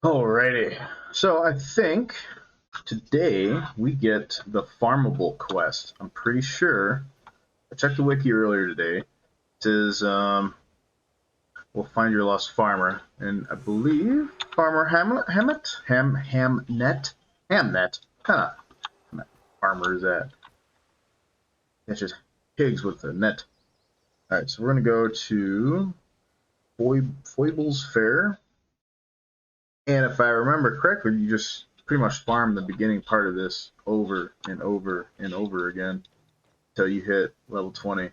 Alrighty, so I think today we get the farmable quest. I'm pretty sure. I checked the wiki earlier today. It says, we'll find your lost farmer, and I believe Farmer Hamnet, kind of farmer is that? It's just pigs with a net. All right, so we're gonna go to Foibles Fair. And if I remember correctly, you just pretty much farm the beginning part of this over and over and over again until you hit level 20.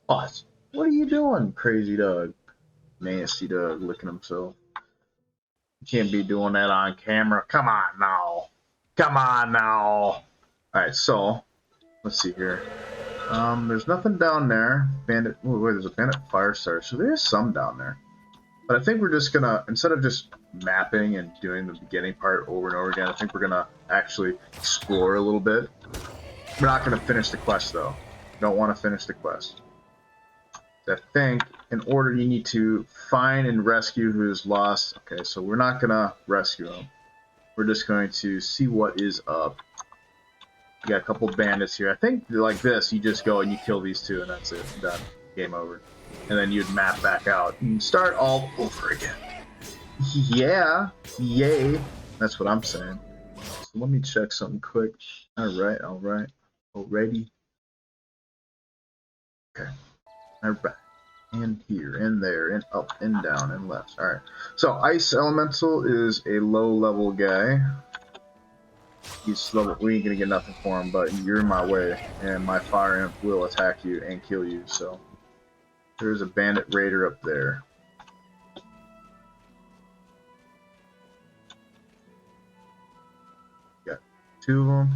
What? What are you doing, crazy dog? Nasty dog licking himself. You can't be doing that on camera. Come on now. Come on now. Alright, so let's see here. There's nothing down there. Bandit. Oh, wait, there's a bandit fire starter. So there is some down there. But I think we're just gonna, instead of just mapping and doing the beginning part over and over again, I think we're gonna actually explore a little bit. We're not gonna finish the quest though. Don't want to finish the quest. I think in order you need to find and rescue who's lost. Okay, so we're not gonna rescue him. We're just going to see what is up. You got a couple bandits here. I think like this, you just go and you kill these two and that's it. Done. Game over. And then you'd map back out and start all over again. Yeah. Yay. That's what I'm saying. So let me check something quick. Alright. Alrighty. Okay. Alright. And here, and there, and up, and down, and left. Alright. So Ice Elemental is a low level guy. He's level, we ain't gonna get nothing for him, but you're in my way, and my Fire Imp will attack you and kill you, so. There's a Bandit Raider up there. Got two of them.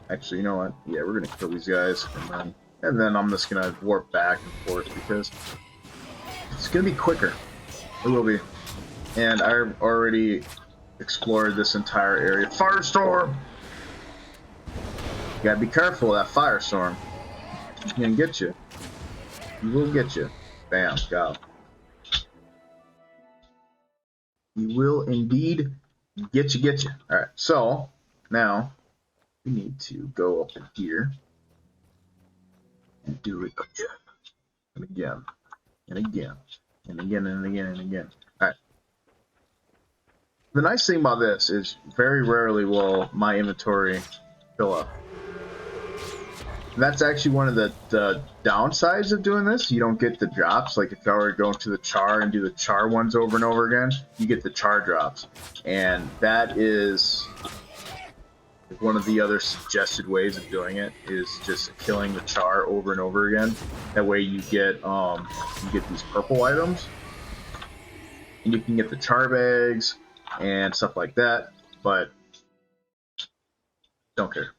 Actually, you know what? Yeah, we're gonna kill these guys, and then I'm just gonna warp back and forth because it's gonna be quicker. It will be. And I've already explored this entire area. Firestorm! You gotta be careful of that firestorm. It's gonna get you. He will get you. Bam, got him. He will indeed get you. Alright, so now we need to go up in here and do it again. And again. And again. And again and again and again. Alright. The nice thing about this is very rarely will my inventory fill up. And that's actually one of the downsides of doing this. You don't get the drops. Like if I were to go into the char and do the char ones over and over again, you get the char drops. And that is one of the other suggested ways of doing it is just killing the char over and over again. That way you get these purple items. And you can get the char bags and stuff like that, but don't care.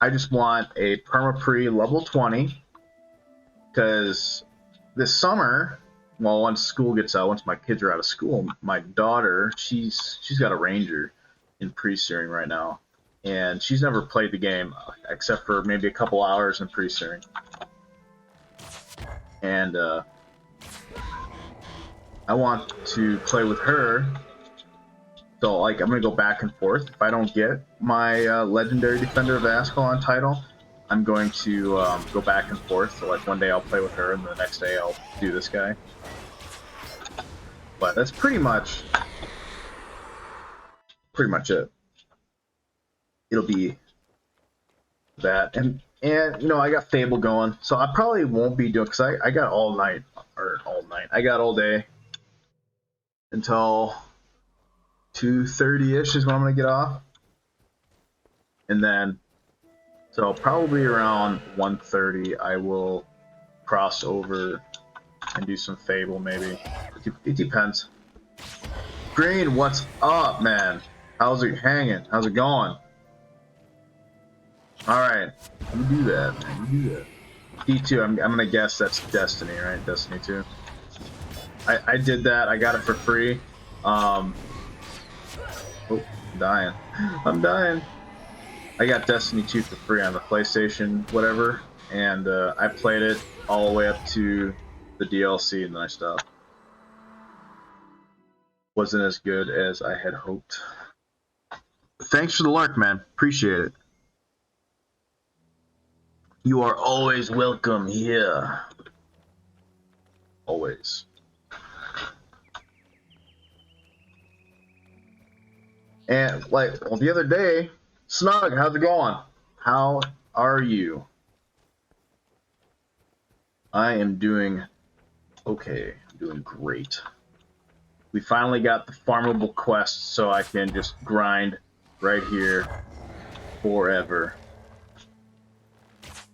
I just want a perma-pre level 20 because this summer, well, once school gets out, once my kids are out of school, my daughter, she's got a ranger in pre-searing right now, and she's never played the game except for maybe a couple hours in pre-searing. And I want to play with her. So, like, I'm going to go back and forth. If I don't get my Legendary Defender of Ascalon title, I'm going to go back and forth. So like one day I'll play with her, and the next day I'll do this guy. But that's pretty much it. It'll be that, and you know, I got Fable going, so I probably won't be doing, because I got all night, I got all day until 2:30ish is when I'm gonna get off, and then so probably around 1:30 I will cross over and do some Fable, maybe. It depends. Green, what's up, man? How's it hanging? How's it going? Alright, you do that, man. You do that. D2, I'm gonna guess that's Destiny, right? Destiny 2. I did that. I got it for free. Oh, I'm dying. I'm dying. I got Destiny 2 for free on the PlayStation, whatever, and I played it all the way up to the DLC, and then I stopped. Wasn't as good as I had hoped. Thanks for the lurk, man. Appreciate it. You are always welcome here. Always. And like, well, the other day, Snug, how's it going? How are you? I am doing okay. I'm doing great. We finally got the farmable quest, so I can just grind right here forever.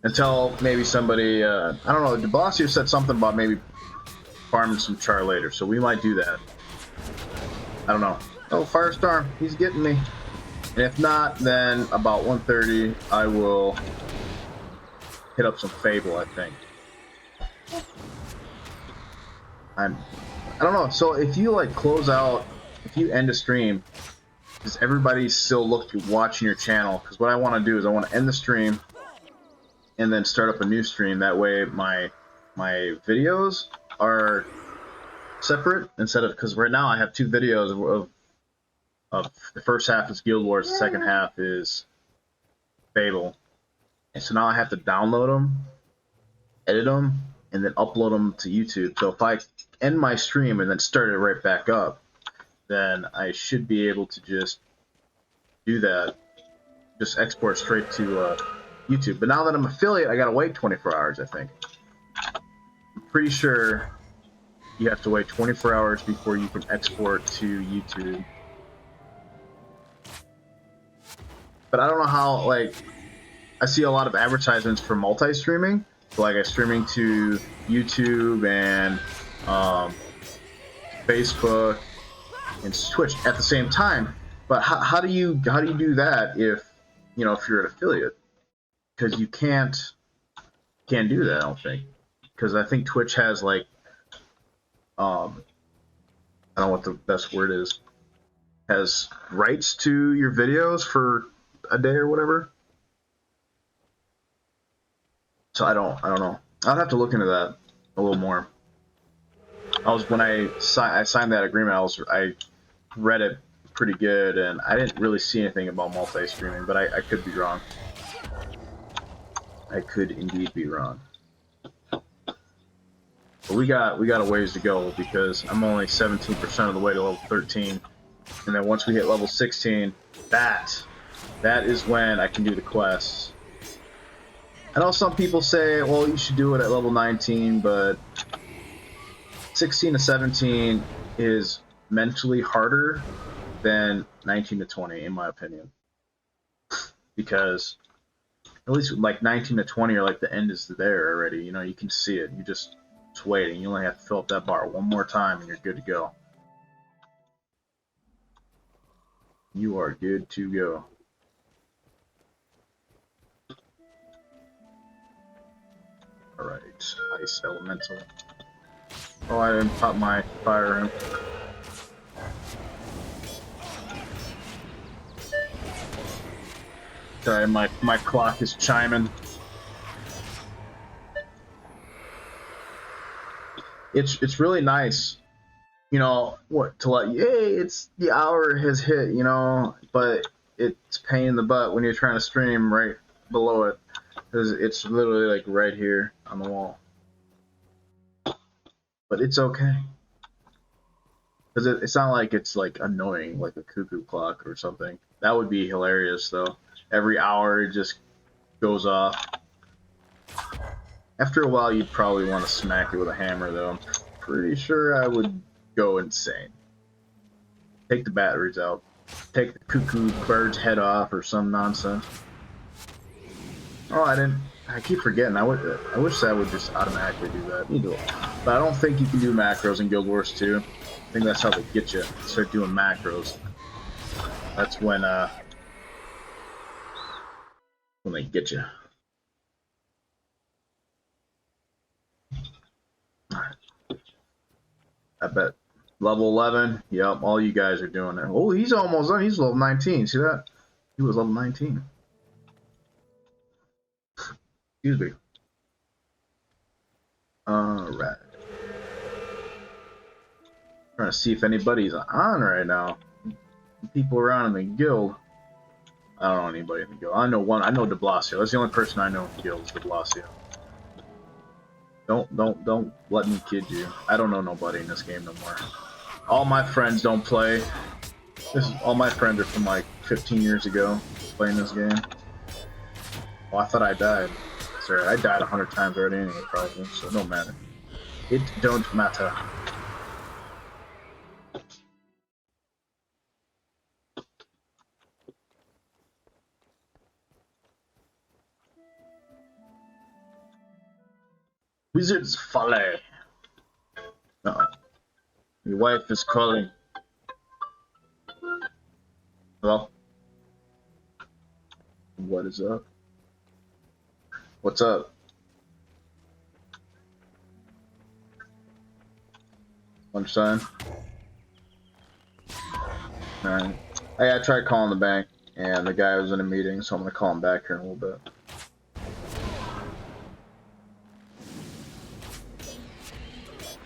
Until maybe somebody, I don't know, the boss here said something about maybe farming some char later, so we might do that. I don't know. Oh, Firestorm, he's getting me. And if not, then about 1:30, I will hit up some Fable, I think. I don't know, so if you like close out, if you end a stream, does everybody still watching your channel? Because what I want to do is I want to end the stream and then start up a new stream. That way my videos are separate instead of, because right now I have two videos of the first half is Guild Wars, the second half is Fable, and so now I have to download them, edit them, and then upload them to YouTube. So if I end my stream and then start it right back up, then I should be able to just do that, just export straight to YouTube. But now that I'm affiliate, I gotta wait 24 hours, I think. I'm pretty sure you have to wait 24 hours before you can export to YouTube. But I don't know how, like, I see a lot of advertisements for multi-streaming. So like I'm streaming to YouTube and Facebook and Twitch at the same time. But how do you do that if, you know, if you're an affiliate? Because you can't do that, I don't think. Because I think Twitch has like I don't know what the best word is, has rights to your videos for a day or whatever. So I don't know. I'd have to look into that a little more. When I signed that agreement, I read it pretty good, and I didn't really see anything about multi-streaming, but I could be wrong. I could indeed be wrong. But we got a ways to go, because I'm only 17% of the way to level 13, and then once we hit level 16, that is when I can do the quests. I know some people say, well, you should do it at level 19, but 16 to 17 is mentally harder than 19 to 20, in my opinion. Because at least like 19 to 20 are like the end is there already. You know, you can see it. You just waiting. You only have to fill up that bar one more time and you're good to go. You are good to go. Alright, Ice Elemental. Oh, I didn't pop my fire in. Sorry, my clock is chiming. It's really nice, you know, to let you, hey, it's the hour has hit, you know, but it's pain in the butt when you're trying to stream right below it. Because it's literally like right here on the wall. But it's okay. Because it's not like it's like annoying, like a cuckoo clock or something. That would be hilarious though. Every hour it just goes off. After a while you'd probably want to smack it with a hammer though. I'm pretty sure I would go insane. Take the batteries out. Take the cuckoo bird's head off or some nonsense. Oh, I keep forgetting. I wish that would just automatically do that. You do it. But I don't think you can do macros in Guild Wars 2. I think that's how they get you. Start doing macros. That's when they get you. I bet. Level 11. Yep, all you guys are doing it. Oh, he's almost done. He's level 19. See that? He was level 19. Excuse me. Alright. Trying to see if anybody's on right now. People around in the guild. I don't know anybody in the guild. I know one. I know De Blasio. That's the only person I know in the guild is De Blasio. Don't let me kid you. I don't know nobody in this game no more. All my friends don't play. All my friends are from like 15 years ago playing this game. Oh, I thought I died. Sorry, I died 100 times already anyway, probably, so it don't matter. It don't matter. Wizard's Folly. Uh-oh. Your wife is calling. Hello? What is up? What's up? Lunchtime? Alright. Hey, I tried calling the bank, and the guy was in a meeting, so I'm gonna call him back here in a little bit.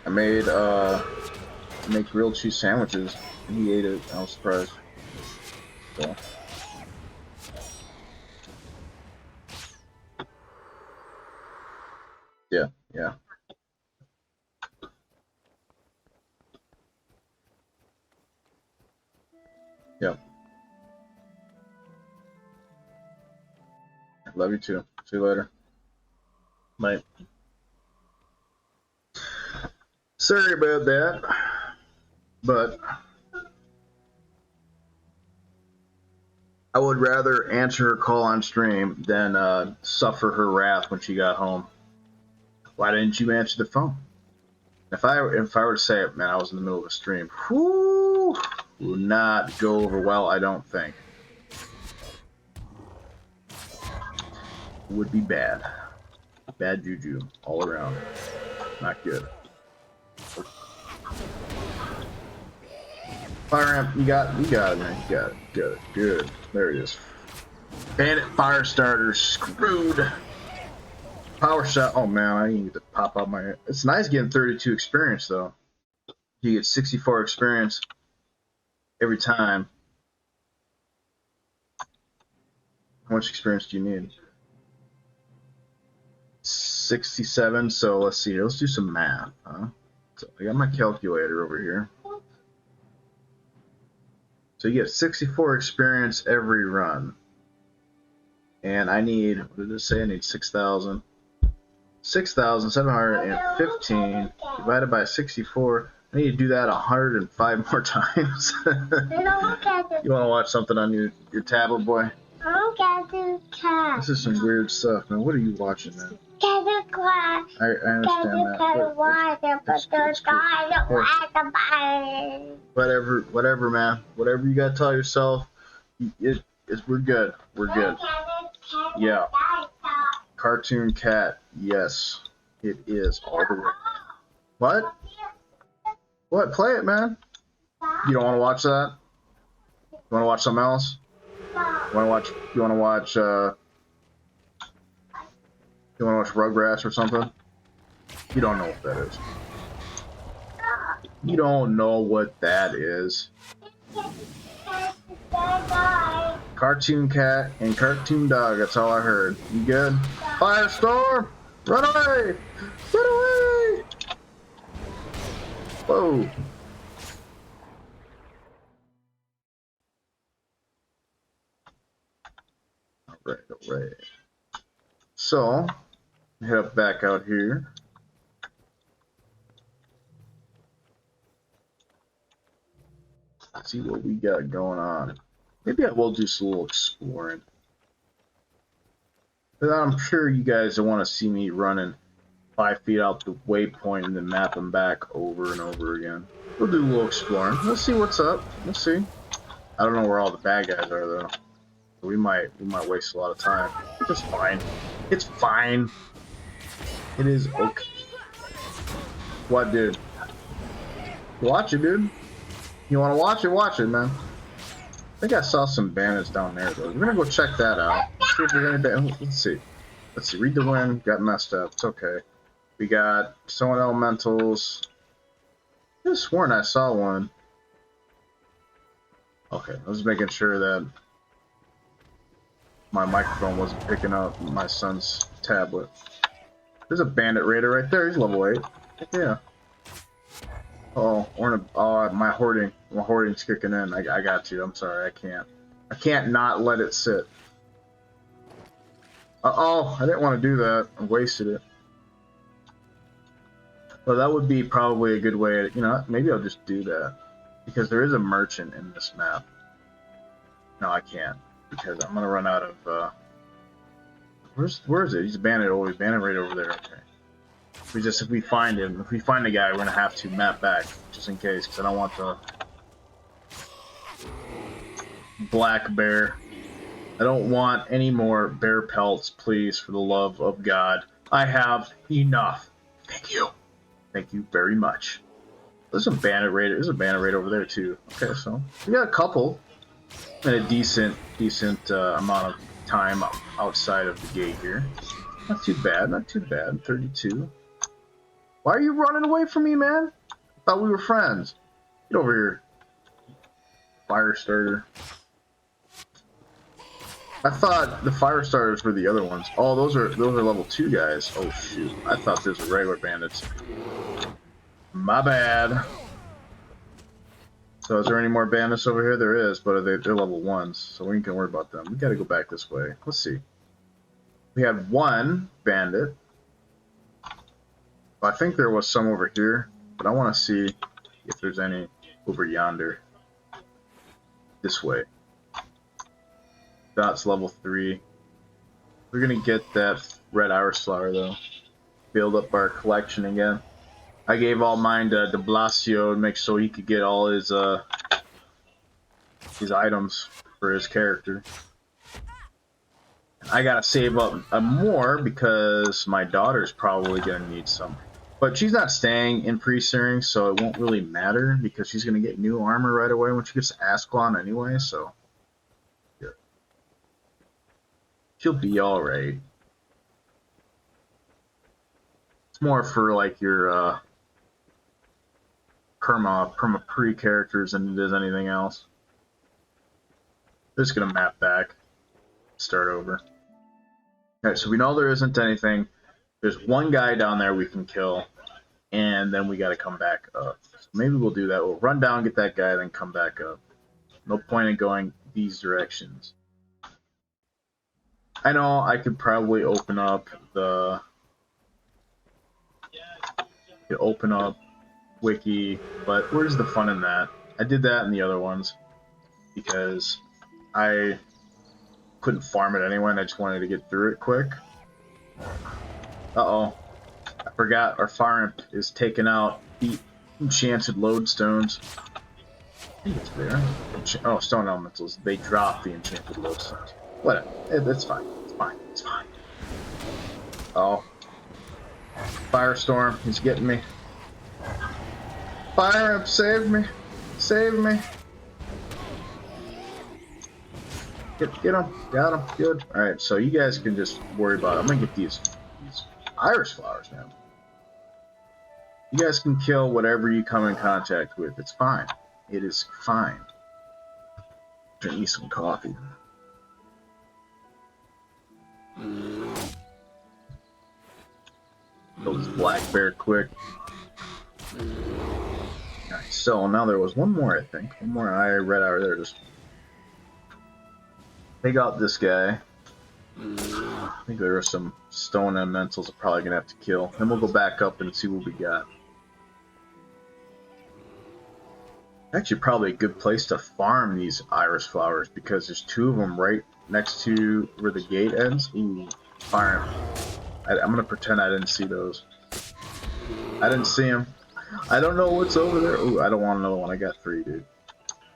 I made, make grilled cheese sandwiches, and he ate it. I was surprised. So. Yeah, yeah. Yep. Love you too. See you later. Bye. Sorry about that, but I would rather answer her call on stream than suffer her wrath when she got home. Why didn't you answer the phone? If I were to say it, man, I was in the middle of a stream. Whoo, would not go over well, I don't think. Would be bad. Bad juju all around. Not good. Fire amp, you got it, man. You got it. Good. There it is. Bandit fire starter screwed. Power shot. Oh man, I need to pop out my. It's nice getting 32 experience though. You get 64 experience every time. How much experience do you need? 67. So let's see. Let's do some math. Huh? So I got my calculator over here. So you get 64 experience every run. And I need, what did it say? I need 6,000. 6,715 divided by 64. I need to do that 105 more times. You want to watch something on your tablet, boy? This is some weird stuff, man. What are you watching, man? I understand that. Whatever, man. Whatever you gotta tell yourself. We're good. We're good. Yeah. Cartoon cat. Yes, it is all the way. What? What? Play it, man. You don't want to watch that? You want to watch something else? You want to watch Rugrats or something? You don't know what that is. You don't know what that is. Cartoon cat and cartoon dog. That's all I heard. You good? Firestorm! Run away! Run away! Whoa! Alright. So, head up back out here. Let's see what we got going on. Maybe I will do some little exploring. But I'm sure you guys don't want to see me running 5 feet out the waypoint and then mapping back over and over again. We'll do a little exploring. We'll see what's up. We'll see. I don't know where all the bad guys are though. We might waste a lot of time. It's fine. It's fine. It is okay. What, dude? Watch it, dude. You want to watch it? Watch it, man. I think I saw some bandits down there, though. We're gonna go check that out. Let's see if there's any bandits. Let's see. Let's see. Read the wind. Got messed up. It's okay. We got Stone Elementals. I could have sworn I saw one. Okay, I was making sure that my microphone wasn't picking up my son's tablet. There's a bandit raider right there. He's level 8. Yeah. Oh, my hoarding's kicking in. I got you. I'm sorry. I can't not let it sit. Uh-oh, I didn't want to do that. I wasted it. Well, that would be probably a good way to, you know, maybe I'll just do that. Because there is a merchant in this map. No, I can't. Because I'm going to run out of, where is it? He's a bandit. Oh, he's bandit right over there. Okay. If we find him, if we find the guy, we're gonna have to map back, just in case, because I don't want the black bear. I don't want any more bear pelts, please, for the love of God. I have enough. Thank you. Thank you very much. There's a bandit raider. There's a bandit raider over there too. Okay, so we got a couple and a decent amount of time outside of the gate here. Not too bad. Not too bad. 32. Why are you running away from me, man? I thought we were friends. Get over here. Fire starter. I thought the fire starters were the other ones. Oh, those are level 2 guys. Oh shoot. I thought those were regular bandits. My bad. So is there any more bandits over here? There is, but they're level 1s, so we can worry about them. We gotta go back this way. Let's see. We had one bandit. I think there was some over here, but I want to see if there's any over yonder. This way. That's level 3. We're going to get that red iris flower, though. Build up our collection again. I gave all mine to De Blasio to make so he could get all his items for his character. I got to save up more because my daughter's probably going to need some. But she's not staying in pre-searing, so it won't really matter because she's going to get new armor right away when she gets to Ascalon anyway, so yeah. She'll be alright. It's more for like your perma-pre characters than it is anything else. Just going to map back, start over. Alright, so we know there isn't anything. There's one guy down there we can kill, and then we got to come back up. So maybe we'll do that. We'll run down, get that guy, then come back up. No point in going these directions. I know I could probably open up Wiki, but where's the fun in that? I did that in the other ones because I couldn't farm it anyway, and I just wanted to get through it quick. Uh-oh. I forgot our fire imp is taking out the enchanted lodestones. I think it's there. Oh, stone elementals. They drop the enchanted lodestones. Whatever. It's fine. It's fine. It's fine. Oh. Firestorm. He's getting me. Fire imp, save me. Save me. Get him. Got him. Good. Alright, so you guys can just worry about it. I'm gonna get these iris flowers now. You guys can kill whatever you come in contact with. It's fine. It is fine. Drink me some coffee. Kill this black bear quick. Alright, so now there was one more, I think. One more I read out there. Just take out this guy. I think there are some stone elementals I'm probably gonna have to kill. Then we'll go back up and see what we got. Actually, probably a good place to farm these iris flowers because there's two of them right next to where the gate ends. Ooh, farm. I'm gonna pretend I didn't see those. I didn't see them. I don't know what's over there. Ooh, I don't want another one. I got 3, dude.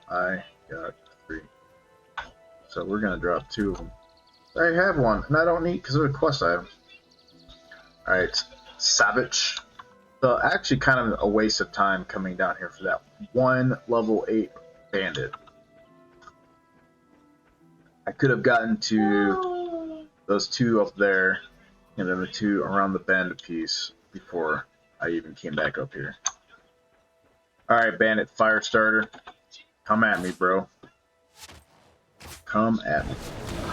I got 3. So we're gonna drop 2 of them. I have one, and I don't need because of a quest item. Alright, Savage. So actually kind of a waste of time coming down here for that one level 8 bandit. I could have gotten to those 2 up there, and then the 2 around the bend piece before I even came back up here. Alright, bandit fire starter. Come at me, bro. Come at me.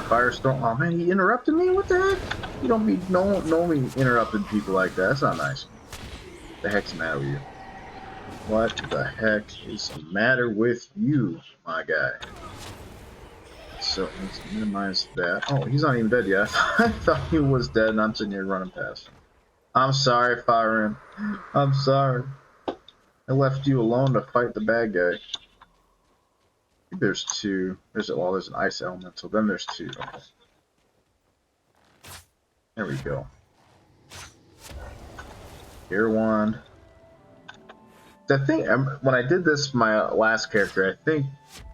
Firestorm. Oh man, he interrupted me? What the heck? You don't be no me interrupting people like that. That's not nice. What the heck's the matter with you? What the heck is the matter with you, my guy? So let's minimize that. Oh, he's not even dead yet. I thought he was dead, and I'm sitting here running past. I'm sorry, Fire Him. I'm sorry. I left you alone to fight the bad guy. There's 2. There's an ice elemental. Then there's 2. Okay. There we go. Here 1. I think when I did this, my last character, I think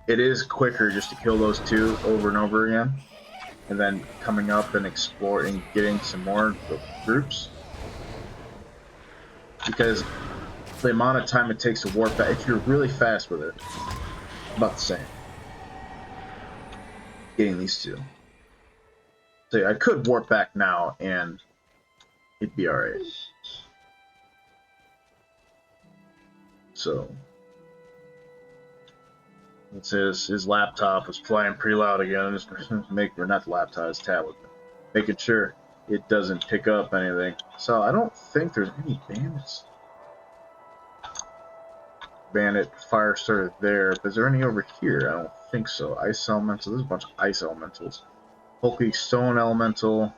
it is quicker just to kill those 2 over and over again, and then coming up and exploring, getting some more groups. Because the amount of time it takes to warp back, if you're really fast with it, about the same. Getting these 2. So yeah, I could warp back now and it'd be alright. So it's his laptop was playing pretty loud again. Just or not the laptop, his tablet. Making sure it doesn't pick up anything. So I don't think there's any bandits. Bandit fire starter there, but is there any over here? I don't think so. Ice elemental. There's a bunch of ice elementals. Bulky stone elemental,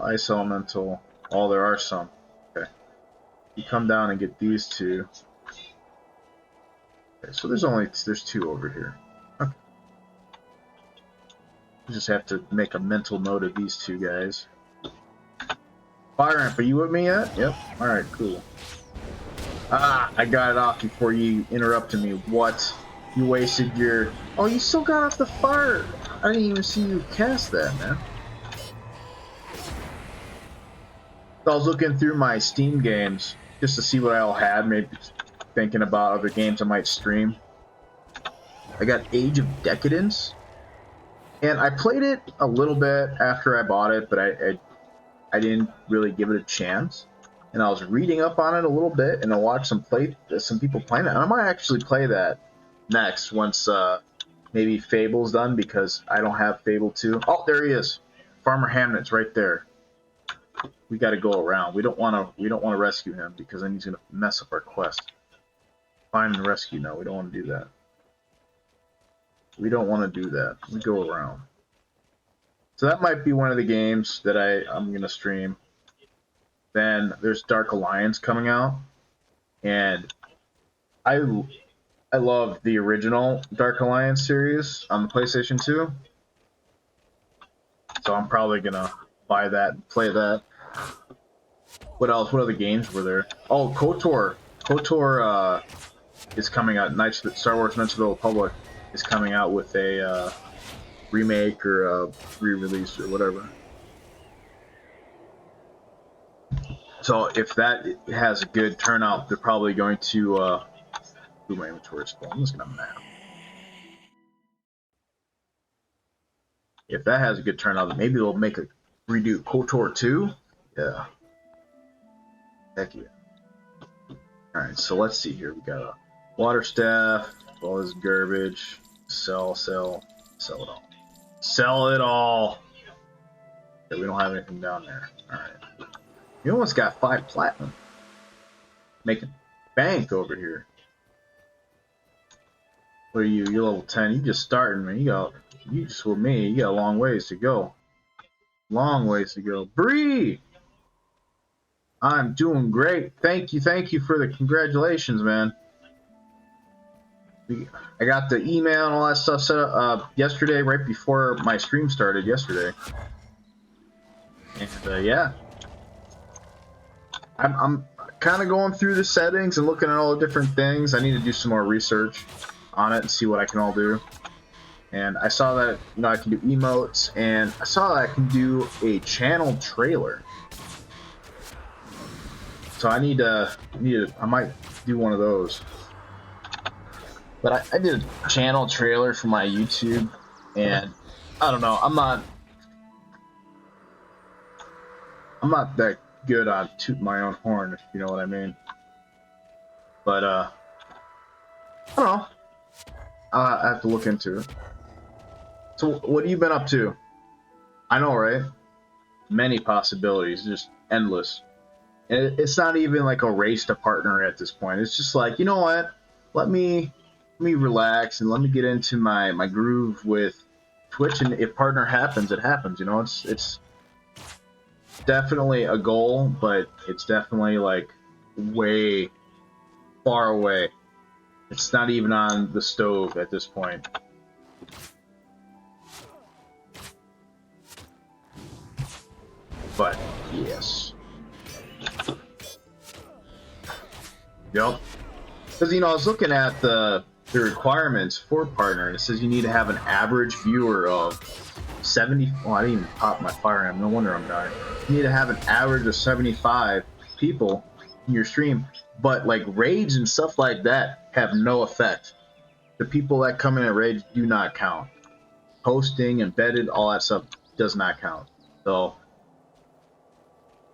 ice elemental. Oh, there are some. Okay, you come down and get these 2. Okay, so there's 2 over here. Okay, you just have to make a mental note of these 2 guys. Fire Amp, are you with me yet? Yep. All right, cool. Ah, I got it off before you interrupted me. What? You wasted your... Oh, you still got off the fire. I didn't even see you cast that, man. I was looking through my Steam games just to see what I all had, maybe thinking about other games I might stream. I got Age of Decadence, and I played it a little bit after I bought it, but I didn't really give it a chance. And I was reading up on it a little bit, and I watched some people playing it. And I might actually play that next once maybe Fable's done, because I don't have Fable 2. Oh, there he is, Farmer Hamnet's right there. We got to go around. We don't want to rescue him because then he's gonna mess up our quest. Find and rescue. No, we don't want to do that. We don't want to do that. We go around. So that might be one of the games that I'm gonna stream. Then there's Dark Alliance coming out, and I love the original Dark Alliance series on the PlayStation 2, so I'm probably gonna buy that and play that. What else? What other games were there? Oh, KOTOR. KOTOR is coming out. Star Wars Knights of the Old Republic is coming out with a remake or a re-release or whatever. So if that has a good turnout, they're probably going to do my inventory spawn. I'm just gonna map. If that has a good turnout, maybe they'll make a redo KOTOR 2. Yeah. Heck yeah. Alright, so let's see here. We got a water staff, all this garbage. Sell it all. Sell it all. Okay, we don't have anything down there. Alright. You almost got 5 platinum. Making bank over here. What are you? You're level 10. You just starting, man. You just with me. You got a long ways to go. Long ways to go. Bree! I'm doing great. Thank you for the congratulations, man. I got the email and all that stuff set up yesterday, right before my stream started yesterday. And yeah, I'm kind of going through the settings and looking at all the different things. I need to do some more research on it and see what I can all do. And I saw that I can do emotes, and I saw that I can do a channel trailer. So I might do one of those. But I did a channel trailer for my YouTube, and I don't know. I'm not that good on tooting my own horn, if you know what I mean. But I don't know. I have to look into it. So what have you been up to? I know, right? Many possibilities, just endless. And it's not even like a race to partner at this point. It's just like, you know what? Let me relax and let me get into my groove with Twitch, and if partner happens, it happens. You know, it's definitely a goal, but it's definitely like way far away. It's not even on the stove at this point. But yes. Yep. Because I was looking at the requirements for partner, and it says you need to have an average viewer of 70. Well, I didn't even pop my fire amp. No wonder I'm dying. You need to have an average of 75 people in your stream, but like raids and stuff like that have no effect. The people that come in at raids do not count. Hosting, embedded, all that stuff does not count. So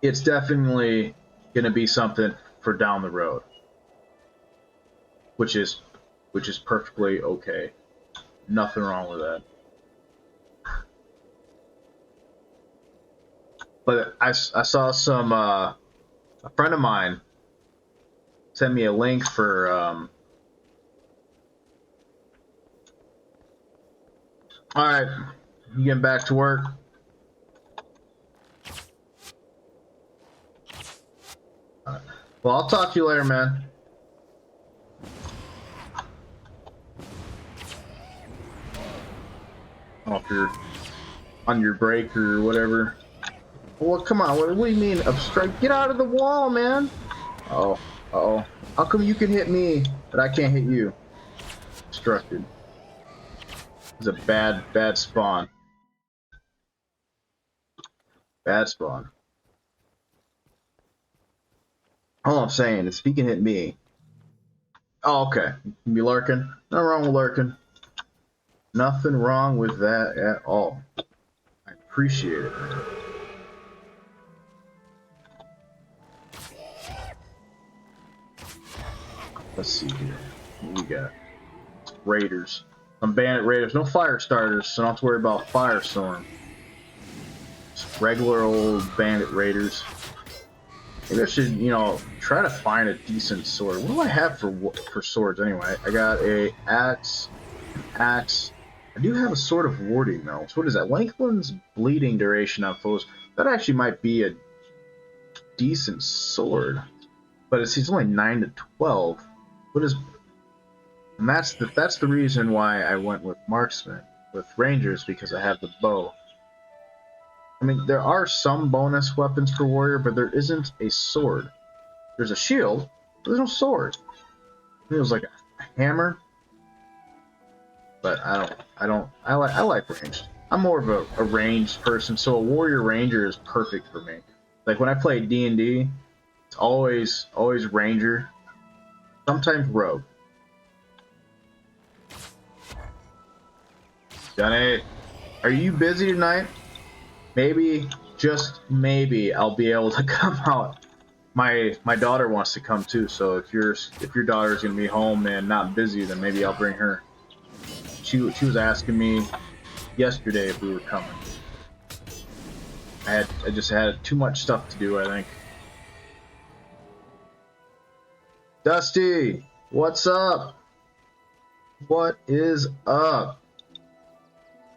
it's definitely going to be something for down the road, which is perfectly okay. Nothing wrong with that. But I saw some a friend of mine sent me a link for all right, you getting back to work? Well, I'll talk to you later, man. I don't know if you're on your break or whatever. Well, come on. What do you mean obstruct? Get out of the wall, man. Oh, uh-oh. How come you can hit me, but I can't hit you? Obstructed. It's a bad spawn. Bad spawn. All I'm saying is if he can hit me. Oh, okay. You can be lurking. Nothing wrong with lurking. Nothing wrong with that at all. I appreciate it, man. Let's see here. What we got? Raiders. Some bandit raiders. No fire starters, so don't have to worry about firestorm. Just regular old bandit raiders. Maybe I should, try to find a decent sword. What do I have for swords anyway? I got a axe. I do have a sword of warding though. So what is that? Lengthens bleeding duration on foes. That actually might be a decent sword, but it's only 9 to 12. And that's the reason why I went with marksman with rangers, because I have the bow. I mean, there are some bonus weapons for warrior, but there isn't a sword. There's a shield, but there's no sword. It was like a hammer, but I like ranged. I'm more of a ranged person, so a warrior ranger is perfect for me. Like when I play D&D, it's always ranger, sometimes rogue. Johnny, are you busy tonight? Maybe, just maybe, I'll be able to come out. My daughter wants to come too, so if your daughter's gonna be home and not busy, then maybe I'll bring her. She was asking me yesterday if we were coming. I just had too much stuff to do, I think. Dusty, what's up? What is up?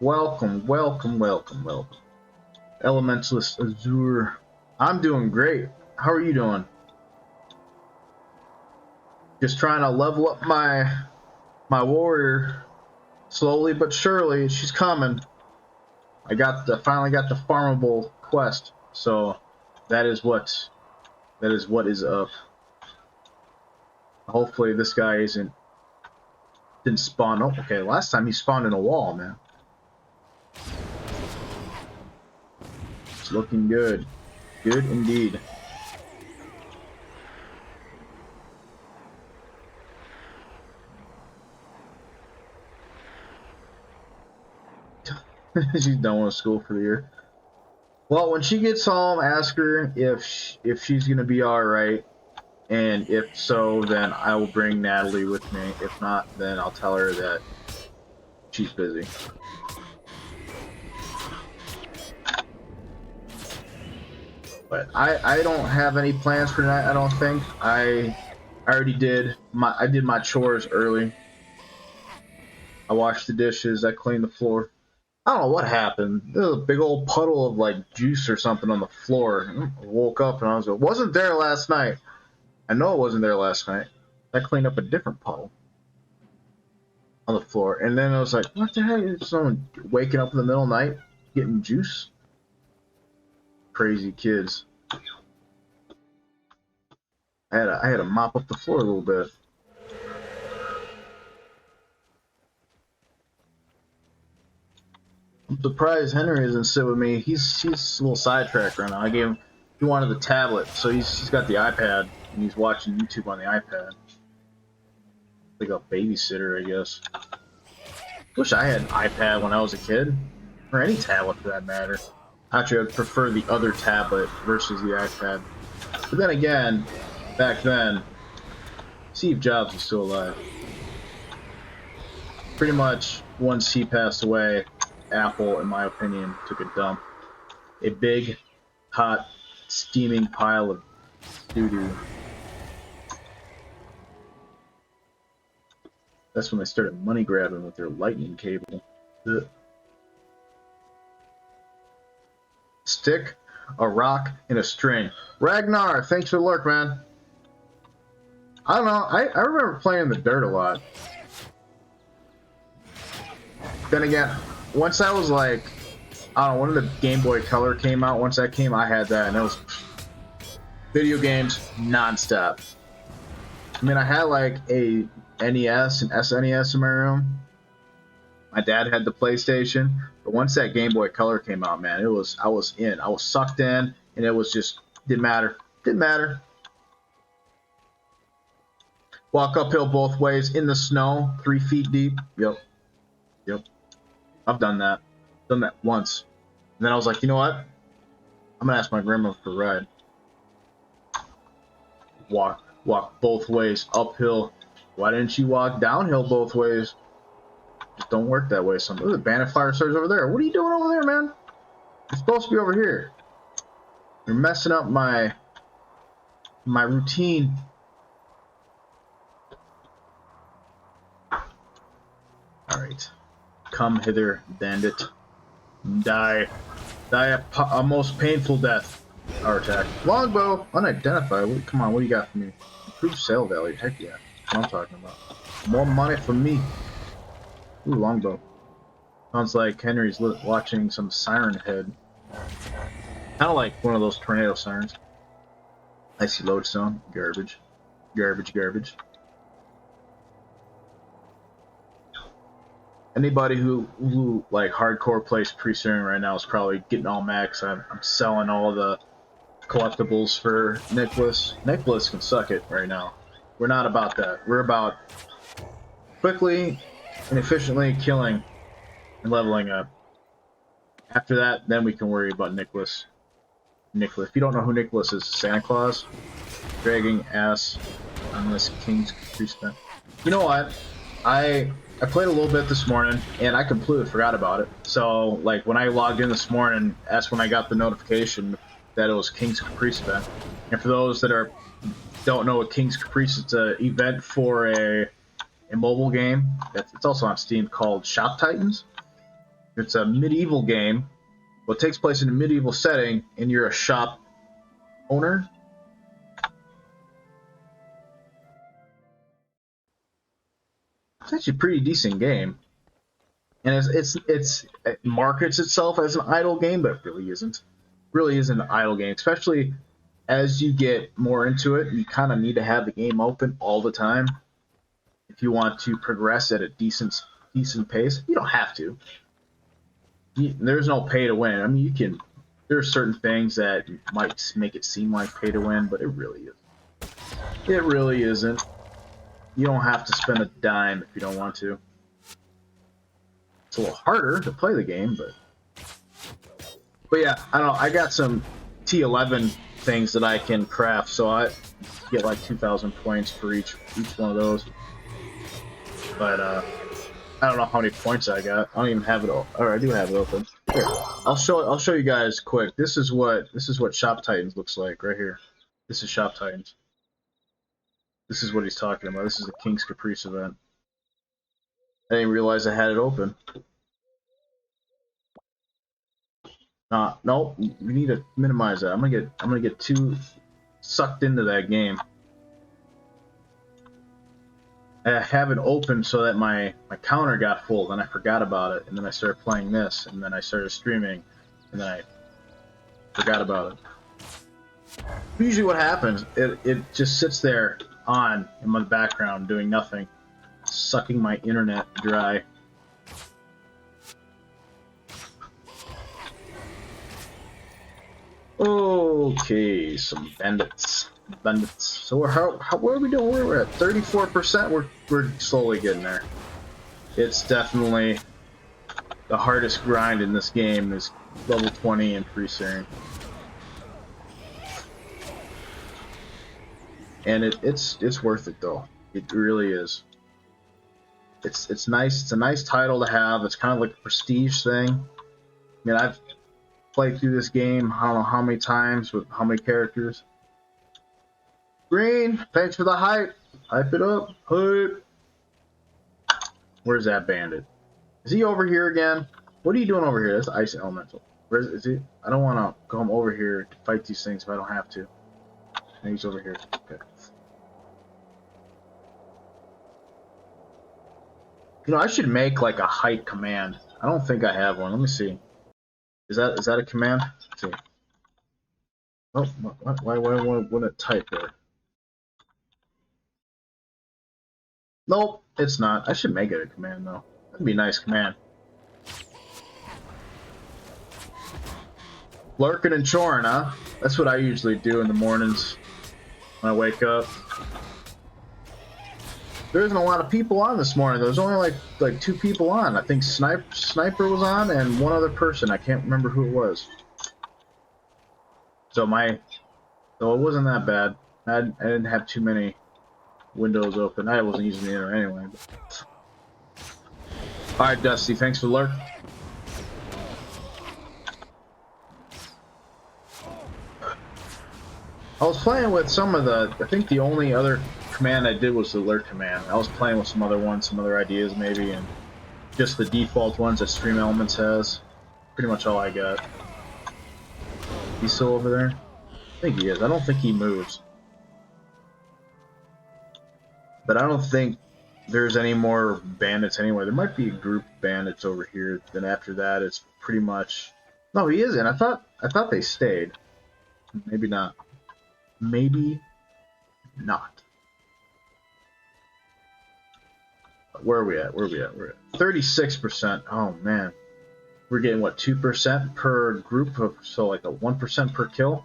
Welcome, welcome, welcome, welcome. Elementalist Azure. I'm doing great. How are you doing? Just trying to level up my warrior slowly but surely. She's coming. I finally got the farmable quest, so that is what is up. Hopefully this guy didn't spawn. Oh, okay. Last time he spawned in a wall, man. It's looking good. Good indeed. She's done with school for the year. Well, when she gets home, ask her if she's gonna be all right, and if so, then I will bring Natalie with me. If not, then I'll tell her that she's busy. But I don't have any plans for tonight. I don't think. I already did my chores early. I washed the dishes. I cleaned the floor. I don't know what happened. There was a big old puddle of like juice or something on the floor. I woke up and I was like, wasn't there last night. I know it wasn't there last night. I cleaned up a different puddle on the floor. And then I was like, what the heck? Is someone waking up in the middle of the night getting juice? Crazy kids. I had to mop up the floor a little bit. I'm surprised Henry isn't sit with me. He's a little sidetracked right now. He wanted the tablet, so he's got the iPad and he's watching YouTube on the iPad. Like a babysitter, I guess. Wish I had an iPad when I was a kid, or any tablet for that matter. Actually, I'd prefer the other tablet versus the iPad. But then again, back then, Steve Jobs was still alive. Pretty much once he passed away, Apple, in my opinion, took a dump. A big, hot, steaming pile of doo-doo. That's when they started money grabbing with their lightning cable. Ugh. Stick, a rock, and a string. Ragnar, thanks for the lurk, man. I don't know. I remember playing in the dirt a lot. Then again, once I was like, I don't know, when the Game Boy Color came out, once that came, I had that, and it was video games nonstop. I mean, I had like a NES and SNES in my room. My dad had the PlayStation, but once that Game Boy Color came out, man, I was sucked in, and it was just didn't matter. Walk uphill both ways in the snow, 3 feet deep. Yep. I've done that. Done that once. And then I was like, you know what? I'm gonna ask my grandma for a ride. Walk both ways uphill. Why didn't she walk downhill both ways? Just don't work that way. There's a band of fire starters over there. What are you doing over there, man? You're supposed to be over here. You're messing up my routine. Alright. Come hither, bandit. Die a most painful death. Our attack. Longbow! Unidentified. Come on, what do you got for me? Improved sale value. Heck yeah. That's what I'm talking about. More money for me. Ooh, longbow. Sounds like Henry's watching some siren head. Kind of like one of those tornado sirens. I see lodestone. Garbage. Anybody who like hardcore plays pre-searing right now is probably getting all mad because I'm selling all the collectibles for Nicholas. Nicholas can suck it right now. We're not about that. We're about quickly and efficiently killing and leveling up. After that, then we can worry about Nicholas. If you don't know who Nicholas is, Santa Claus, dragging ass on this king's priest. You know what? I I played a little bit this morning, and I completely forgot about it. So, like, when I logged in this morning, that's when I got the notification that it was King's Caprice event. And for those that don't know what King's Caprice is, it's an event for a mobile game. It's also on Steam called Shop Titans. It's a medieval game. Well, it takes place in a medieval setting, and you're a shop owner. It's actually a pretty decent game, and it markets itself as an idle game, but it really isn't. Really isn't an idle game, especially as you get more into it. You kind of need to have the game open all the time if you want to progress at a decent pace. You don't have to. There's no pay to win. I mean, you can. There are certain things that might make it seem like pay to win, but it really isn't. It really isn't. You don't have to spend a dime if you don't want to. It's a little harder to play the game, but yeah, I don't know. I got some T11 things that I can craft, so I get like 2,000 points for each one of those. But I don't know how many points I got. I don't even have it all. Or I do have it open. Here, I'll show you guys quick. This is what Shop Titans looks like right here. This is Shop Titans. This is what he's talking about. This is a King's Caprice event. I didn't realize I had it open. Nope. We need to minimize that. I'm gonna get too sucked into that game. I have it open so that my counter got full, then I forgot about it, and then I started playing this, and then I started streaming, and then I forgot about it. Usually what happens, it just sits there on in my background doing nothing, sucking my internet dry. Okay, some bandits. So where are we doing? We're at 34%. We're slowly getting there. It's definitely the hardest grind in this game is level 20 and pre-searing. And it's worth it though. It really is. It's nice. It's a nice title to have. It's kind of like a prestige thing. I mean, I've played through this game I don't know how many times with how many characters. Green, thanks for the hype. Hype it up. Hype. Where's that bandit? Is he over here again? What are you doing over here? That's Ice Elemental. Where is he? I don't want to come over here to fight these things if I don't have to. And he's over here. Okay. You know, I should make like a height command. I don't think I have one. Let me see. Is that a command? Let's see. Oh, why wouldn't it type there? Nope, it's not. I should make it a command though. That'd be a nice command. Lurking and choring, huh? That's what I usually do in the mornings when I wake up. There isn't a lot of people on this morning. There was only like 2 people on. I think Sniper was on and one other person. I can't remember who it was. So it wasn't that bad. I didn't have too many windows open. I wasn't using the internet anyway. Alright, Dusty, thanks for the lurk. I was playing with some of I think the only other command I did was the alert command. I was playing with some other ones, some other ideas maybe, and just the default ones that Stream Elements has. Pretty much all I got. He's still over there? I think he is. I don't think he moves. But I don't think there's any more bandits anywhere. There might be a group of bandits over here. Then after that, it's pretty much... No, he isn't. I thought they stayed. Maybe not. Maybe not. Where are we at? We're at 36%. Oh man, we're getting what, 2% per group of, so like a 1% per kill.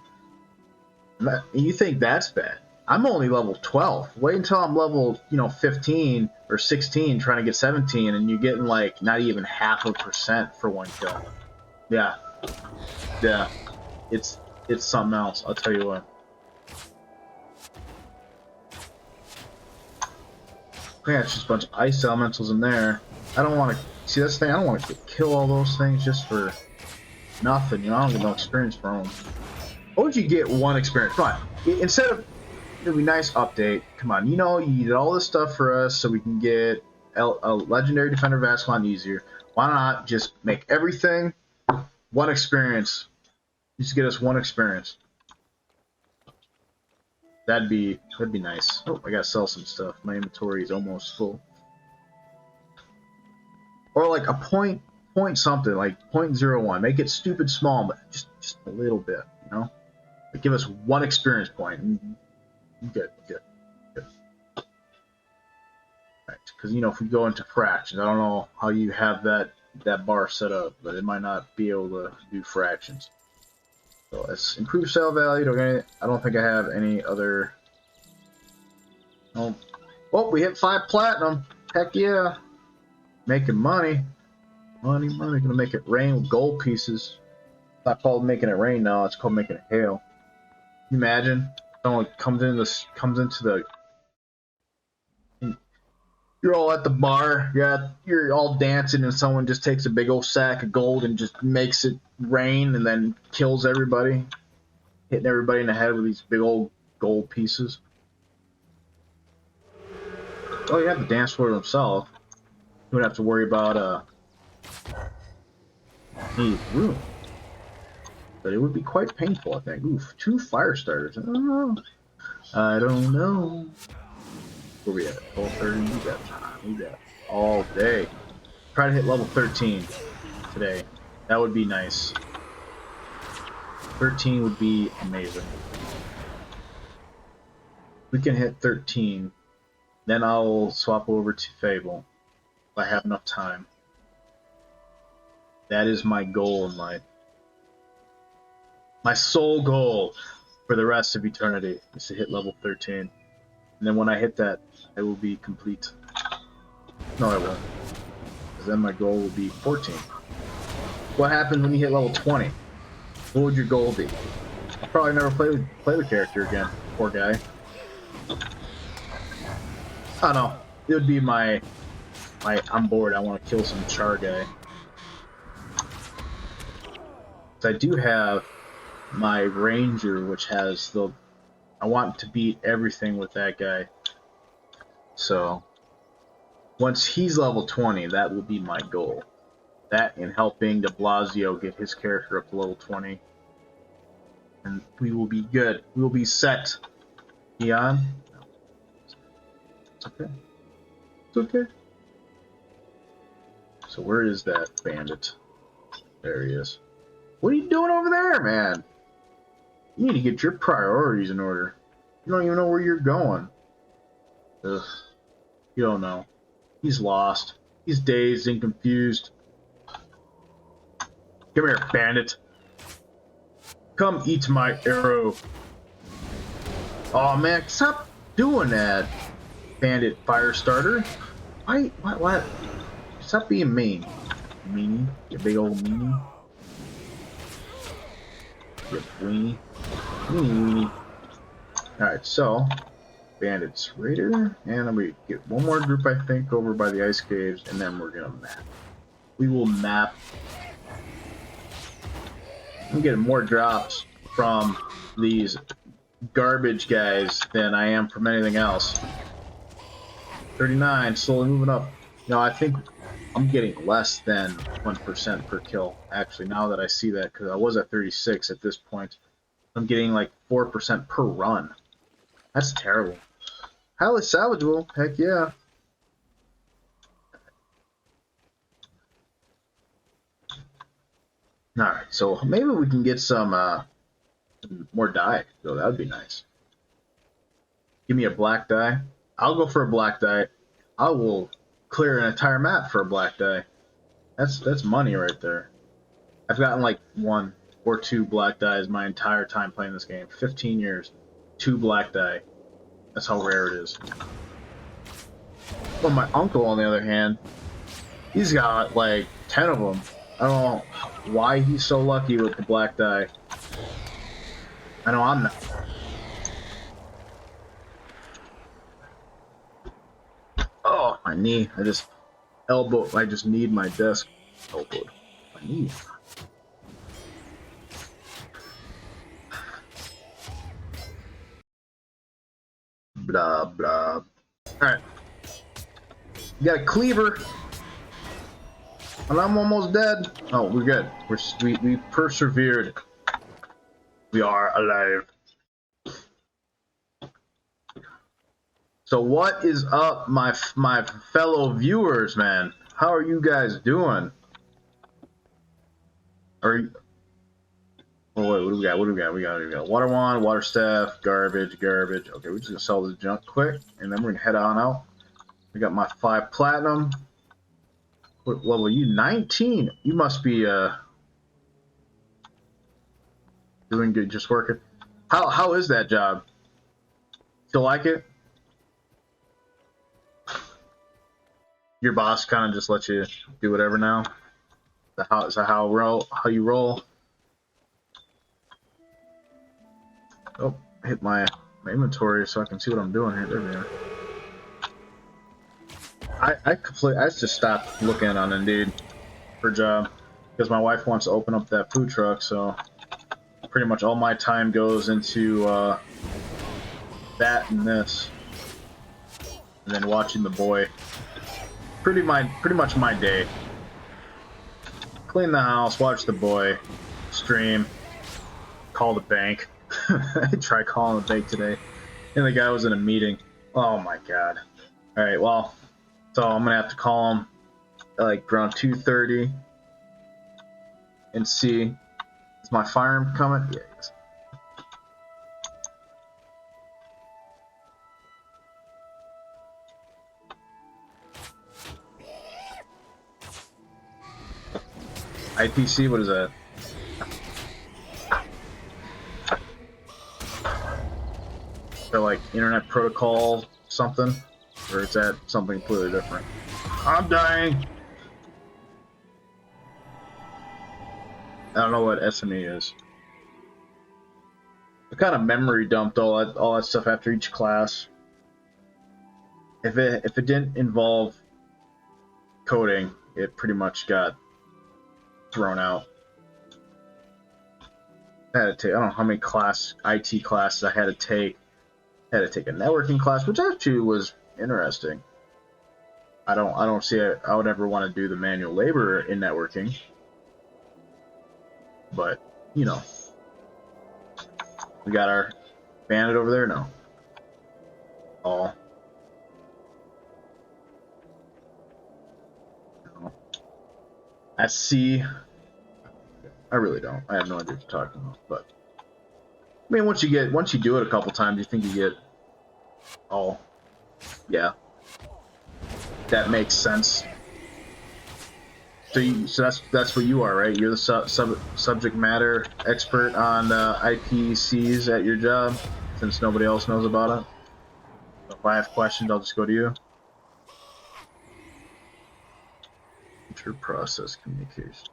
You think that's bad? I'm only level 12. Wait until I'm level 15 or 16, trying to get 17, and you're getting like not even 0.5% for 1 kill. Yeah, it's something else. I'll tell you what. Yeah, it's just a bunch of ice elementals in there. I don't want to see that's the thing. I don't want to kill all those things just for nothing. You know, I don't get no experience from them. What would you get one experience? Come on, instead of it'd be nice update. Come on, you know you did all this stuff for us so we can get a Legendary Defender of Ascalon easier. Why not just make everything one experience? Just get us one experience. That'd be nice. Oh, I gotta sell some stuff. My inventory is almost full. Or like a point something, like 0.01. Make it stupid small, but just a little bit, you know? Like give us one experience point. Good. Right, because you know if we go into fractions, I don't know how you have that bar set up, but it might not be able to do fractions. So let's improve sale value. Okay, I don't think I have any other. Oh, we hit 5 platinum. Heck yeah, making money. Gonna make it rain with gold pieces. It's not called making it rain now. It's called making it hail. Can you imagine? Someone comes into the. You're all at the bar, you're all dancing, and someone just takes a big old sack of gold and just makes it rain, and then kills everybody, hitting everybody in the head with these big old gold pieces. Oh, you have the dance floor himself. You wouldn't have to worry about any room, but it would be quite painful, I think. Oof, 2 fire starters. I don't know. Where we at? 12:30. We got all day. Try to hit level 13 today. That would be nice. 13 would be amazing. We can hit 13, then I'll swap over to Fable if I have enough time. That is my goal in life. My sole goal for the rest of eternity is to hit level 13. And then when I hit that, I will be complete. No, I won't. Because then my goal will be 14. What happens when you hit level 20? What would your goal be? I'll probably never play the character again. Poor guy. I don't know. It would be my I'm bored. I want to kill some char guy. So I do have my ranger, which has the. I want to beat everything with that guy. So once he's level 20, that will be my goal. That and helping de Blasio get his character up to level 20. And we will be good. We will be set. Eon? No. It's okay. It's okay. So where is that bandit? There he is. What are you doing over there, man? You need to get your priorities in order. You don't even know where you're going. Ugh. You don't know. He's lost. He's dazed and confused. Come here, bandit. Come eat my arrow. Oh man, stop doing that, bandit fire starter. Why? Stop being mean. Meanie. You big old meanie. You weenie. Weenie. Alright, so bandits raider, and then we get one more group I think over by the ice caves, and then we're gonna map. We will map. I'm getting more drops from these garbage guys than I am from anything else. 39, slowly moving up. No, I think I'm getting less than 1% per kill, actually, now that I see that, because I was at 36 at this point. I'm getting like 4% per run. That's terrible. Highly salvageable, heck yeah. Alright, so maybe we can get some more dye, so that would be nice. Give me a black dye. I'll go for a black dye. I will clear an entire map for a black dye. That's money right there. I've gotten like 1 or 2 black dyes my entire time playing this game. 15 years. 2 black dye. That's how rare it is. Well, my uncle, on the other hand, he's got like 10 of them. I don't know why he's so lucky with the black dye. I know I'm not. Oh, My knee. I just need my desk elbowed. My knee. Blah blah. Alright. You got a cleaver. And I'm almost dead. Oh, we're good. We persevered. We are alive. So what is up, my fellow viewers, man? How are you guys doing? Are you... Oh wait, what do we got? What do we got? We got water wand, water staff, garbage. Okay, we're just gonna sell this junk quick, and then we're gonna head on out. We got my 5 platinum. What level are you? 19. You must be doing good, just working. How is that job? Still like it? Your boss kind of just lets you do whatever now? Is that how you roll? Oh, hit my inventory so I can see what I'm doing here. There we are. I just stopped looking on Indeed for a job because my wife wants to open up that food truck, so pretty much all my time goes into that and this, and then watching the boy. Pretty much my day. Clean the house, watch the boy, stream, call the bank. I tried calling the bank today, and the guy was in a meeting. Oh my god. All right, well. So I'm gonna have to call him like around 2:30 and see, is my firearm coming? Yeah, it is. IPC, what is that? They're like internet protocol something? Or is that something completely different? I'm dying! I don't know what SME is. I kind of memory dumped all that stuff after each class. If it didn't involve coding, it pretty much got thrown out. I had to take, I don't know how many IT classes I had to take. I had to take a networking class, which actually was interesting. I don't see I would ever want to do the manual labor in networking, but you know, we got our bandit over there now. Oh, no. At sea, I really don't. I have no idea what you're talking about, but I mean, once you do it a couple times, you think you get, oh, yeah. That makes sense. So that's what you are, right? You're the subject matter expert on IPCs at your job, since nobody else knows about it. So if I have questions, I'll just go to you. Inter-process communication.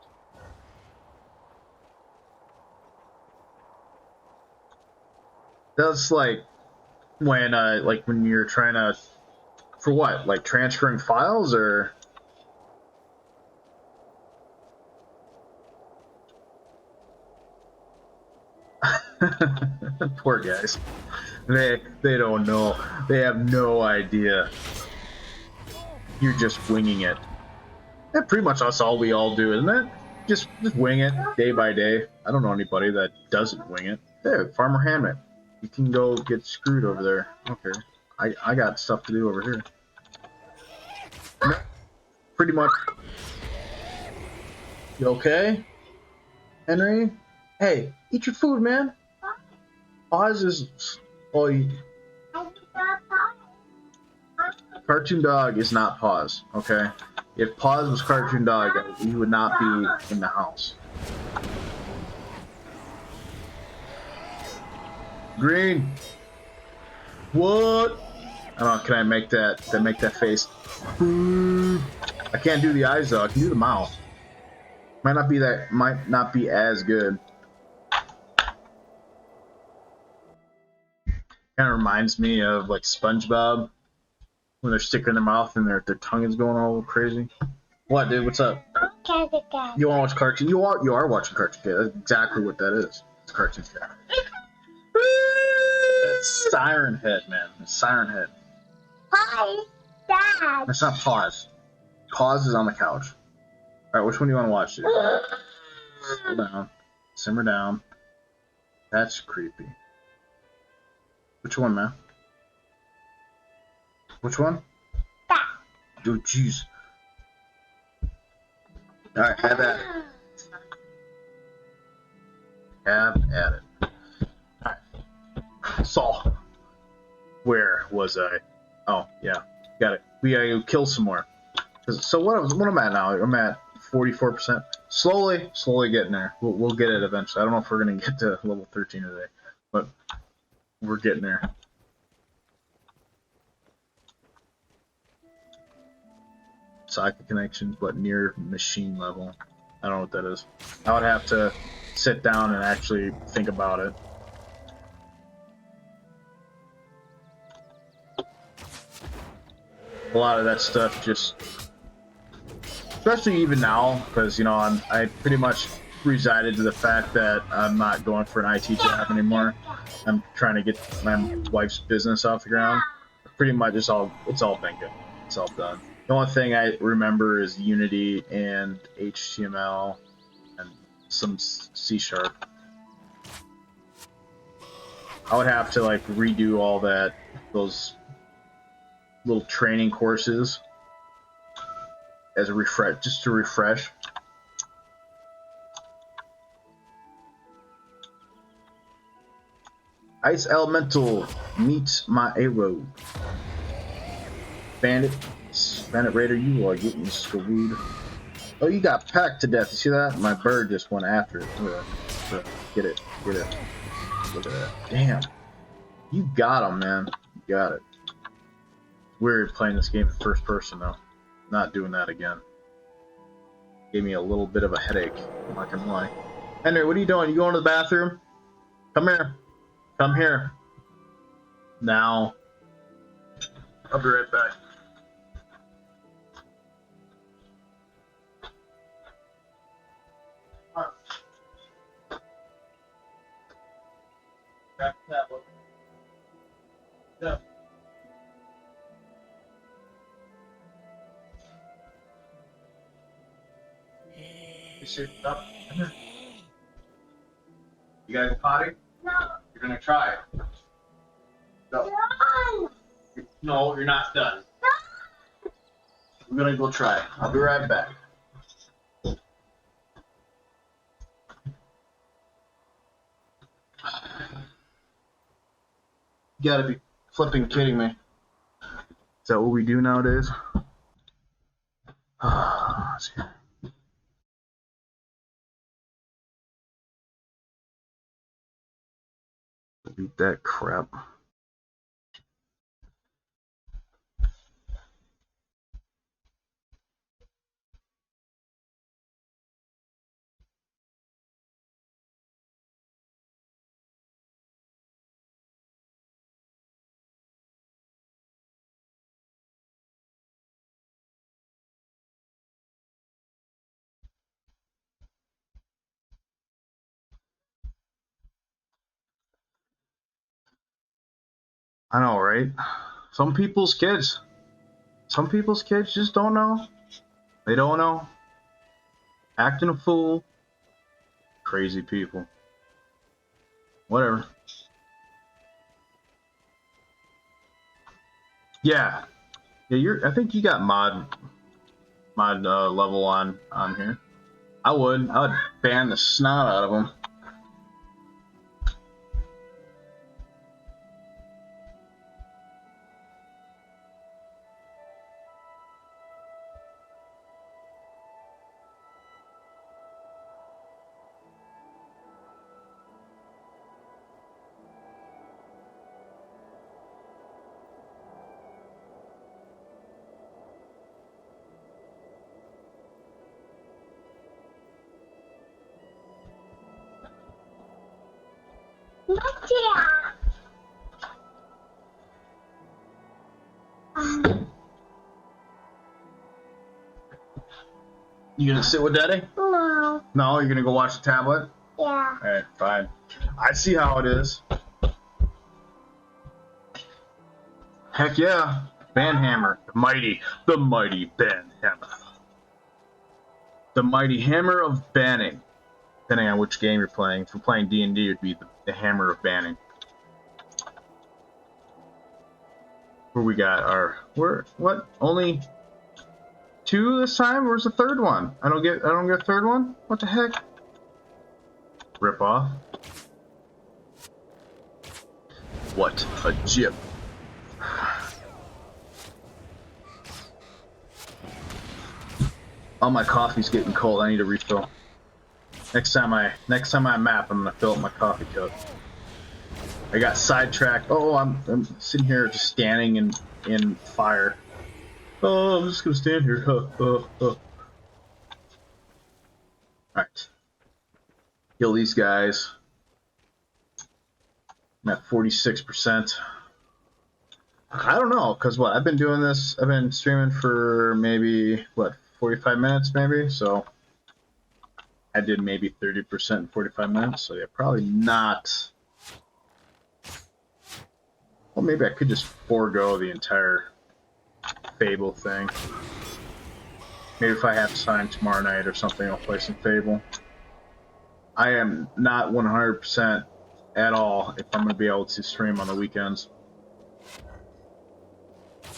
That's like when you're trying to, for what? Like transferring files or? Poor guys. They don't know. They have no idea. You're just winging it. That pretty much that's all we all do, isn't it? Just wing it day by day. I don't know anybody that doesn't wing it. There, Farmer Hammett. You can go get screwed over there. Okay. I got stuff to do over here. Pretty much. You okay, Henry? Hey, eat your food, man. Oz is... Oh, Cartoon Dog is not Paws, okay? If Paws was Cartoon Dog, he would not be in the house. Green! What? I don't know, can I make that face? I can't do the eyes though, I can do the mouth. Might not be as good. Kind of reminds me of like SpongeBob. when they're sticking their mouth and their tongue is going all crazy. What, dude? What's up? You want to watch cartoon? You are watching Cartoon Cat. That's exactly what that is. It's Cartoon Cat. That's Siren Head, man. It's Siren Head. Hi, Dad. That's not Pause. Pause is on the couch. All right, which one do you want to watch, dude? Slow down. Simmer down. That's creepy. Which one, man? Which one? That. Dude, jeez. All right, have at it. Have at it. All right. So, where was I? Oh, yeah, got it. We gotta go kill some more. So what am I at now? I'm at 44%. Slowly getting there. We'll get it eventually. I don't know if we're gonna get to level 13 today, but we're getting there. Socket connections, but near machine level. I don't know what that is. I would have to sit down and actually think about it. A lot of that stuff just, especially even now, because you know I pretty much resided to the fact that I'm not going for an IT job anymore. I'm trying to get my wife's business off the ground. Pretty much it's all been good. It's all done. The only thing I remember is Unity and HTML and some C#. I would have to like redo all those little training courses as a refresh, just to refresh. Ice Elemental meets my arrow. Bandit Raider, you are getting screwed. Oh, you got packed to death. You see that? My bird just went after it. Get it. Look at that. Damn. You got him, man. You got it. Weird playing this game in first person, though. Not doing that again. Gave me a little bit of a headache. I'm not gonna lie. Henry, what are you doing? You going to the bathroom? Come here. Come here. Now. I'll be right back. Grab the tablet. Go. You sit up. Come here. You guys potty? No. You're gonna try. Go. No. No, you're not done. We're gonna go try it. I'll be right back. You gotta be flipping kidding me. Is that what we do nowadays? Let's see. Beat that crap. I know, right? Some people's kids just don't know. They don't know. Acting a fool. Crazy people. Whatever. Yeah. Yeah, I think you got mod level on here. I would ban the snot out of them. You gonna sit with Daddy? No. No, you're gonna go watch the tablet? Yeah. Alright, fine. I see how it is. Heck yeah. Banhammer. The mighty Banhammer. The mighty hammer of banning. Depending on which game you're playing. If you're playing D&D, it would be the hammer of banning. Where we got our... What? Only 2 this time? Where's the third one? I don't get a third one? What the heck? Rip off. What a jip. Oh, my coffee's getting cold. I need a refill. Next time I map, I'm gonna fill up my coffee cup. I got sidetracked. Oh, I'm sitting here just standing in fire. Oh, I'm just gonna stand here. Alright. Kill these guys. I'm at 46%. I don't know, cause what? I've been doing this. I've been streaming for maybe 45 minutes, maybe. So I did maybe 30% in 45 minutes. So yeah, probably not. Well, maybe I could just forego the entire Fable thing. Maybe if I have time tomorrow night or something, I'll play some Fable. I am not 100% at all if I'm going to be able to stream on the weekends.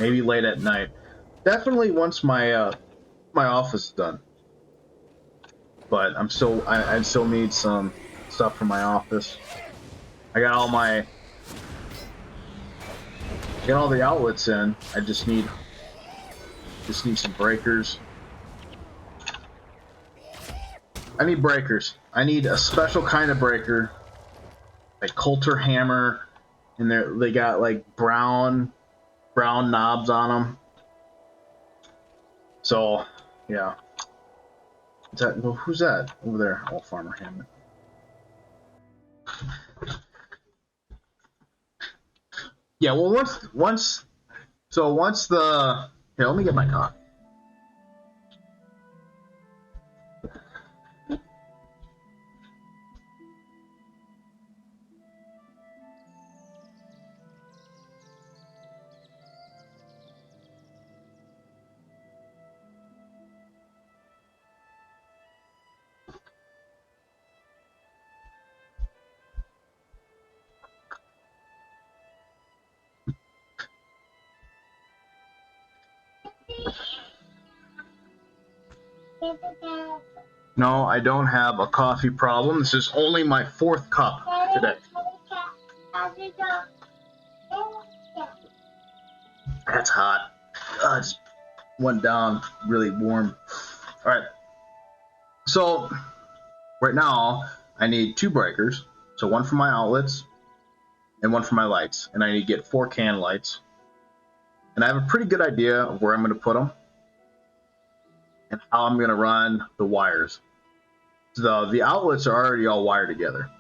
Maybe late at night. Definitely once my my office is done. But I still need some stuff for my office. I got all the outlets in. I just need some breakers. I need breakers. I need a special kind of breaker, like Coulter hammer, and they got like brown knobs on them. So yeah. Who's that over there? Oh, Farmer Hammond. Yeah, well, once the... Here, let me get my coffee. No, I don't have a coffee problem. This is only my 4th cup today. That's hot. It just went down really warm. Alright. So, right now, I need 2 breakers. So, 1 for my outlets and 1 for my lights. And I need to get 4 can lights. And I have a pretty good idea of where I'm going to put them and how I'm going to run the wires. The outlets are already all wired together.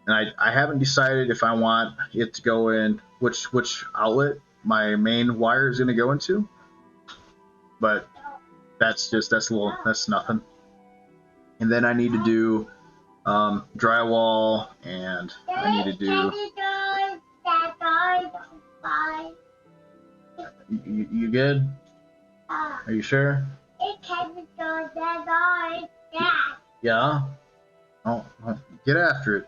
And I haven't decided if I want it to go in which outlet my main wire is going to go into. But that's nothing. And then I need to do drywall, and I need to do... You good? Are you sure? Yeah? Oh, get after it.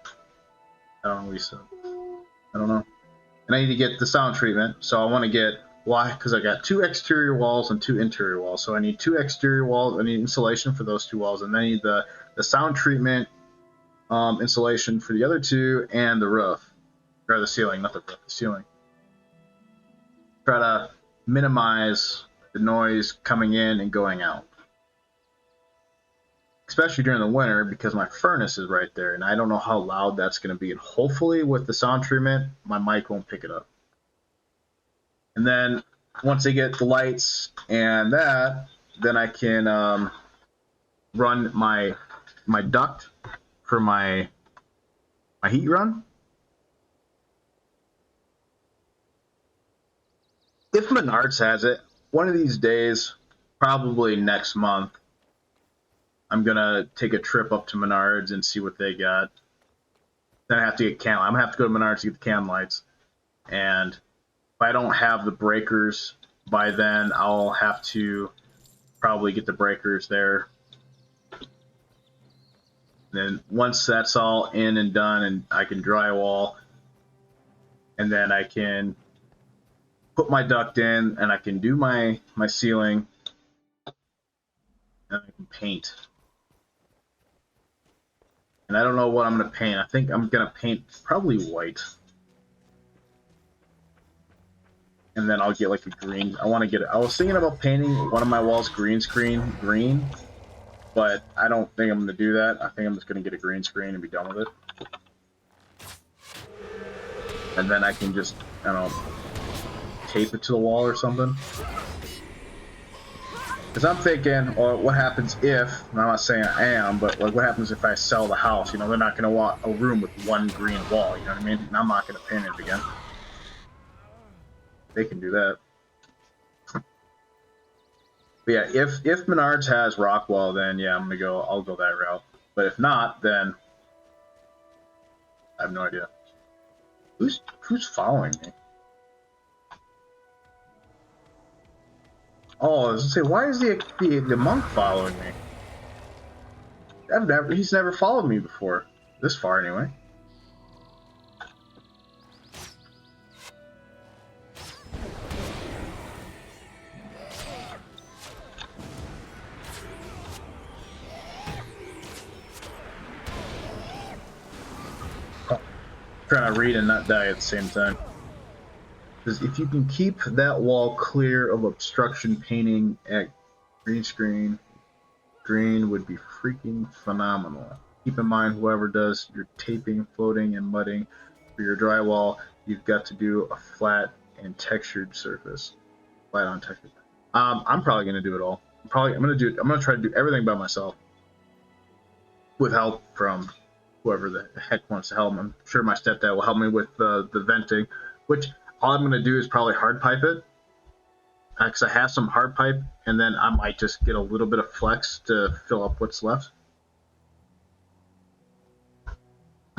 I don't know what you said. I don't know. And I need to get the sound treatment, so I want to get... Why? Because I got 2 exterior walls and 2 interior walls. So I need 2 exterior walls. I need insulation for those 2 walls, and then I need the sound treatment insulation for the other 2 and the roof. Or the ceiling, not the roof, the ceiling. Try to minimize the noise coming in and going out. Especially during the winter, because my furnace is right there, and I don't know how loud that's going to be. And hopefully with the sound treatment, my mic won't pick it up. And then once I get the lights and that, then I can run my duct for my heat run. If Menards has it, one of these days, probably next month, I'm gonna take a trip up to Menards and see what they got. Then I have to get can. I'm gonna have to go to Menards to get the can lights, and if I don't have the breakers by then, I'll have to probably get the breakers there. Then once that's all in and done, and I can drywall, and then I can put my duct in, and I can do my ceiling, and I can paint. And I don't know what I'm gonna paint. I think I'm gonna paint probably white, and then I'll get like a green. I want to get it. I was thinking about painting one of my walls green screen green, but I don't think I'm gonna do that. I think I'm just gonna get a green screen and be done with it. And then I can just, I don't know, tape it to the wall or something. Because I'm thinking, or what happens if, and I'm not saying I am, but like what happens if I sell the house? You know, they're not going to want a room with one green wall, you know what I mean? And I'm not going to paint it again. They can do that. But yeah, if Menards has Rockwall, then yeah, I'll go that route. But if not, then I have no idea. Who's following me? Oh, I was gonna say, why is the monk following me? He's never followed me before. This far, anyway. Oh, trying to read and not die at the same time. Because if you can keep that wall clear of obstruction painting at green screen, green would be freaking phenomenal. Keep in mind, whoever does your taping, floating, and mudding for your drywall, you've got to do a flat and textured surface. Flat on textured. I'm probably gonna do it all. I'm gonna try to do everything by myself, with help from whoever the heck wants to help. I'm sure my stepdad will help me with the venting, which all I'm going to do is probably hard pipe it, because I have some hard pipe, and then I might just get a little bit of flex to fill up what's left.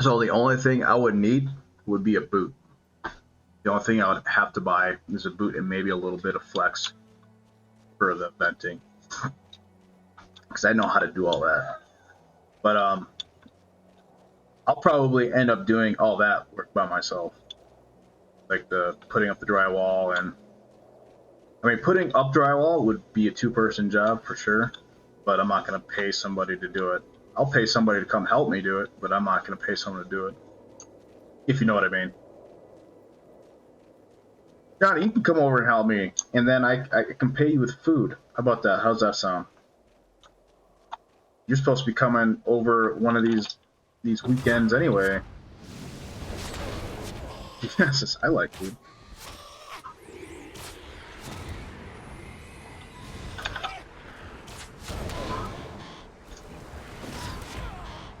So the only thing I would need would be a boot. The only thing I would have to buy is a boot and maybe a little bit of flex for the venting, because I know how to do all that. But I'll probably end up doing all that work by myself. Like the putting up the drywall, and I mean, putting up drywall would be a two-person job for sure, but I'm not going to pay somebody to do it. I'll pay somebody to come help me do it, but I'm not going to pay someone to do it, if you know what I mean. Johnny, you can come over and help me, and then I can pay you with food. How about that? How's that sound? You're supposed to be coming over one of these weekends anyway. Yes, I like food.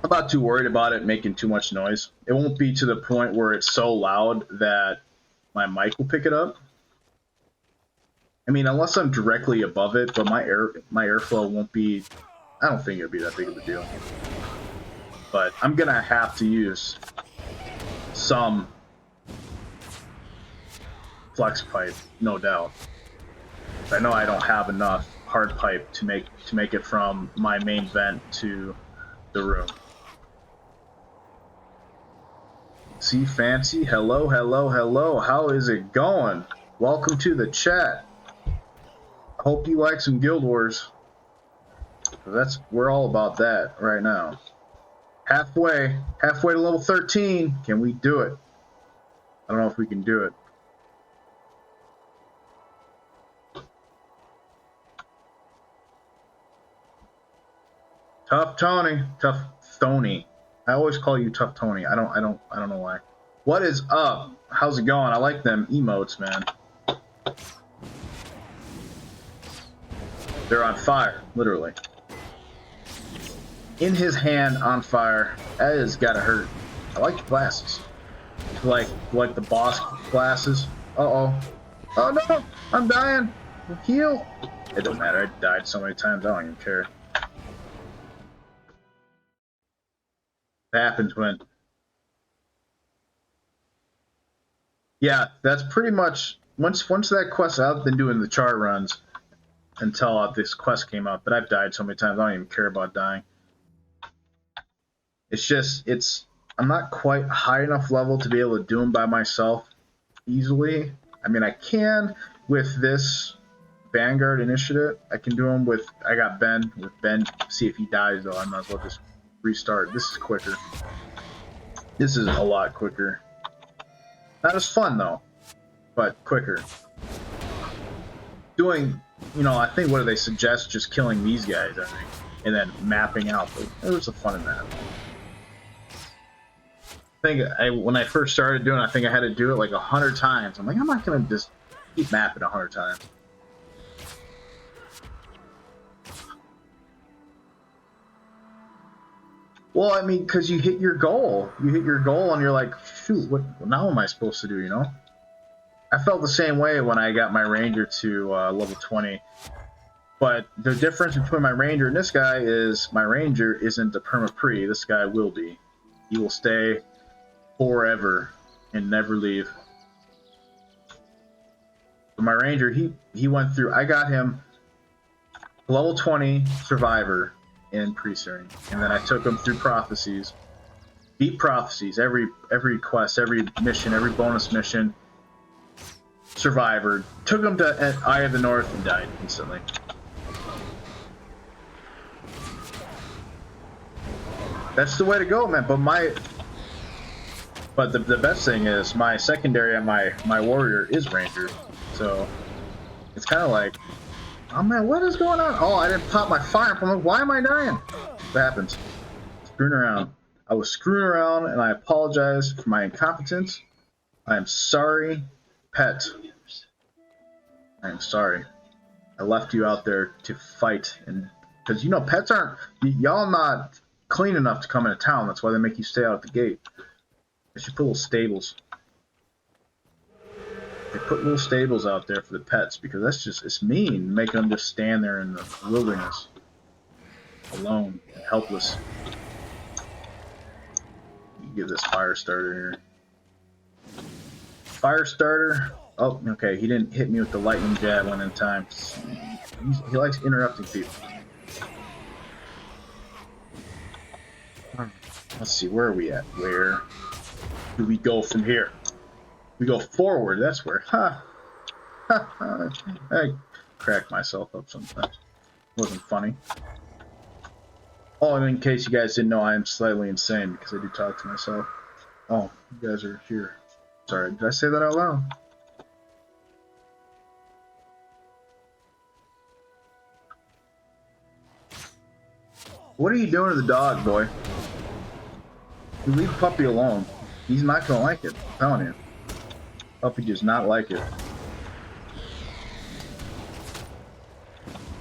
I'm not too worried about it making too much noise. It won't be to the point where it's so loud that my mic will pick it up. I mean, unless I'm directly above it, but my airflow won't be. I don't think it'll be that big of a deal. But I'm gonna have to use some flex pipe, no doubt. I know I don't have enough hard pipe to make it from my main vent to the room. See, Fancy, hello, hello, hello. How is it going? Welcome to the chat. Hope you like some Guild Wars. We're all about that right now. Halfway to level 13. Can we do it? I don't know if we can do it. Tough Tony. I always call you Tough Tony. I don't know why. What is up? How's it going? I like them emotes, man. They're on fire, literally. In his hand, on fire. That has gotta hurt. I like the glasses. Like the boss glasses. Uh-oh. Oh no, I'm dying. Heal. It don't matter. I died so many times. I don't even care. It happens when. Yeah, that's pretty much once that quest. I've been doing the chart runs until this quest came up, but I've died so many times. I don't even care about dying. It's just I'm not quite high enough level to be able to do them by myself easily. I mean, I can with this Vanguard initiative. I can do them with. I got Ben. With Ben, see if he dies though. I might as well just restart. This is quicker. This is a lot quicker. Not as fun though, but quicker. Doing, I think what do they suggest? Just killing these guys, I think, and then mapping out. There's some fun in that. When I first started doing it, I think I had to do it like 100 times. I'm like, I'm not gonna just keep mapping 100 times. Well, I mean, because you hit your goal. You hit your goal, and you're like, shoot, what now am I supposed to do, I felt the same way when I got my Ranger to level 20. But the difference between my Ranger and this guy is my Ranger isn't a perma-pre. This guy will be. He will stay forever and never leave. But my Ranger, he went through. I got him level 20 Survivor in pre-searing, and then I took him through prophecies, beat prophecies, every quest, every mission, every bonus mission, Survivor, took him to Eye of the North and died instantly. That's the way to go, man. But the best thing is my secondary and my warrior is Ranger, so it's kind of like, oh man, what is going on? Oh, I didn't pop my fire. I'm like, why am I dying? What happens? Screwing around. I was screwing around, and I apologize for my incompetence. I am sorry, pet. I am sorry. I left you out there to fight, and because pets aren't y'all not clean enough to come into town. That's why they make you stay out at the gate. They should put little stables. They put little stables out there for the pets because it's mean making them just stand there in the wilderness alone and helpless. You give this fire starter here. Fire starter. Oh, okay. He didn't hit me with the lightning javelin in time. He likes interrupting people. Let's see. Where are we at? Where do we go from here? We go forward. That's where. Ha! Ha! Ha! I crack myself up sometimes. Wasn't funny. Oh, and in case you guys didn't know, I am slightly insane because I do talk to myself. Oh, you guys are here. Sorry, did I say that out loud? What are you doing to the dog, boy? You leave Puppy alone. He's not gonna like it. I'm telling you. Puppy does not like it.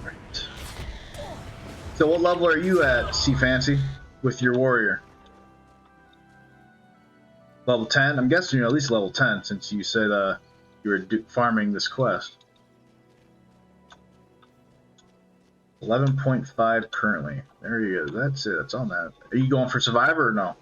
Right. So what level are you at, Sea Fancy, with your warrior? Level 10? I'm guessing you're at least level 10 since you said you were farming this quest. 11.5 currently. There you go. That's it. That's on that. Are you going for Survivor or no?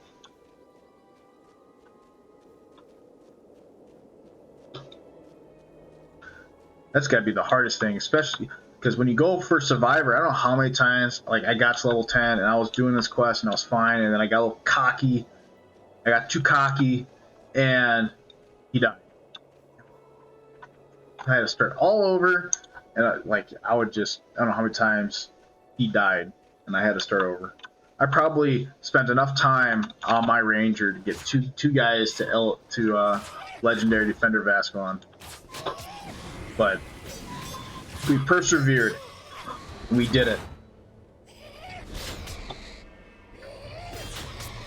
That's got to be the hardest thing, especially because when you go for Survivor, I don't know how many times, like, I got to level 10 and I was doing this quest and I was fine, and then I got a little cocky. I got too cocky and he died. I had to start all over, and I don't know how many times he died and I had to start over. I probably spent enough time on my Ranger to get two guys to Legendary Defender of Ascalon. But we persevered. We did it.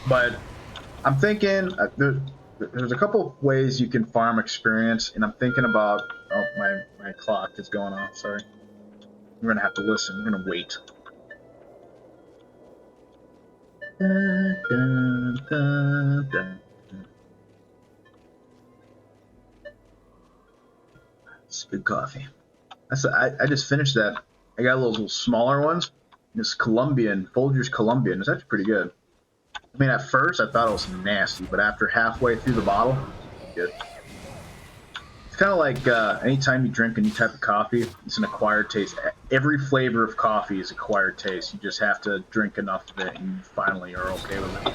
But I'm thinking there's a couple of ways you can farm experience, and I'm thinking about. Oh, my clock is going off. Sorry. We're gonna have to listen. We're gonna wait. Dun, dun, dun, dun. It's good coffee. I just finished that. I got those little smaller ones. This Colombian, Folgers Colombian. It's actually pretty good. I mean, at first I thought it was nasty, but after halfway through the bottle, it's good. It's kind of like anytime you drink a new type of coffee, it's an acquired taste. Every flavor of coffee is acquired taste. You just have to drink enough of it, and you finally are okay with it.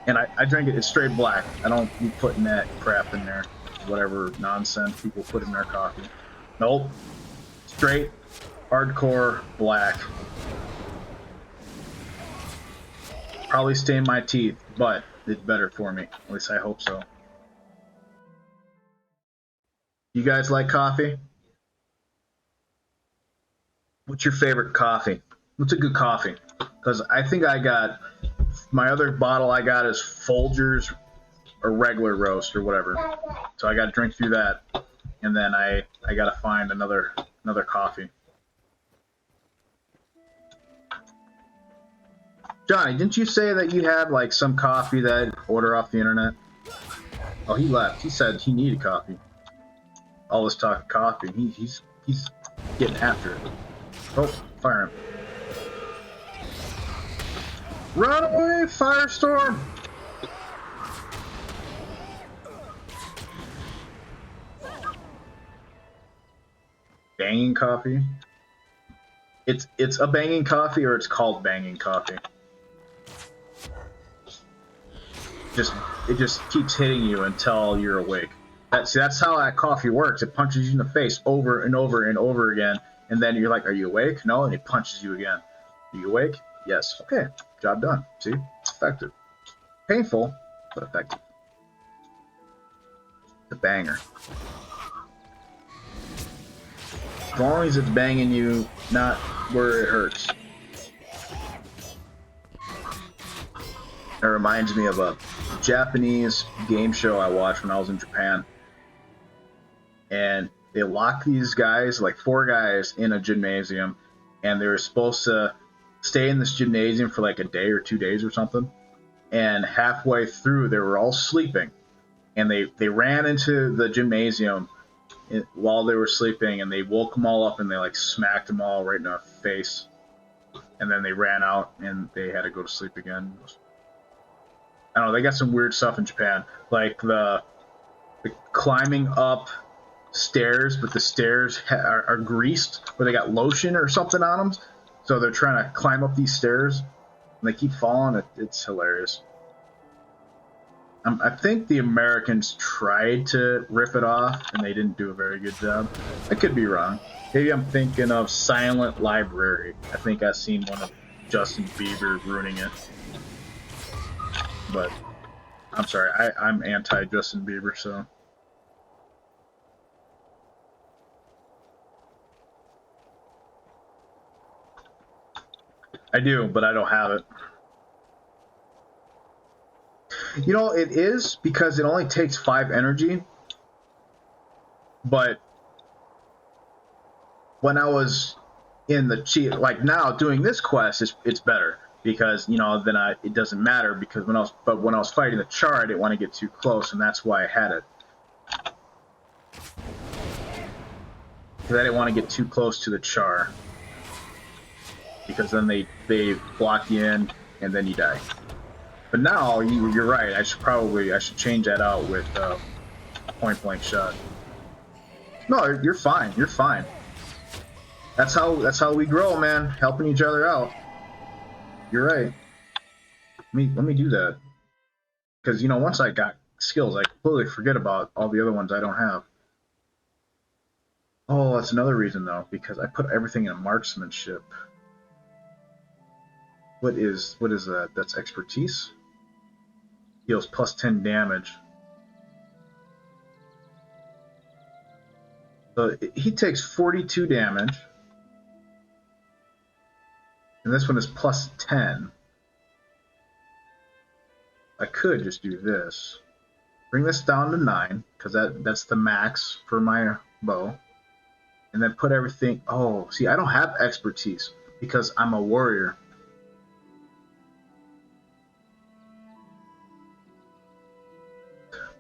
And I drink it, it's straight black. I don't be putting that crap in there. Whatever nonsense people put in their coffee. Nope. Straight, hardcore black. Probably stain my teeth, but it's better for me. At least I hope so. You guys like coffee? What's your favorite coffee? What's a good coffee? Because I think I got, my other bottle I got is Folgers or regular roast or whatever. So I got to drink through that, and then I got to find another coffee. Johnny, didn't you say that you had like some coffee that order off the internet? Oh, he left. He said he needed coffee. All this talk of coffee. He's getting after it. Oh, fire him. Run away, firestorm! Banging coffee? It's a banging coffee, or it's called banging coffee? It just keeps hitting you until you're awake. That's how that coffee works. It punches you in the face over and over and over again, and then you're like, "Are you awake?" No, and it punches you again. Are you awake? Yes. Okay, job done. See, it's effective. Painful, but effective. The banger. As long as it's banging you, not where it hurts. It reminds me of a Japanese game show I watched when I was in Japan. And they locked these guys, like 4 guys, in a gymnasium, and they were supposed to stay in this gymnasium for like a day or 2 days or something. And halfway through, they were all sleeping, and they ran into the gymnasium while they were sleeping, and they woke them all up, and they like smacked them all right in the face. And then they ran out, and they had to go to sleep again. I don't know, they got some weird stuff in Japan, like the climbing up stairs, but the stairs are greased, or they got lotion or something on them, so they're trying to climb up these stairs, and they keep falling. It's hilarious. I think the Americans tried to rip it off, and they didn't do a very good job. I could be wrong. Maybe I'm thinking of Silent Library. I think I've seen one of Justin Bieber ruining it. But I'm sorry, I'm anti-Justin Bieber, so. I do, but I don't have it. You know, it is because it only takes 5 energy. But when I was in the cheat, like now doing this quest, it's better because, you know, then it doesn't matter because when I was fighting the Char, I didn't want to get too close, and that's why I had it. Because I didn't want to get too close to the Char. Because then they block you in, and then you die. But now you're right. I should change that out with point blank shot. No, you're fine. You're fine. That's how we grow, man. Helping each other out. You're right. Let me do that. Because you know, once I got skills, I completely forget about all the other ones I don't have. Oh, that's another reason though, because I put everything in marksmanship. What is that? That's expertise? Deals plus 10 damage. So he takes 42 damage. And this one is plus 10. I could just do this. Bring this down to 9, because that's the max for my bow. And then put everything... Oh, see, I don't have expertise, because I'm a warrior.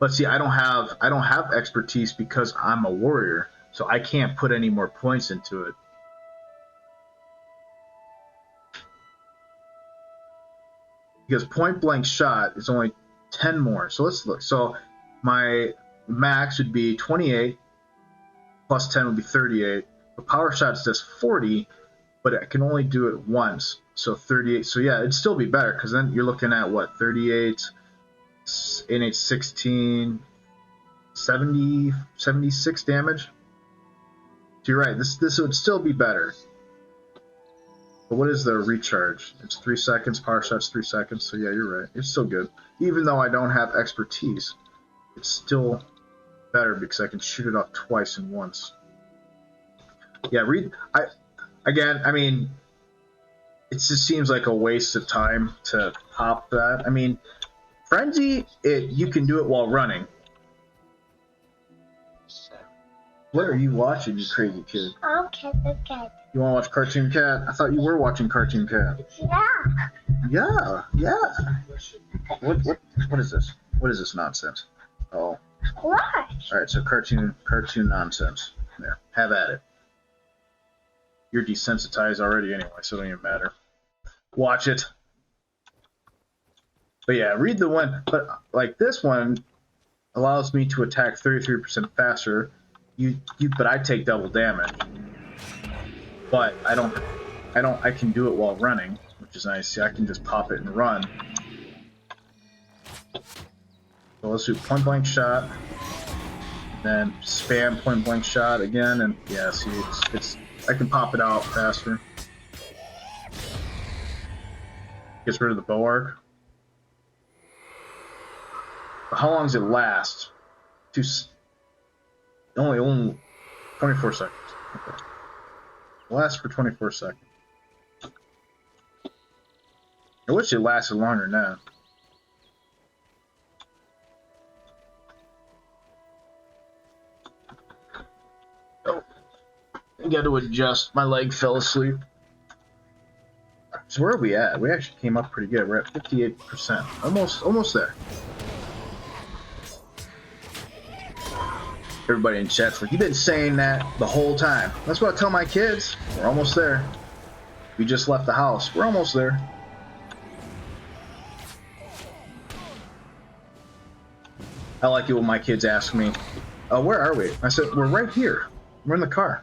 But see, I don't have expertise because I'm a warrior, so I can't put any more points into it. Because point blank shot is only 10 more. So let's look. So my max would be 28 plus 10 would be 38. The power shot says 40, but I can only do it once. So 38. So yeah, it'd still be better because then you're looking at what? 38, 8, 16, 70, 76 damage. So you're right. This would still be better. But what is the recharge? It's 3 seconds. Power shot's 3 seconds. So yeah, you're right. It's still good. Even though I don't have expertise, it's still better because I can shoot it off twice and once. Yeah, I mean, it just seems like a waste of time to pop that. I mean, Frenzy, you can do it while running. What are you watching, you crazy kid? Okay, okay. You want to watch Cartoon Cat? I thought you were watching Cartoon Cat. Yeah. Yeah. What is this? What is this nonsense? Oh. What? All right, so cartoon nonsense. There, have at it. You're desensitized already anyway, so it don't even matter. Watch it. But yeah, read the one. But like this one allows me to attack 33% faster. But I take double damage. But I can do it while running, which is nice. See, I can just pop it and run. So let's do point blank shot, then spam point blank shot again, and yeah, see, it's I can pop it out faster. Gets rid of the bow arc. But how long does it last? Only 24 seconds. Okay. Lasts for 24 seconds. I wish it lasted longer than that. Oh, I got to adjust. My leg fell asleep. So where are we at? We actually came up pretty good. We're at 58%. Almost there. Everybody in chat's like, you've been saying that the whole time. That's what I tell my kids. We're almost there. We just left the house. We're almost there. I like it when my kids ask me, where are we? I said, we're right here. We're in the car.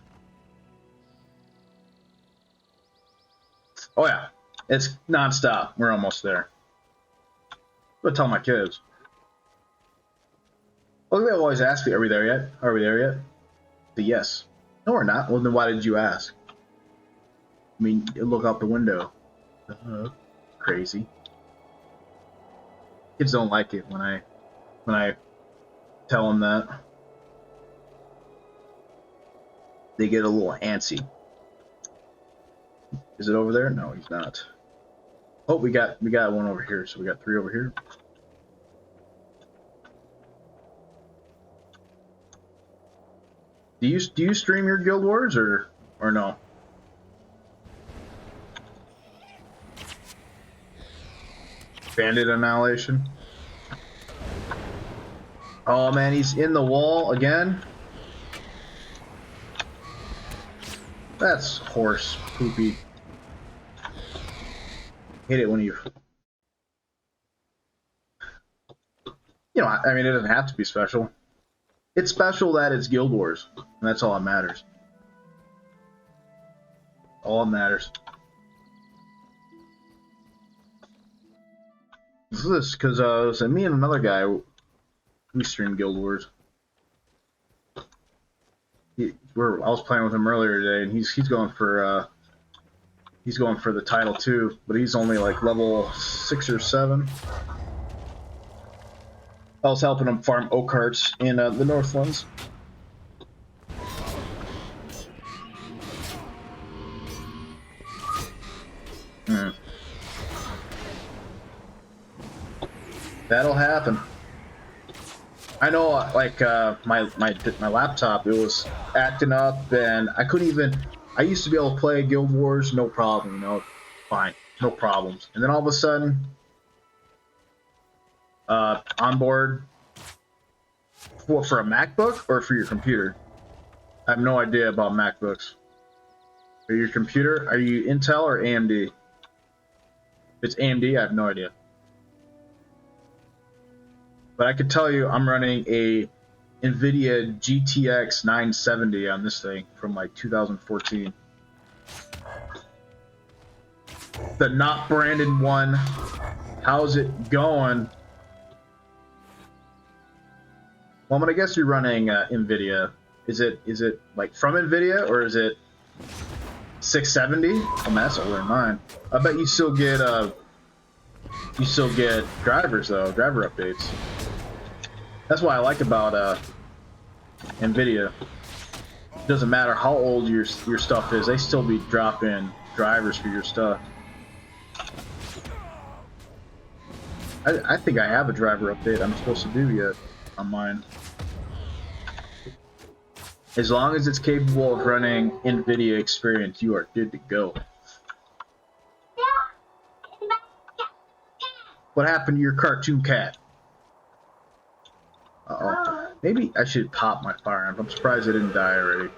Oh yeah, it's nonstop. We're almost there. I'll tell my kids. Well, they always ask me, are we there yet? Are we there yet? But yes. No, we're not. Well, then why did you ask? I mean, look out the window. Crazy. Kids don't like it when I tell them that. They get a little antsy. Is it over there? No, he's not. Oh, we got one over here. So we got 3 over here. Do you stream your Guild Wars or no? Bandit Annihilation. Oh man, he's in the wall again. That's horse poopy. Hate it when you know, I mean, it doesn't have to be special. It's special that it's Guild Wars, and that's all that matters. All that matters. This is because me and another guy, we stream Guild Wars. I was playing with him earlier today, and he's going for the title too, but he's only like level 6 or 7. I was helping him farm oak hearts in the Northlands. That'll happen. I know, like my laptop, it was acting up, and I couldn't even. I used to be able to play Guild Wars, no problem, you know, fine, no problems. And then all of a sudden, onboard What, for a MacBook or for your computer? I have no idea about MacBooks. For your computer, are you Intel or AMD? If it's AMD, I have no idea. But I can tell you I'm running a NVIDIA GTX 970 on this thing from like 2014. The not branded one. How's it going? Well, I'm gonna guess you're running NVIDIA. Is it like from NVIDIA or is it 670? Oh man, that's older than mine. I bet you still get drivers though, driver updates. That's what I like about NVIDIA. It doesn't matter how old your stuff is, they still be dropping drivers for your stuff. I think I have a driver update I'm supposed to do yet on mine. As long as it's capable of running NVIDIA Experience, you are good to go. What happened to your cartoon cat? Uh-oh. Maybe I should pop my firearms. I'm surprised it didn't die already.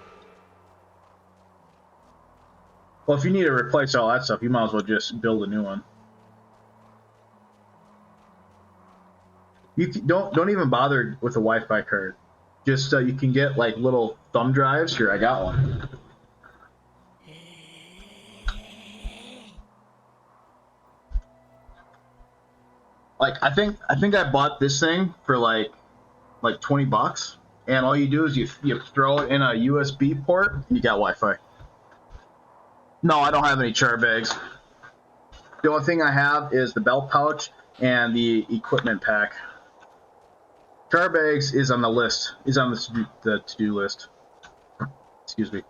Well, if you need to replace all that stuff, you might as well just build a new one. You don't even bother with a Wi-Fi card. Just you can get like little thumb drives. Here, I got one. Like I think I bought this thing for like $20, and all you do is you throw it in a USB port, and you got Wi-Fi. No, I don't have any char bags. The only thing I have is the belt pouch and the equipment pack. Char bags is on the list. Is on the to-do list. Excuse me.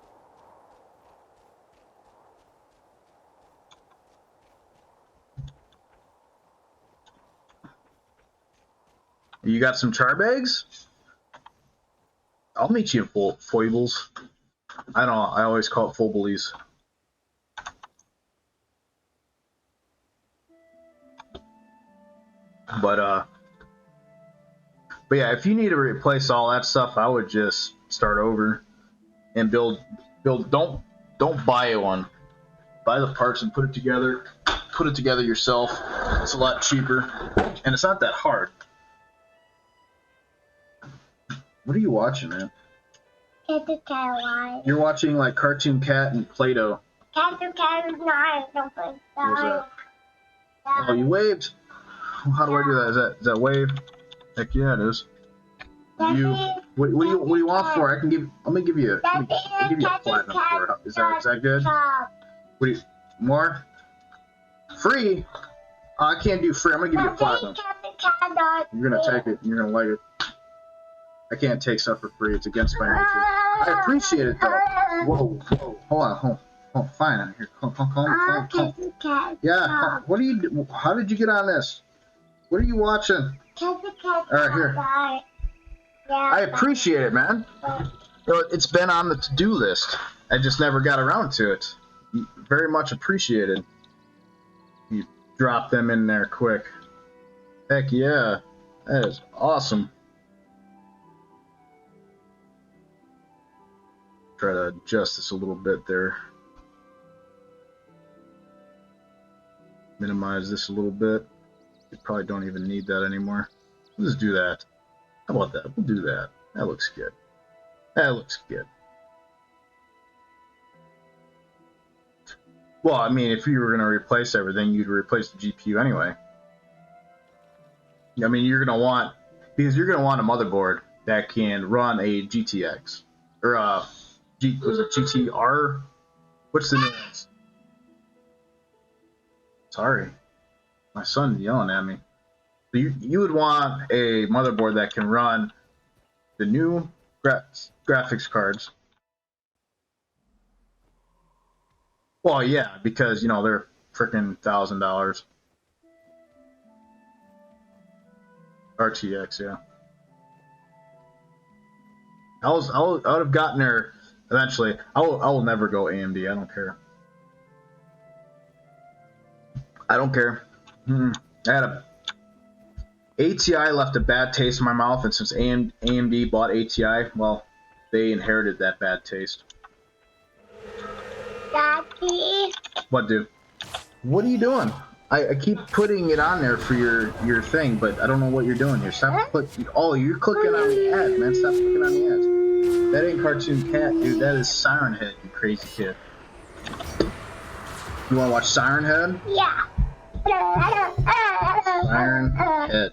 You got some char bags? I'll meet you in foibles. I don't know. I always call it foibles. But yeah, if you need to replace all that stuff, I would just start over and build. Don't buy one. Buy the parts and put it together. Put it together yourself. It's a lot cheaper, and it's not that hard. What are you watching, man? Cartoon cat. You're watching like Cartoon Cat and Play-Doh. Cartoon cat is not. Don't put that? Oh, you waved. How do I do that? Is that wave? Heck yeah, it is. What do you want for? I'm gonna give you a platinum for it. Is that good? What do you more? Free? Oh, I can't do free. I'm gonna give you a platinum. You're gonna take it. You're gonna like it. I can't take stuff for free. It's against my nature. I appreciate it though. Whoa. Hold on. Fine. Here, calm. Yeah. What do you? How did you get on this? What are you watching? All right, here. I appreciate it, man. It's been on the to-do list. I just never got around to it. Very much appreciated. You drop them in there quick. Heck yeah. That is awesome. Try to adjust this a little bit there. Minimize this a little bit. You probably don't even need that anymore. We'll just do that. How about that? We'll do that. That looks good. Well, I mean, if you were going to replace everything, you'd replace the GPU anyway. I mean, you're going to want a motherboard that can run a GTX. Or, was it GTR? What's the nuance? Sorry. My son's yelling at me. You would want a motherboard that can run the new graphics cards. Well, yeah, because they're freaking $1,000. RTX, yeah. I would have gotten there eventually. I will never go AMD. I don't care. I don't care. ATI left a bad taste in my mouth, and since AMD bought ATI, well, they inherited that bad taste. Daddy. What, dude? What are you doing? I keep putting it on there for your thing, but I don't know what you're doing here. Stop clicking. Oh, you're clicking on the ad, man. Stop clicking on the ads. That ain't Cartoon Cat, dude. That is Siren Head, you crazy kid. You want to watch Siren Head? Yeah. Siren Head.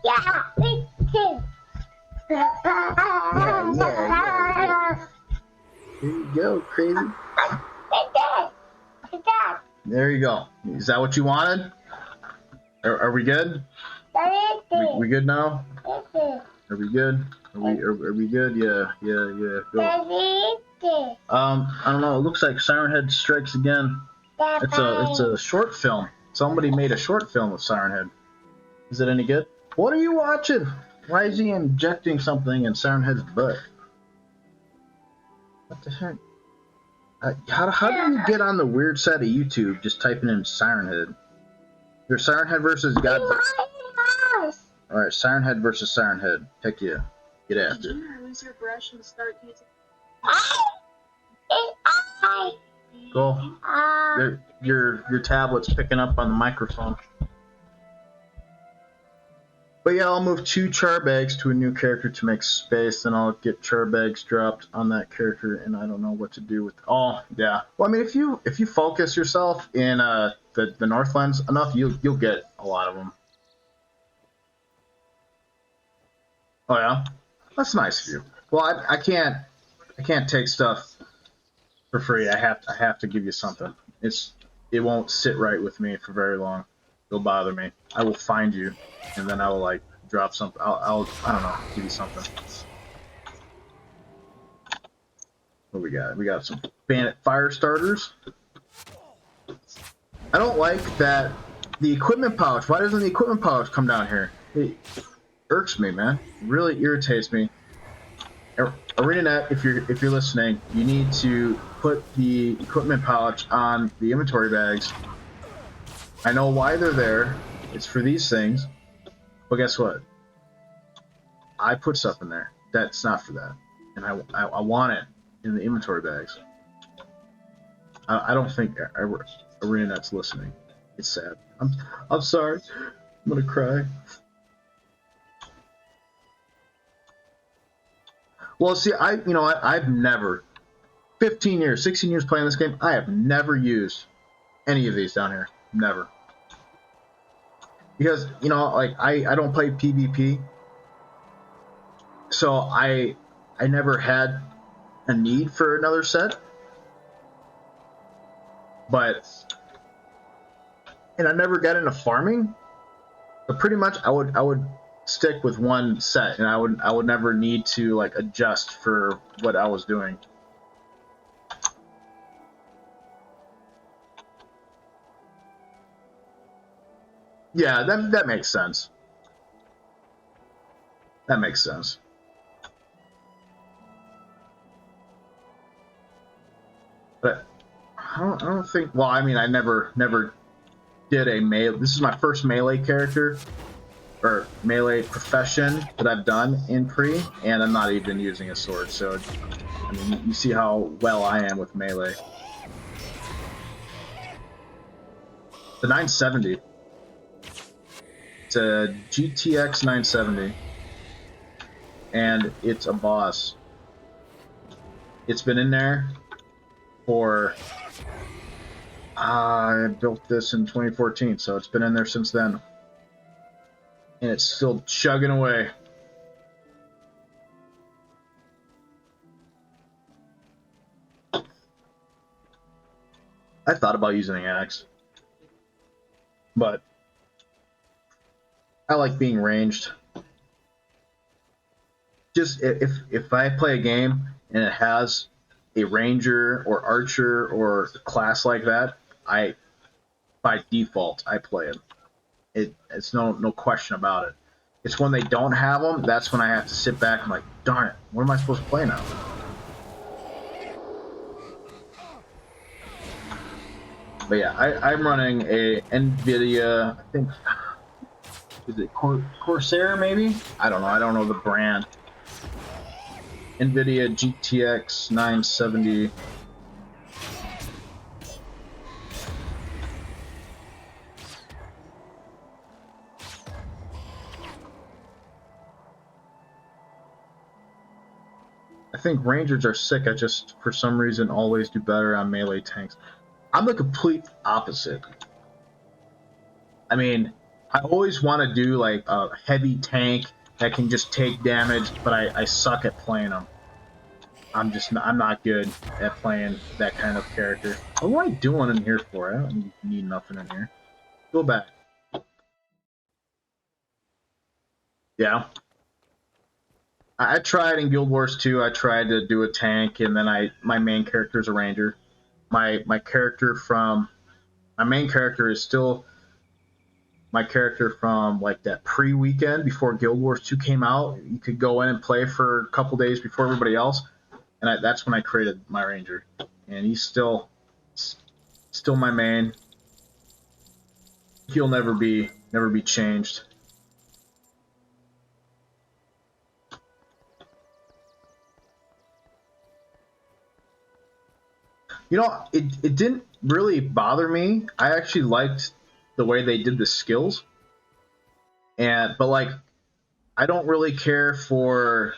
Yeah, me too. Yeah. There you go, crazy. There you go. Is that what you wanted? Are we good? We good now? Are we good? Are we good? Yeah. Go. I don't know. It looks like Siren Head strikes again. It's a short film. Somebody made a short film of Siren Head. Is it any good? What are you watching? Why is he injecting something in Siren Head's butt? What the heck? How do you get on the weird side of YouTube just typing in Siren Head? There's Siren Head versus God. Alright, Siren Head versus Siren Head. Heck yeah. Get after it. Did you lose your brush and start using? Go. Your tablet's picking up on the microphone. But yeah, I'll move 2 char bags to a new character to make space, and I'll get char bags dropped on that character, and I don't know what to do with. Oh yeah. Well, I mean, if you focus yourself in the Northlands enough, you'll get a lot of them. Oh yeah, that's nice of you. Well, I can't take stuff for free. I have to give you something. It won't sit right with me for very long. It'll bother me. I will find you, and then I will like drop something. I don't know, give you something. What we got? We got some bandit fire starters. I don't like that the equipment pouch. Why doesn't the equipment pouch come down here? It irks me, man. It really irritates me. ArenaNet, if you're listening, you need to put the equipment pouch on the inventory bags. I know why they're there. It's for these things. But guess what? I put stuff in there that's not for that, and I want it in the inventory bags. I don't think ArenaNet's listening. It's sad. I'm sorry. I'm gonna cry. Well, see, I've never, 15 years, 16 years playing this game, I have never used any of these down here. Never. Because, like, I don't play PvP, so I never had a need for another set. And I never got into farming, but pretty much I would stick with one set, and I would never need to like adjust for what I was doing. Yeah, that makes sense. That makes sense. But I don't think. Well, I mean, I never did a melee. This is my first melee character or melee profession that I've done in pre, and I'm not even using a sword. So, I mean, you see how well I am with melee. The 970. It's a GTX 970, and it's a boss. It's been in there for. I built this in 2014, so it's been in there since then. And it's still chugging away. I thought about using an axe, but I like being ranged. Just if I play a game and it has a ranger or archer or a class like that, by default I play it. It's no question about it. It's when they don't have them, that's when I have to sit back and like, darn it, what am I supposed to play now? But yeah, I'm running a NVIDIA, I think is it Corsair maybe? I don't know. I don't know the brand. NVIDIA GTX 970. I think Rangers are sick. I just, for some reason, always do better on melee tanks. I'm the complete opposite. I mean, I always want to do like a heavy tank that can just take damage, but I suck at playing them. I'm not good at playing that kind of character. What am I doing in here for? I don't need nothing in here. Go back. Yeah. I tried in Guild Wars 2. I tried to do a tank, and then my main character is a ranger. My main character is still my character from like that pre-weekend before Guild Wars 2 came out. You could go in and play for a couple days before everybody else, and that's when I created my ranger. And he's still my main. He'll never be changed. You know, it didn't really bother me. I actually liked the way they did the skills. But like I don't really care for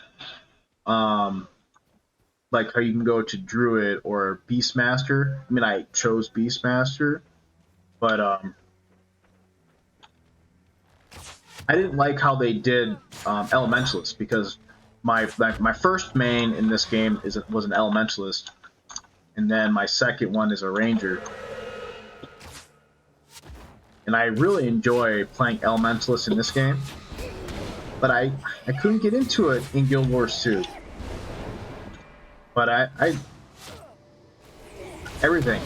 like how you can go to Druid or Beastmaster. I mean, I chose Beastmaster, but I didn't like how they did Elementalist, because my first main in this game was an Elementalist, and then my second one is a Ranger. And I really enjoy playing Elementalist in this game, but I couldn't get into it in Guild Wars 2. But I everything.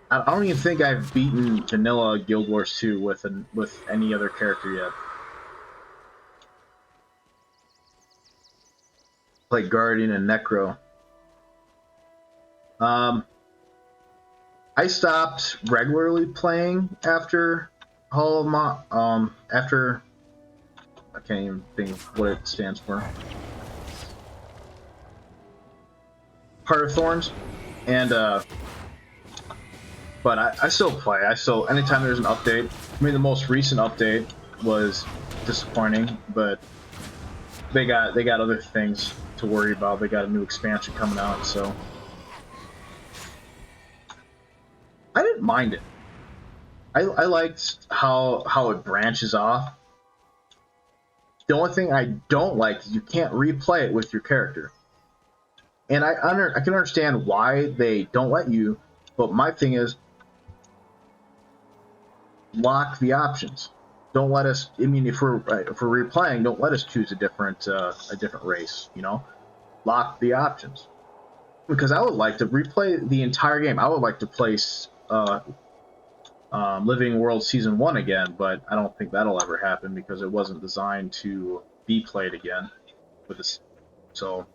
I don't even think I've beaten vanilla Guild Wars 2 with any other character yet. Like Guardian and Necro. I stopped regularly playing after Hall of after I can't even think what it stands for. Heart of Thorns, and but I still play. Anytime there's an update. I mean, the most recent update was disappointing, but they got other things to worry about. They got a new expansion coming out, so I didn't mind it. I liked how it branches off. The only thing I don't like is you can't replay it with your character. And I can understand why they don't let you, but my thing is lock the options. Don't let us. I mean, if we're replaying, don't let us choose a different race. You know, lock the options. Because I would like to replay the entire game. I would like to play Living World Season 1 again, but I don't think that'll ever happen because it wasn't designed to be played again with this. So.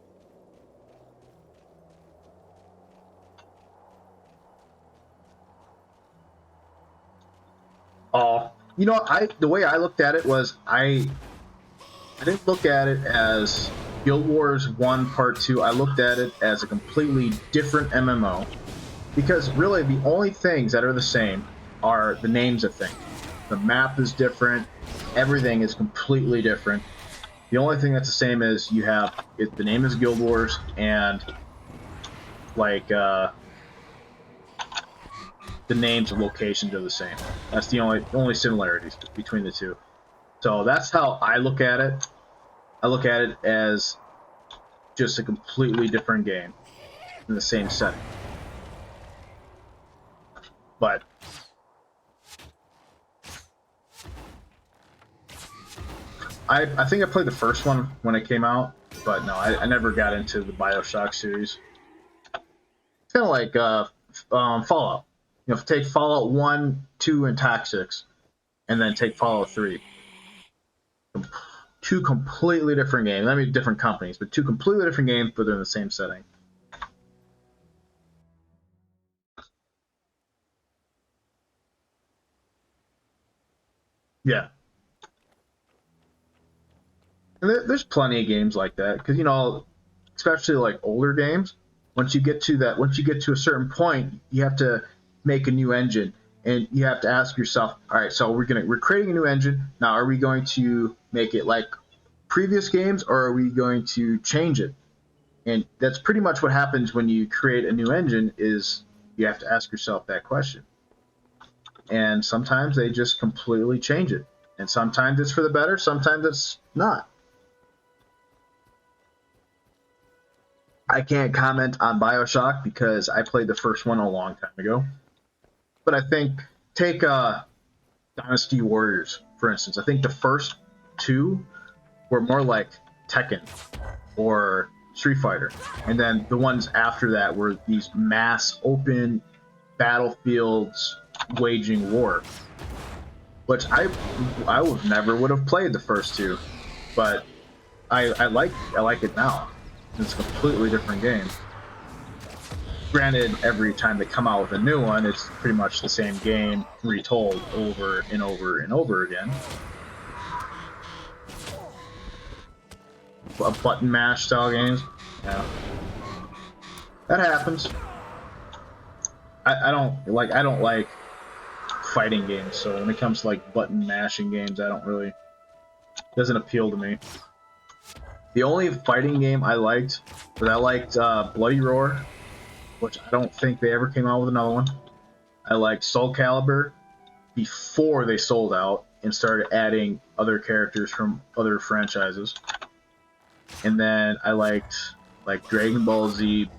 You know, the way I looked at it was I didn't look at it as Guild Wars 1 Part 2. I looked at it as a completely different MMO, because really the only things that are the same are the names of things. The map is different. Everything is completely different. The only thing that's the same is the name is Guild Wars, and like the names of locations are the same. That's the only similarities between the two. So that's how I look at it. I look at it as just a completely different game in the same setting. But I think I played the first one when it came out, but no, I never got into the BioShock series. It's kind of like Fallout. You know, take Fallout 1, 2, and Toxic, and then take Fallout 3. Two completely different games. I mean, different companies, but two completely different games, but they're in the same setting. Yeah. And there's plenty of games like that because, you know, especially like older games. Once you get to a certain point, you have to make a new engine, and you have to ask yourself, all right, so we're creating a new engine now. Are we going to make it like previous games, or are we going to change it? And that's pretty much what happens when you create a new engine. Is you have to ask yourself that question. And sometimes they just completely change it, and sometimes it's for the better, sometimes it's not. I can't comment on BioShock because I played the first one a long time ago. But I think, take Dynasty Warriors, for instance. I think the first two were more like Tekken or Street Fighter. And then the ones after that were these mass open battlefields waging war. Which I would have played the first two. But I like it now. It's a completely different game. Granted, every time they come out with a new one, it's pretty much the same game retold over and over and over again. Button mash style games, yeah, that happens. I don't like fighting games, so when it comes to like button mashing games, doesn't appeal to me. The only fighting game I liked Bloody Roar, which I don't think they ever came out with another one. I liked Soul Calibur before they sold out and started adding other characters from other franchises. And then I liked like Dragon Ball Z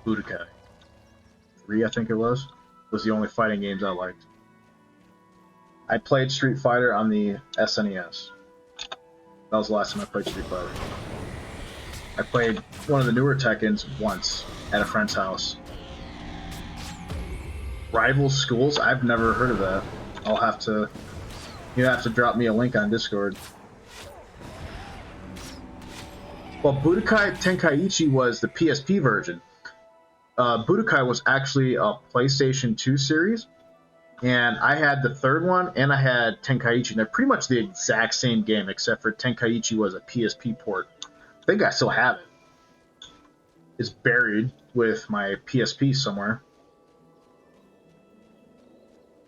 Budokai 3, I think it was the only fighting games I liked. I played Street Fighter on the SNES. That was the last time I played Street Fighter. I played one of the newer Tekkens once at a friend's house. Rival Schools? I've never heard of that. You have to drop me a link on Discord. Well, Budokai Tenkaichi was the PSP version. Budokai was actually a PlayStation 2 series, and I had the third one, and I had Tenkaichi. They're pretty much the exact same game, except for Tenkaichi was a PSP port. I think I still have it. It's buried with my PSP somewhere.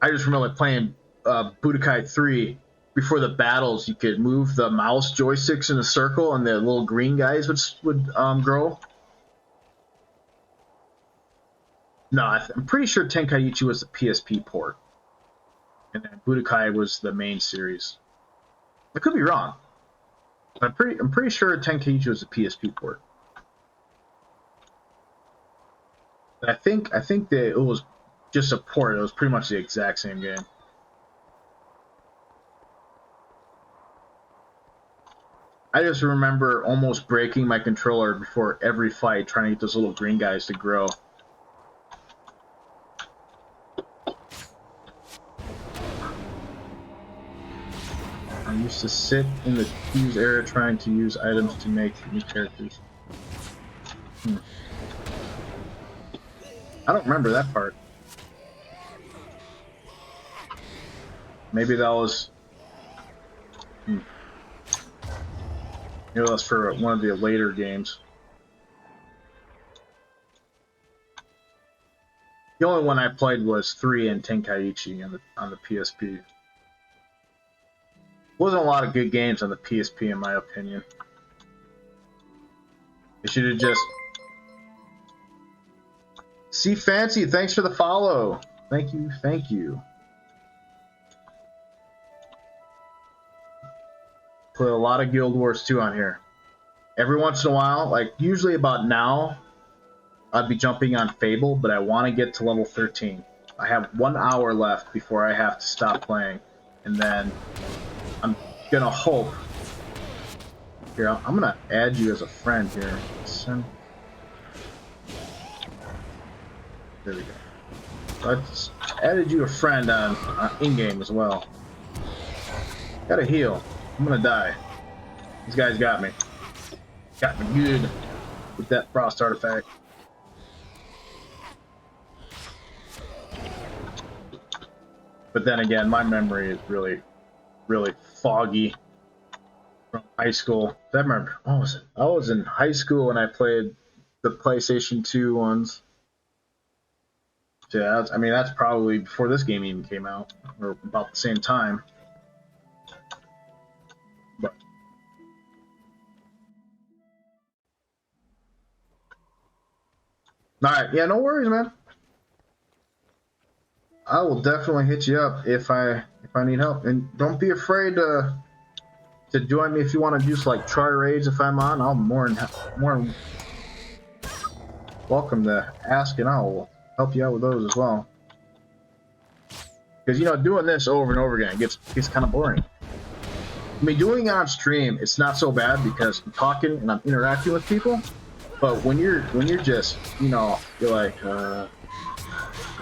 I just remember playing Budokai 3. Before the battles, you could move the mouse joysticks in a circle, and the little green guys would grow. No, I'm pretty sure Tenkaichi was the PSP port, and then Budokai was the main series. I could be wrong. I'm pretty sure Tenkaichi was a PSP port. But I think that it was just a port. It was pretty much the exact same game. I just remember almost breaking my controller before every fight, trying to get those little green guys to grow. I used to sit in the fuse area trying to use items to make new characters. I don't remember that part. Maybe that was... Maybe that's for one of the later games. The only one I played was 3 and Tenkaichi on the PSP. Wasn't a lot of good games on the PSP in my opinion. They should have just... See Fancy, thanks for the follow. Thank you, thank you. Play a lot of Guild Wars 2 on here. Every once in a while, like usually about now, I'd be jumping on Fable, but I want to get to level 13. I have 1 hour left before I have to stop playing, and then I'm gonna hope. Here, I'm gonna add you as a friend here. There we go. So I just added you a friend on in-game as well. Gotta heal. I'm gonna die. These guys got me. Got me good with that frost artifact. But then again, my memory is really, really foggy. high school. I remember. What was it? I was in high school when I played the PlayStation 2 ones. So yeah, I mean that's probably before this game even came out, or about the same time. But all right, yeah, no worries, man. I will definitely hit you up if I need help, and don't be afraid to join me if you want to do like try raids if I'm on. I'm more than welcome to ask, and I'll help you out with those as well. Because doing this over and over again gets kind of boring. I mean, doing it on stream, it's not so bad because I'm talking and I'm interacting with people. But when you're just you're like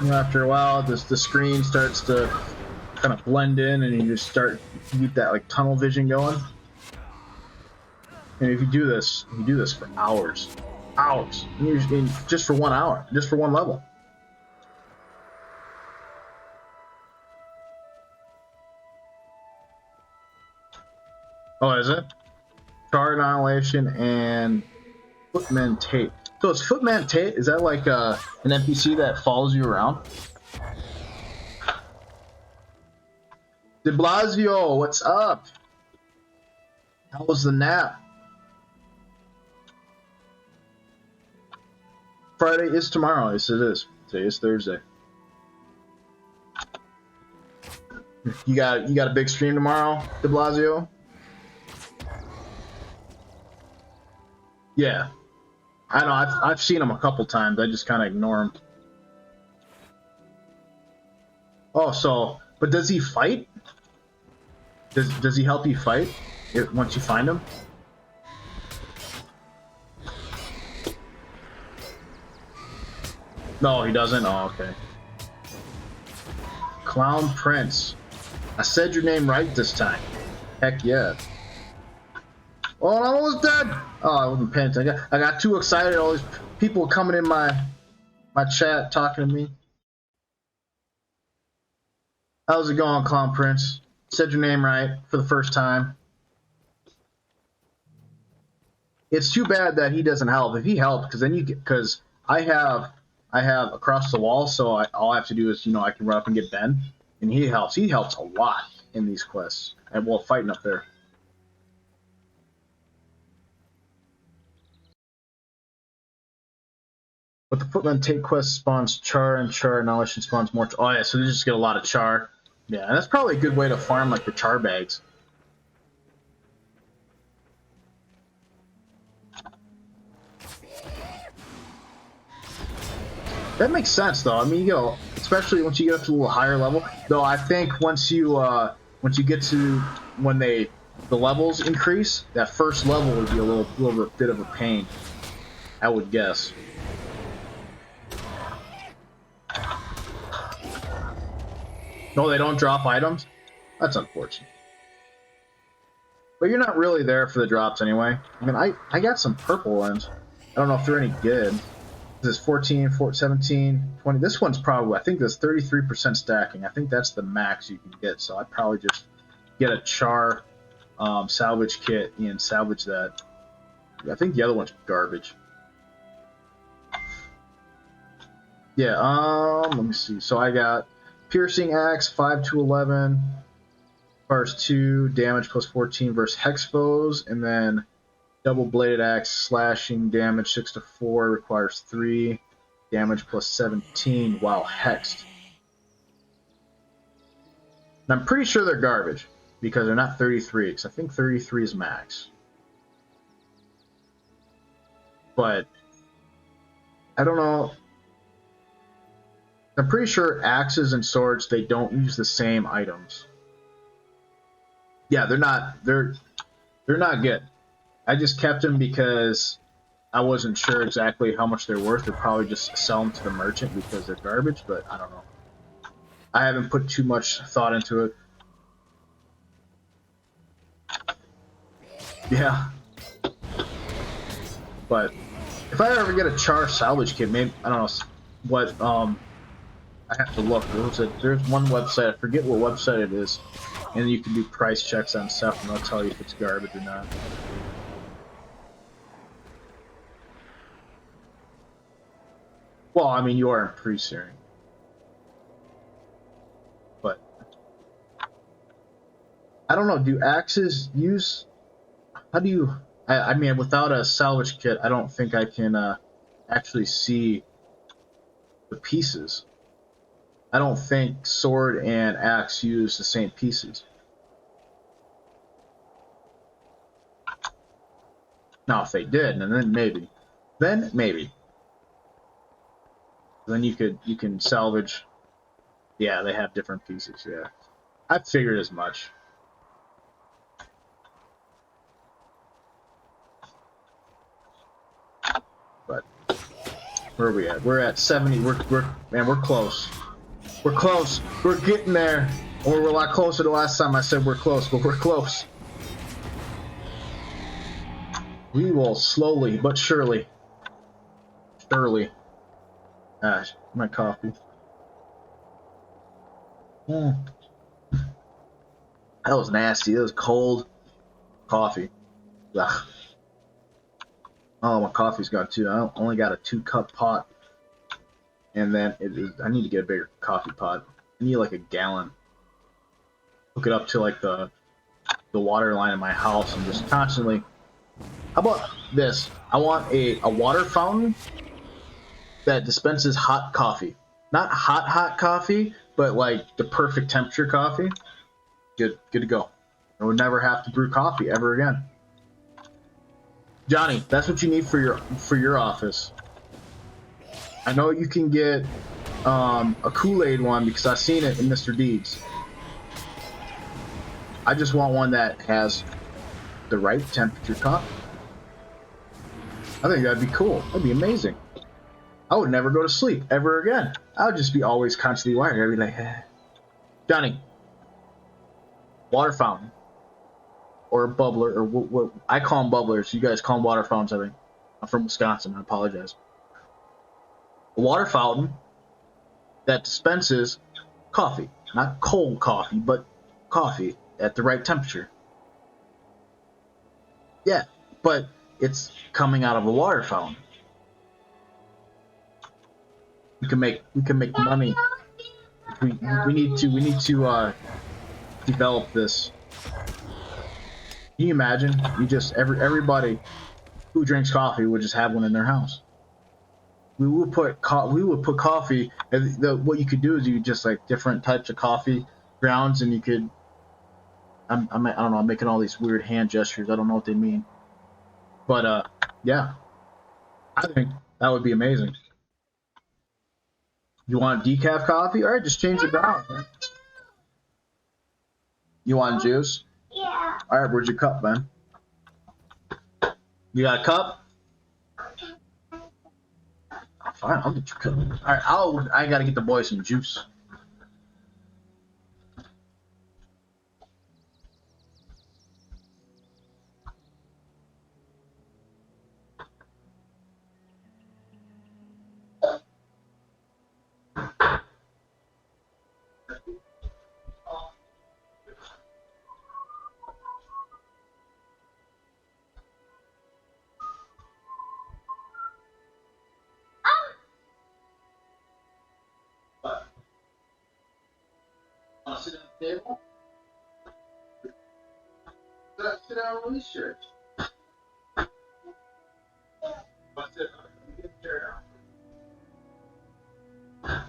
after a while, the screen starts to kind of blend in, and you just get that like tunnel vision going. And if you do this for hours, and just for 1 hour, just for one level. Oh, is it? Char Annihilation and Footman Tate. So it's Footman Tate. Is that like an NPC that follows you around? De Blasio, what's up? How was the nap? Friday is tomorrow. Yes, it is. Today is Thursday. You got a big stream tomorrow, De Blasio? Yeah, I know. I've seen him a couple times. I just kind of ignore him. Oh, but does he fight? Does he help you fight once you find him? No, he doesn't. Oh, okay. Clown Prince. I said your name right this time. Heck yeah. Oh, I'm almost dead. Oh, I wasn't paying attention. I got too excited. All these people coming in my chat talking to me. How's it going, Clown Prince? Said your name right for the first time. It's too bad that he doesn't help. If he helped, because I have across the wall, so all I have to do is I can run up and get Ben, and he helps. He helps a lot in these quests, and while fighting up there. But the Footman Tate quest spawns char, and char annihilation spawns more. Oh yeah, so they just get a lot of char. Yeah, and that's probably a good way to farm like the char bags. That makes sense though. I mean, especially once you get up to a little higher level. Though I think once you get to when the levels increase, that first level would be a little bit of a pain, I would guess. No, they don't drop items? That's unfortunate. But you're not really there for the drops anyway. I mean, I got some purple ones. I don't know if they're any good. This is 14, 17, 20. This one's probably, I think there's 33% stacking. I think that's the max you can get. So I'd probably just get a char salvage kit and salvage that. I think the other one's garbage. Yeah, let me see. So I got Piercing Axe, 5 to 11, requires 2, damage plus 14 versus Hex foes, and then Double Bladed Axe, slashing damage 6 to 4, requires 3, damage plus 17 while hexed. And I'm pretty sure they're garbage, because they're not 33, because I think 33 is max. But I don't know. I'm pretty sure axes and swords, they don't use the same items. Yeah, they're not good. I just kept them because I wasn't sure exactly how much they're worth. They'd probably just sell them to the merchant because they're garbage, but I don't know. I haven't put too much thought into it. Yeah. But if I ever get a char salvage kit, maybe, I don't know what I have to look. There's one website, I forget what website it is, and you can do price checks on stuff, and they'll tell you if it's garbage or not. Well, I mean, you are in pre-searing, but I don't know. Do axes use? How do you? I mean, without a salvage kit, I don't think I can actually see the pieces. I don't think sword and axe use the same pieces. Now, if they did, and then maybe, then you can salvage. Yeah, they have different pieces. Yeah, I figured as much. But where are we at? We're at 70. We're close. We're close. We're getting there. Or we're a lot closer to last time I said we're close, but we're close. We will slowly but surely. Gosh, my coffee. That was nasty. It was cold coffee. Ugh. Oh, my coffee's gone too. I only got a 2-cup pot, and then I need to get a bigger coffee pot. I need like a gallon. Hook it up to like the water line in my house and just constantly. How about this? I want a water fountain that dispenses hot coffee. Not hot coffee, but like the perfect temperature coffee. Good to go. I would never have to brew coffee ever again. Johnny, that's what you need for your office. I know you can get a Kool-Aid one because I've seen it in Mr. Deeds. I just want one that has the right temperature coffee. I think that'd be cool. That'd be amazing. I would never go to sleep ever again. I would just be always constantly wired. I'd be like, Johnny, water fountain or a bubbler, or what I call them bubblers. You guys call them water fountains, I think. I'm from Wisconsin. I apologize. A water fountain that dispenses coffee, not cold coffee, but coffee at the right temperature. Yeah, but it's coming out of a water fountain. We can make money. We need to develop this. Can you imagine? You just everybody who drinks coffee would just have one in their house. We would put coffee. What you could do is you just like different types of coffee grounds, and you could. I don't know. I'm making all these weird hand gestures. I don't know what they mean. But yeah, I think that would be amazing. You want decaf coffee? All right, just change it down. Man. You want juice? Yeah. All right, where's your cup, man? You got a cup? Oh, fine, I'll get your cup. All right, I gotta get the boys some juice. Want to sit at the table? Sit down on these chairs. What's it? Let me get the chair down.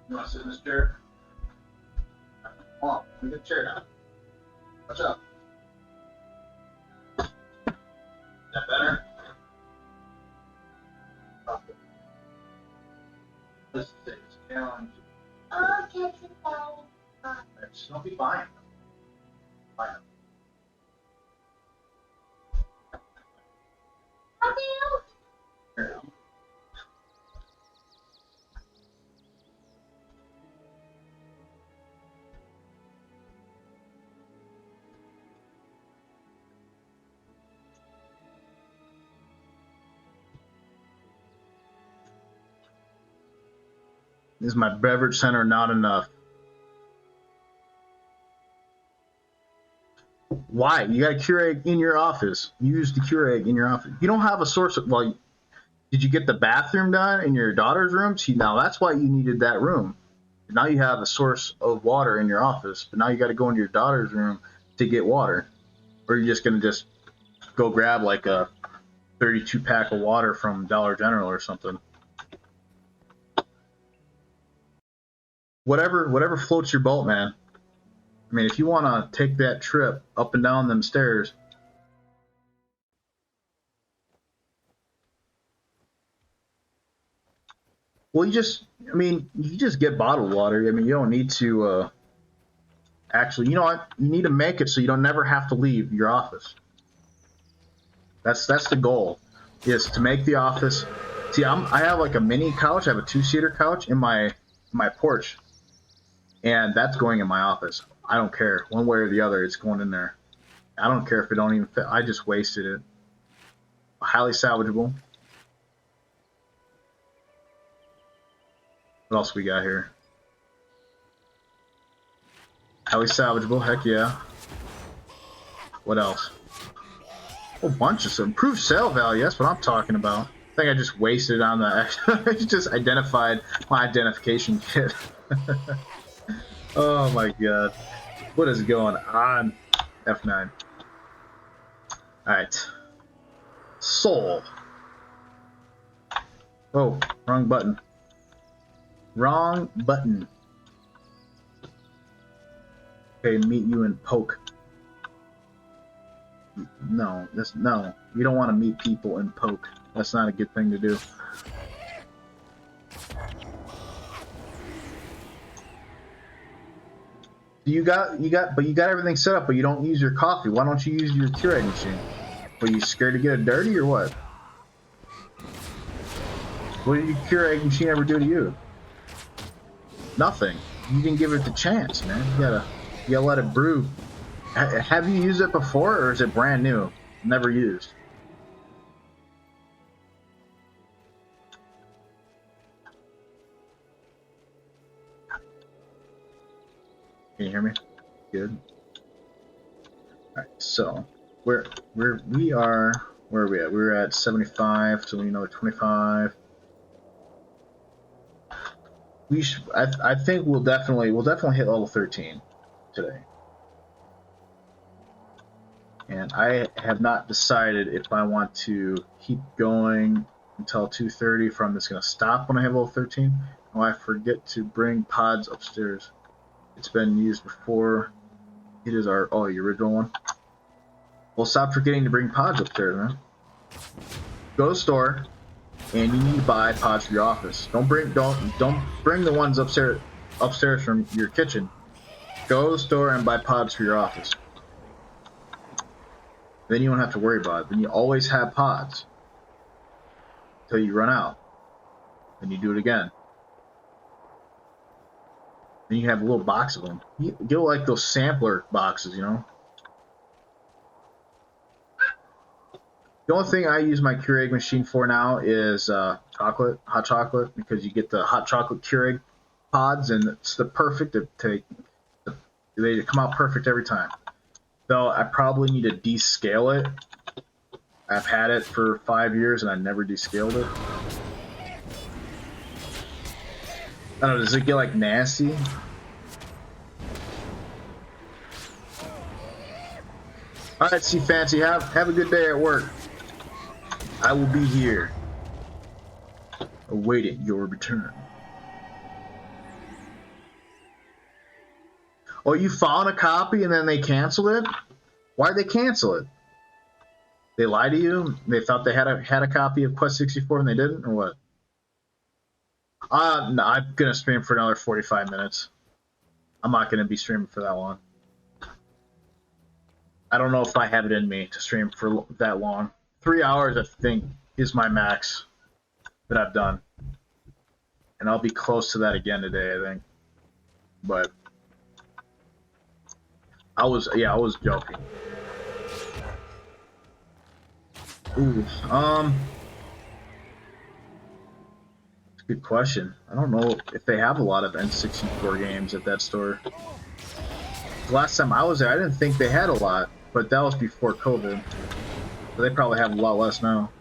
You want to sit in this chair? Come on, let me get the chair down. Watch out. Is that better? This is a challenge. Oh, catch it down. Just don't be buying them. Buy them. Here, Is my beverage center not enough? Why? You got a Keurig in your office. Use the Keurig in your office. You don't have a source of, well, did you get the bathroom done in your daughter's room? See, now that's why you needed that room. Now you have a source of water in your office, but now you got to go into your daughter's room to get water. Or you're just going to just go grab like a 32 pack of water from Dollar General or something. Whatever floats your boat, man. I mean, if you want to take that trip up and down them stairs, well, you just get bottled water. I mean, you don't need to, actually, you know what? You need to make it so you don't never have to leave your office. That's the goal, is to make the office. See, I have like a mini couch. I have a 2-seater couch in my porch, and that's going in my office. I don't care one way or the other. It's going in there. I don't care if it don't even fit. I just wasted it. Highly salvageable. What else we got here? Highly salvageable. Heck yeah. What else? A bunch of some improved sale value. That's what I'm talking about. I think I just wasted on the. I just identified my identification kit. Oh my god. What is going on? F9. Alright. Soul. Oh, wrong button. Wrong button. Okay, meet you in poke. No, no. You don't want to meet people in poke. That's not a good thing to do. You got everything set up, but you don't use your coffee. Why don't you use your Keurig machine? Are you scared to get it dirty or what? What did your Keurig machine ever do to you? Nothing. You didn't give it the chance, man. You gotta let it brew. Have you used it before, or is it brand new? Never used. Can you hear me? Good. Alright, so where are we at? We're at 75, so we need another 25. I think we'll definitely hit level 13 today. And I have not decided if I want to keep going until 2:30, or I'm just gonna stop when I have level 13. Oh, I forget to bring pods upstairs. It's been used before. It is our the original one. Well, stop forgetting to bring pods upstairs, man. Go to the store, and you need to buy pods for your office. Don't bring the ones upstairs from your kitchen. Go to the store and buy pods for your office. Then you don't have to worry about it. Then you always have pods until you run out. Then you do it again. Then you have a little box of them. You get like those sampler boxes, you know. The only thing I use my Keurig machine for now is hot chocolate, because you get the hot chocolate Keurig pods, and it's the perfect they come out perfect every time. Though I probably need to descale it. I've had it for 5 years and I never descaled it. I don't know, does it get like nasty? Alright, see Fancy, have a good day at work. I will be here, awaiting your return. Oh, you found a copy and then they canceled it? Why'd they cancel it? They lied to you? They thought they had a copy of Quest 64 and they didn't, or what? No, I'm gonna stream for another 45 minutes. I'm not gonna be streaming for that long. I don't know if I have it in me to stream for that long. 3 hours, I think, is my max that I've done. And I'll be close to that again today, I think. But I was joking. Ooh, Good question. I don't know if they have a lot of N64 games at that store. The last time I was there, I didn't think they had a lot, but that was before COVID. So they probably have a lot less now.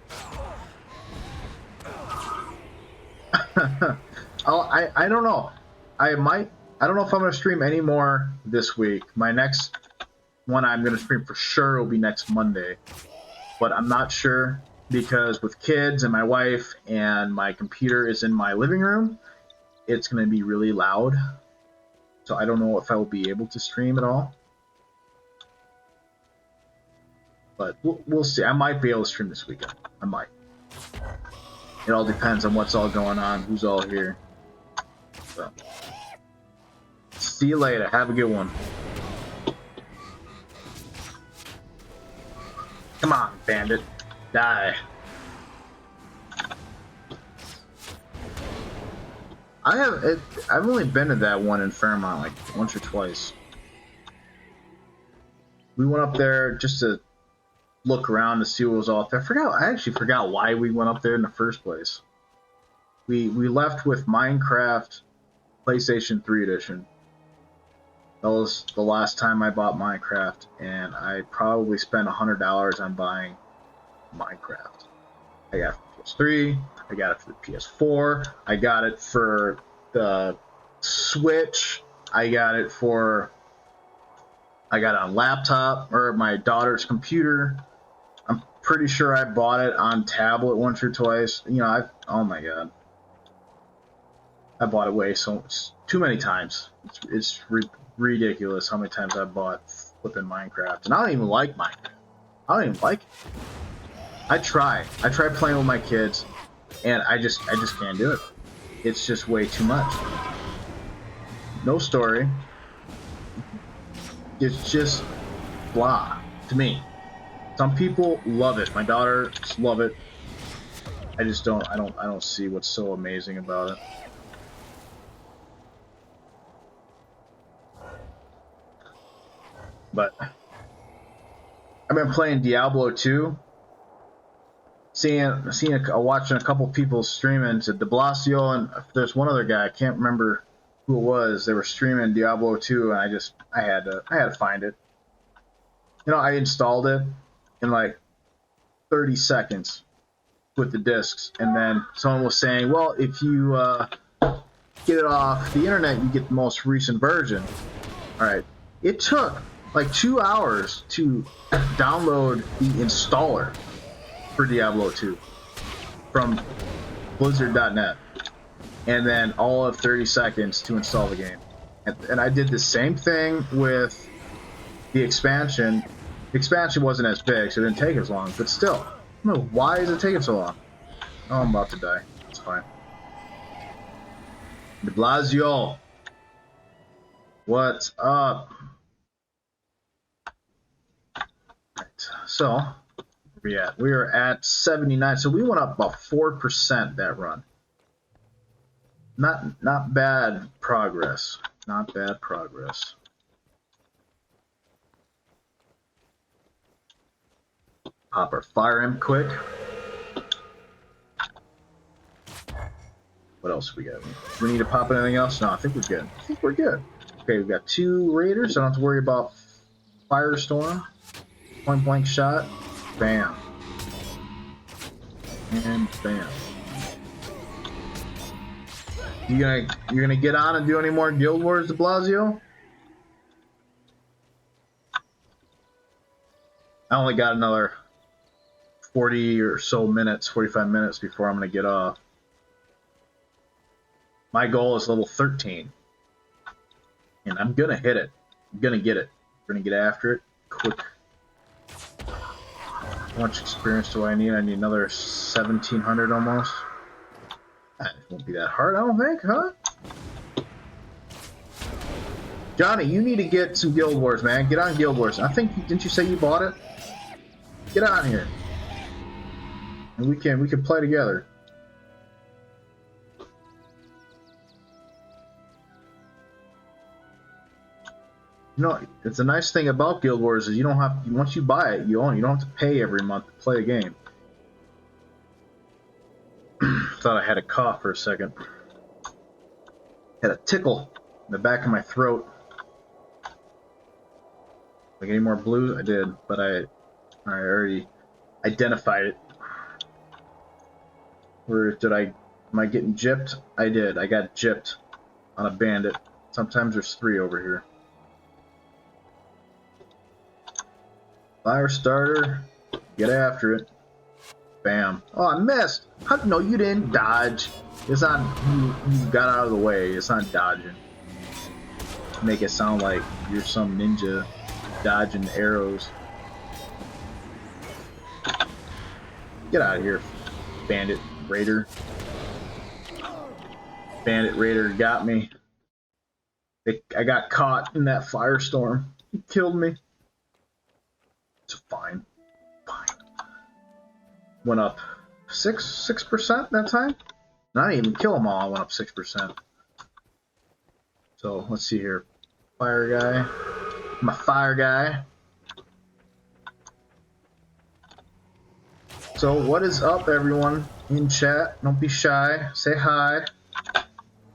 I don't know. I don't know if I'm going to stream any more this week. My next one I'm going to stream for sure will be next Monday. But I'm not sure because with kids and my wife and my computer is in my living room, it's going to be really loud. So I don't know if I will be able to stream at all. But we'll see. I might be able to stream this weekend. I might. It all depends on what's all going on, who's all here. So, see you later. Have a good one. Come on, bandit. Die. I've only been to that one in Fairmont like once or twice. We went up there just to look around to see what was all there. I actually forgot why we went up there in the first place. We left with Minecraft PlayStation 3 edition. That was the last time I bought Minecraft, and I probably spent $100 on buying Minecraft. I got it for PS3, I got it for the PS4, I got it for the Switch, I got it on laptop or my daughter's computer. I'm pretty sure I bought it on tablet once or twice. You know, oh my god, I bought it too many times. It's ridiculous how many times I bought flipping Minecraft, and I don't even like Minecraft. I don't even like it. I try playing with my kids, and I just can't do it. It's just way too much. No story. It's just blah to me. Some people love it. My daughters love it. I just don't. I don't see what's so amazing about it. But I've been playing Diablo 2. Watching a couple people streaming to De Blasio, and there's one other guy, I can't remember who it was. They were streaming Diablo 2, and I had to find it. You know, I installed it in like 30 seconds with the discs, and then someone was saying, well, if you get it off the internet, you get the most recent version. All right, it took like 2 hours to download the installer for Diablo 2 from Blizzard.net, and then all of 30 seconds to install the game. And I did the same thing with the expansion. The expansion wasn't as big, so it didn't take as long, but still, I don't know, why is it taking so long? Oh, I'm about to die. It's fine. De Blasio, what's up? Right, so we are at 79, so we went up about 4% that run. Not bad progress. Not bad progress. Pop our fire imp quick. What else we got? Do we need to pop anything else? No, I think we're good. I think we're good. Okay, we've got 2 raiders. I don't have to worry about firestorm. Point blank shot. Bam. And bam. You're gonna get on and do any more Guild Wars, De Blasio? I only got another 40 or so minutes, 45 minutes before I'm gonna get off. My goal is level 13, and I'm gonna hit it. I'm gonna get it. We're gonna get after it quick. How much experience do I need? I need another 1,700 almost. That won't be that hard, I don't think, huh? Johnny, you need to get some Guild Wars, man. Get on Guild Wars. I think, didn't you say you bought it? Get on here, and we can play together. You know, it's a nice thing about Guild Wars is you don't have, once you buy it, you don't have to pay every month to play a game. It's thought I had a cough for a second. Had a tickle in the back of my throat. Like any more blues? I did, but I already identified it. Or am I getting gypped? I did. I got gypped on a bandit. Sometimes there's 3 over here. Fire starter. Get after it. Bam. Oh, I missed. How, no, you didn't dodge. It's not, you got out of the way. It's not dodging. Make it sound like you're some ninja dodging arrows. Get out of here, bandit raider. Bandit raider got me. I got caught in that firestorm. He killed me. It's fine. Fine. Went up 6% that time. I didn't even kill them all. I went up 6%. So let's see here. Fire guy. My fire guy. So what is up, everyone in chat? Don't be shy. Say hi.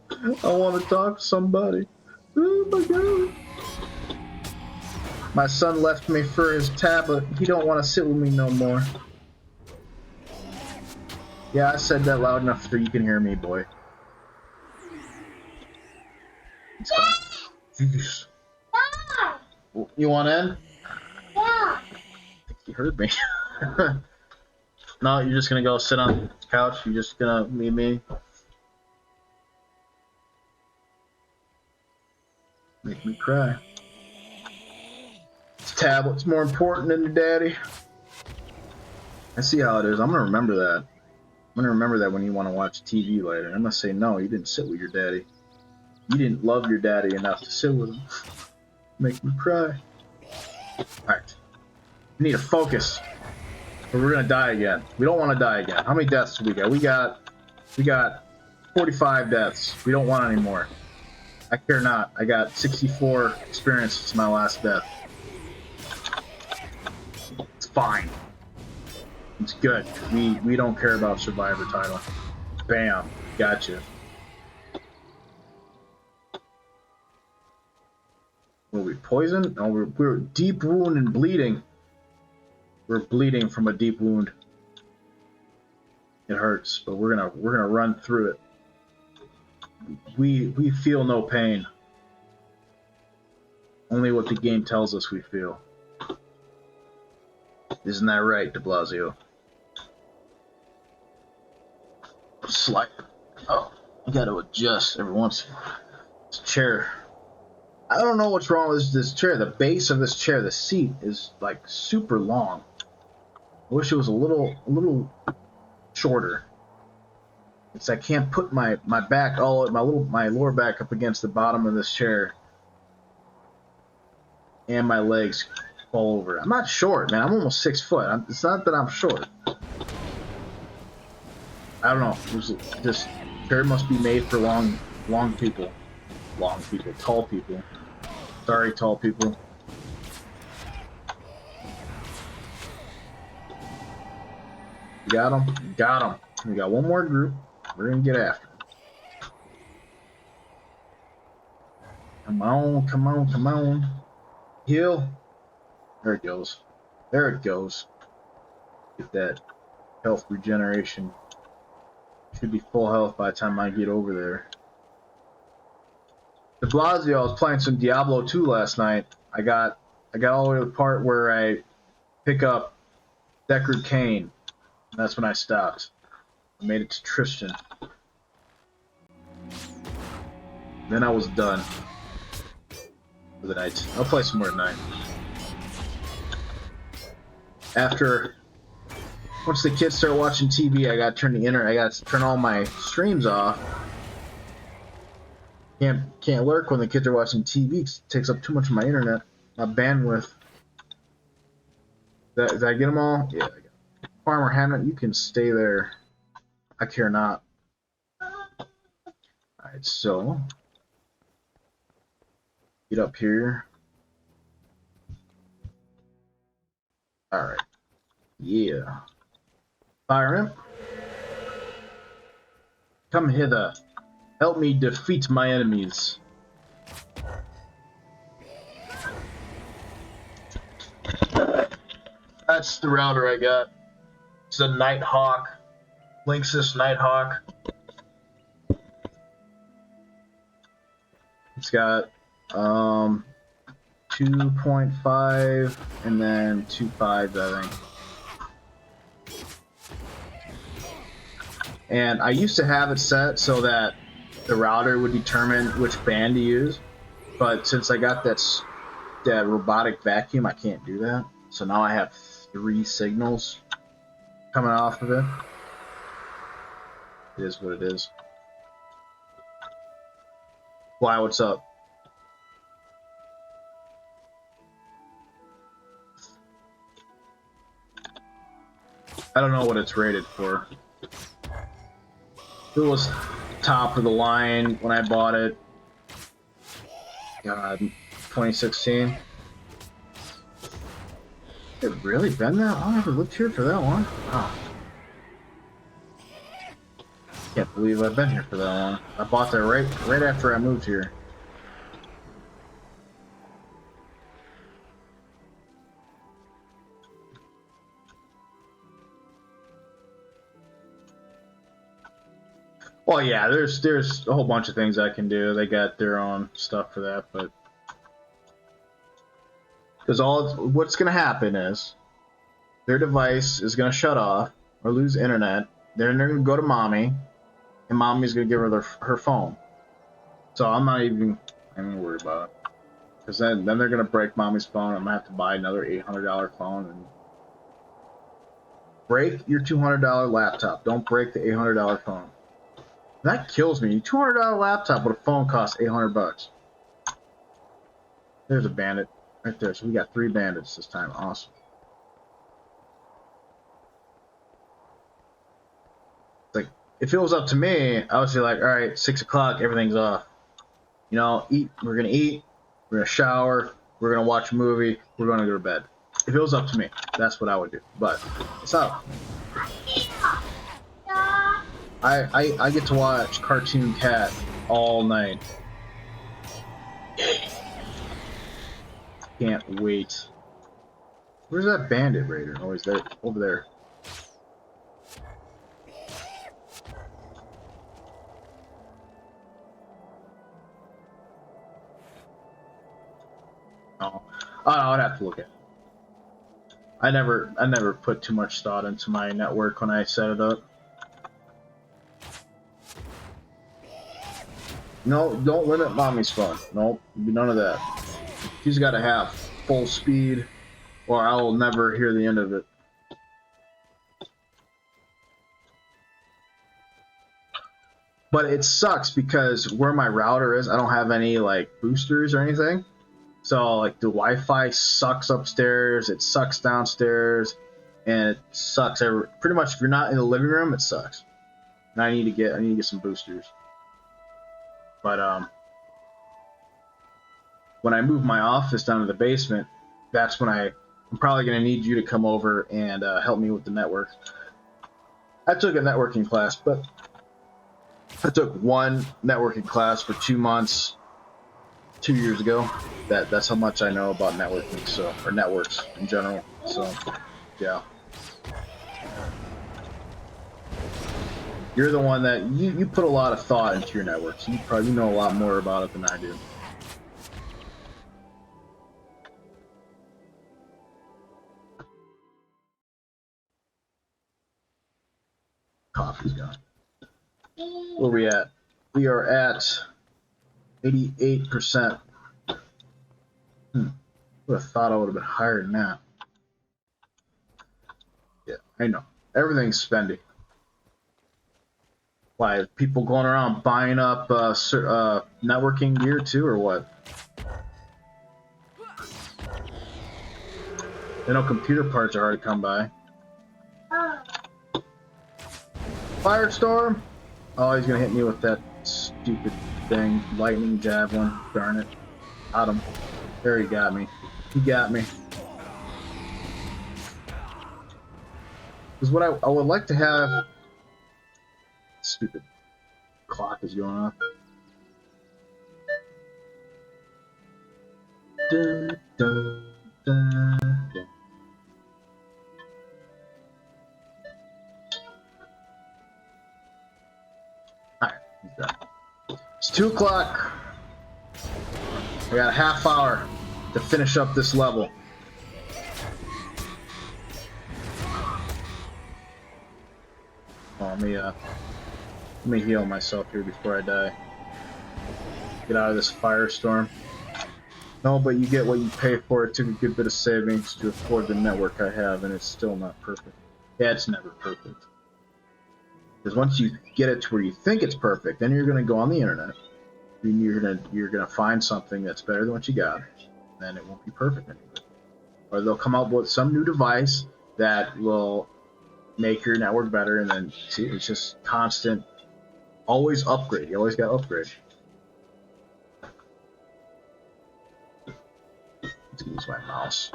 I want to talk to somebody. Oh my god. My son left me for his tablet. He don't want to sit with me no more. Yeah, I said that loud enough so you can hear me, boy. Jeez. You want in? Yeah. I think you heard me. No, you're just gonna go sit on the couch? You're just gonna leave me? Make me cry. This tablet's more important than your daddy. I see how it is. I'm gonna remember that. I'm gonna remember that when you want to watch TV later. I'm gonna say, no, you didn't sit with your daddy. You didn't love your daddy enough to sit with him. Make me cry. Alright. We need to focus. Or we're gonna die again. We don't want to die again. How many deaths do we got? We got 45 deaths. We don't want any more. I care not. I got 64 experience since my last death. It's fine. It's good. We don't care about Survivor title. Bam. Gotcha. Were we poisoned? No, we're deep wound and bleeding. We're bleeding from a deep wound. It hurts, but we're gonna run through it. We feel no pain. Only what the game tells us we feel. Isn't that right, de Blasio? Slide. Oh, I gotta adjust every once. This chair. I don't know what's wrong with this chair. The base of this chair, the seat, is like super long. I wish it was a little shorter. It's I can't put my back my lower back up against the bottom of this chair, and my legs fall over. I'm not short, man. I'm almost 6 foot. It's not that I'm short. I don't know. This chair must be made for long people, tall people. Sorry, tall people. You got them. Got them. We got one more group. We're gonna get after them. Come on, come on, come on. Heal. There it goes. There it goes. Get that health regeneration. Should be full health by the time I get over there. De Blasio, I was playing some Diablo 2 last night. I got all the way to the part where I pick up Deckard Cain. That's when I stopped. I made it to Tristan. Then I was done for the night. I'll play some more tonight. Once the kids start watching TV, I gotta turn all my streams off. Can't lurk when the kids are watching TV. It takes up too much of my internet, my bandwidth. Did I get them all? Yeah. Farmer Hammond, you can stay there. I care not. Alright, so get up here. Alright. Yeah. Fire him. Come hither. Help me defeat my enemies. That's the router I got. It's a Nighthawk. Linksys Nighthawk. It's got 2.5 and then 2.5, I think. And I used to have it set so that the router would determine which band to use, but since I got that robotic vacuum, I can't do that. So now I have 3 signals coming off of it. It is what it is. Why, what's up? I don't know what it's rated for. It was top of the line when I bought it. God, 2016. It really been that long? I haven't lived here for that long. Wow. Can't believe I've been here for that long. I bought that right after I moved here. Well, yeah, there's a whole bunch of things I can do. They got their own stuff for that, but because what's going to happen is their device is going to shut off or lose internet. Then they're going to go to mommy, and mommy's going to give her her phone. So I'm not even worried about it, because then they're going to break mommy's phone. I'm going to have to buy another $800 phone. And break your $200 laptop. Don't break the $800 phone. That kills me. $200 laptop with a phone costs $800. There's a bandit right there. So we got 3 bandits this time. Awesome. Like, if it was up to me, I would say like, all right, 6 o'clock, everything's off. You know, we're gonna eat, we're gonna shower, we're gonna watch a movie, we're gonna go to bed. If it was up to me, that's what I would do. But it's not. I get to watch Cartoon Cat all night. Can't wait. Where's that bandit raider? Oh, he's there, over there. Oh, I'd have to look at it. I never put too much thought into my network when I set it up. No, don't limit mommy's phone. Nope, none of that. She's got to have full speed, or I will never hear the end of it. But it sucks because where my router is, I don't have any like boosters or anything. So like the Wi-Fi sucks upstairs, it sucks downstairs, and it sucks pretty much if you're not in the living room, it sucks. And I need to get some boosters. But when I move my office down to the basement, that's when I'm probably going to need you to come over and help me with the network. I took a networking class, but I took one networking class for 2 months 2 years ago. That's how much I know about networking, so, or networks in general. So, yeah. You're the one that you put a lot of thought into your networks. You probably know a lot more about it than I do. Coffee's gone. Where are we at? We are at 88%. Would have thought I would have been higher than that. Yeah, I know. Everything's spendy. Why, people going around buying up networking gear too, or what? I know computer parts are hard to come by. Firestorm? Oh, he's gonna hit me with that stupid thing. Lightning javelin. Darn it. Got him. There, he got me. He got me. Because what I would like to have... Stupid. clock is going off. Dun, dun, dun, dun. Alright, he's done. It's 2 o'clock. I got a half hour to finish up this level. Oh, let me heal myself here before I die. Get out of this firestorm. No, but you get what you pay for. It took a good bit of savings to afford the network I have, and it's still not perfect. Yeah, it's never perfect. Because once you get it to where you think it's perfect, then you're gonna go on the internet. And you're gonna find something that's better than what you got. Then it won't be perfect anymore. Or they'll come up with some new device that will make your network better, and then see, it's just constant, always upgrade. You always got to upgrade. Let's use my mouse.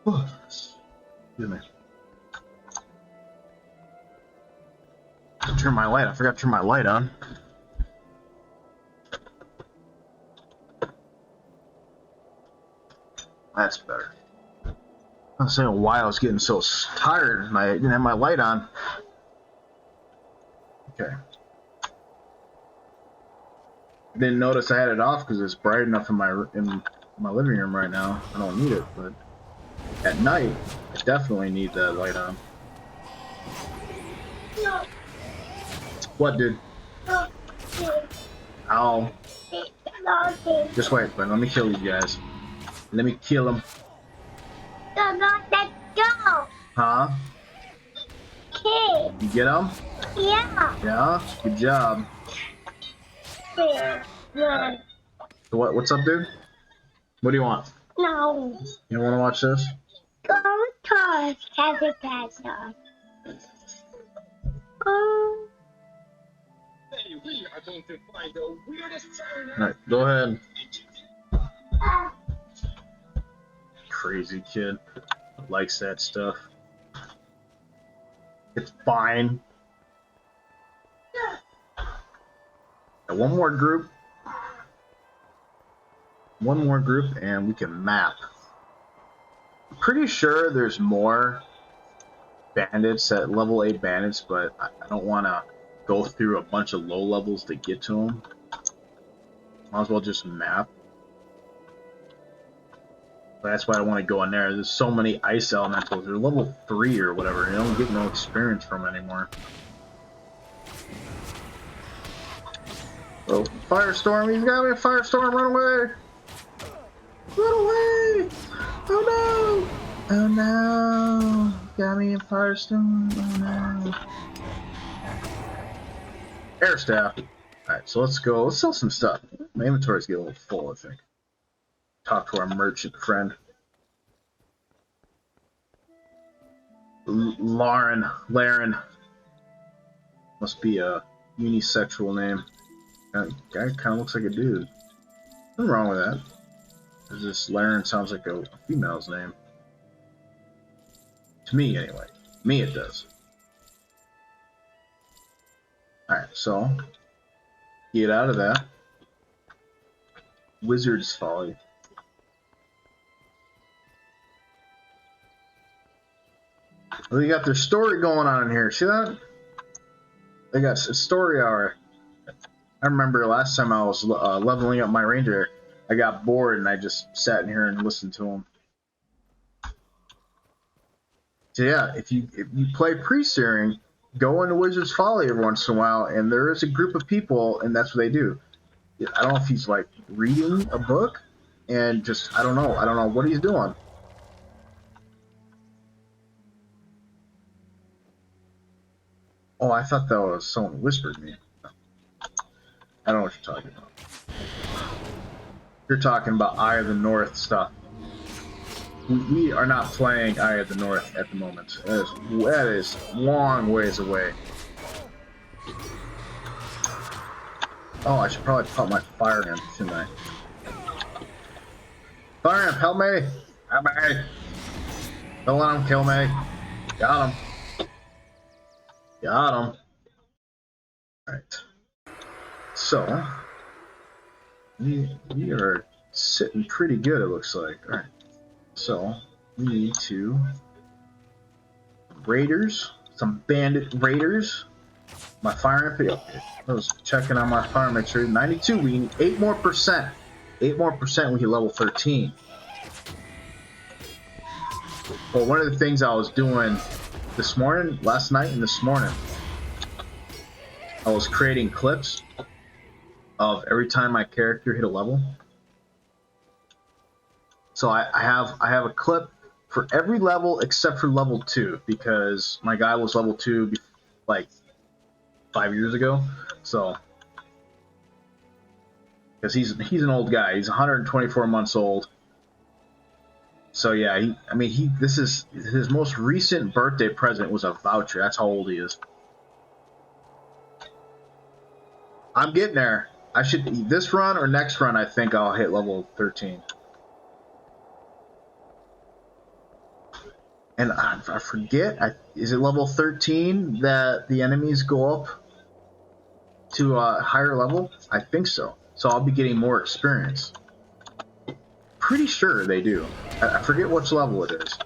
Excuse me. Turn my light. I forgot to turn my light on. That's better. I was saying why I was getting so tired and I didn't have my light on. Okay. I didn't notice I had it off because it's bright enough in my living room right now. I don't need it, but at night I definitely need that light on. No. What, dude? No. Ow. No. Just wait, but let me kill these guys. Let me kill them. No, let's go. Huh? Okay. You get them? Yeah. Yeah? Good job. Where? Run. So what's up, dude? What do you want? No. You want to watch this? Go toss. Have a pass on. Today we are going to find the weirdest turn. Alright, go ahead. Crazy kid. Likes that stuff. It's fine. And one more group, and we can map. I'm pretty sure there's more bandits at level 8 bandits, but I don't want to go through a bunch of low levels to get to them. Might as well just map. That's why I want to go in there. There's so many ice elementals. They're level 3 or whatever. You don't get no experience from it anymore. Oh, firestorm! He's got me a firestorm! Run away! Run away! Oh no! Oh no! Got me a firestorm! Oh no! Air staff. Alright, so let's go. Let's sell some stuff. My inventory's getting a little full, I think. Talk to our merchant friend. Laren. Must be a unisexual name. Guy kind of looks like a dude. Nothing wrong with that. It's just Laren sounds like a female's name. To me, anyway. Me, it does. Alright, so. Get out of that. Wizard's Folly. Well, they got their story going on in here. See that? They got a story hour. I remember last time I was leveling up my ranger, I got bored and I just sat in here and listened to them. So yeah, if you play pre-searing, go into Wizard's Folly every once in a while, and there is a group of people, and that's what they do. I don't know if he's like reading a book, and just I don't know what he's doing. Oh, I thought that was someone whispered me. I don't know what you're talking about. You're talking about Eye of the North stuff. We are not playing Eye of the North at the moment. That is long ways away. Oh, I should probably put my fire in, shouldn't I? Fire imp, help me! Help me! Don't let him kill me. Got him. Got him. Alright. So, we are sitting pretty good, it looks like. Alright. So, we need to... Raiders. Some bandit raiders. My fire MP. Okay. I was checking on my fire make sure 92. We need 8 more percent. 8 more percent we hit level 13. But one of the things I was doing this morning, last night and this morning, I was creating clips of every time my character hit a level. So I have a clip for every level except for level 2 because my guy was level 2 like 5 years ago. So because he's an old guy, he's 124 months old. So yeah, this is his most recent birthday present was a voucher. That's how old he is. I'm getting there. I should this run or next run. I think I'll hit level 13. And I forget. Is it level 13 that the enemies go up to a higher level? I think so. So I'll be getting more experience. Pretty sure they do. I forget which level it is.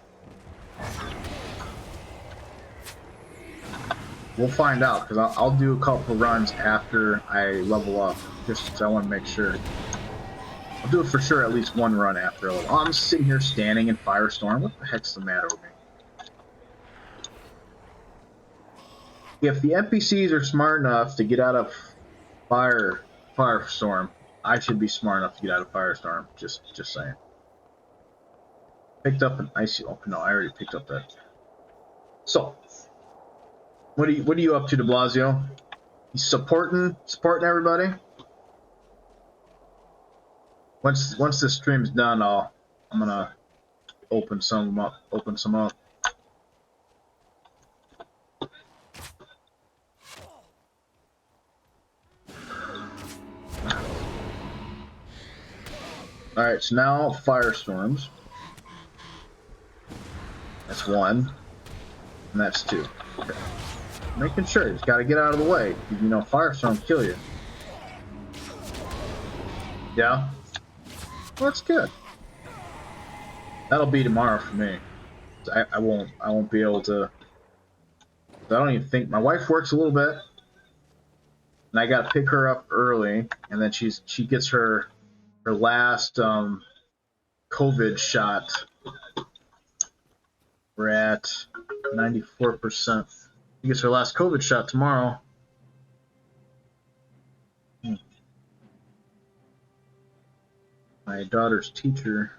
We'll find out because I'll do a couple runs after I level up, just because I want to make sure. I'll do it for sure at least one run after I level. Oh, I'm sitting here standing in Firestorm. What the heck's the matter with me? If the NPCs are smart enough to get out of Firestorm, I should be smart enough to get out of Firestorm. Just saying. Picked up an icy. Oh no, I already picked up that. So, what are you up to, De Blasio? You supporting everybody? Once this stream's done, I'm gonna open some up. All right, so now Firestorms. That's 1, and that's 2. Okay. Making sure, you just gotta get out of the way. You know, Firestorm kill you. Yeah? Well, that's good. That'll be tomorrow for me. I won't be able to. I don't even think my wife works a little bit, and I gotta pick her up early, and then she gets her last COVID shot. We're at 94%. She gets her last COVID shot tomorrow. My daughter's teacher.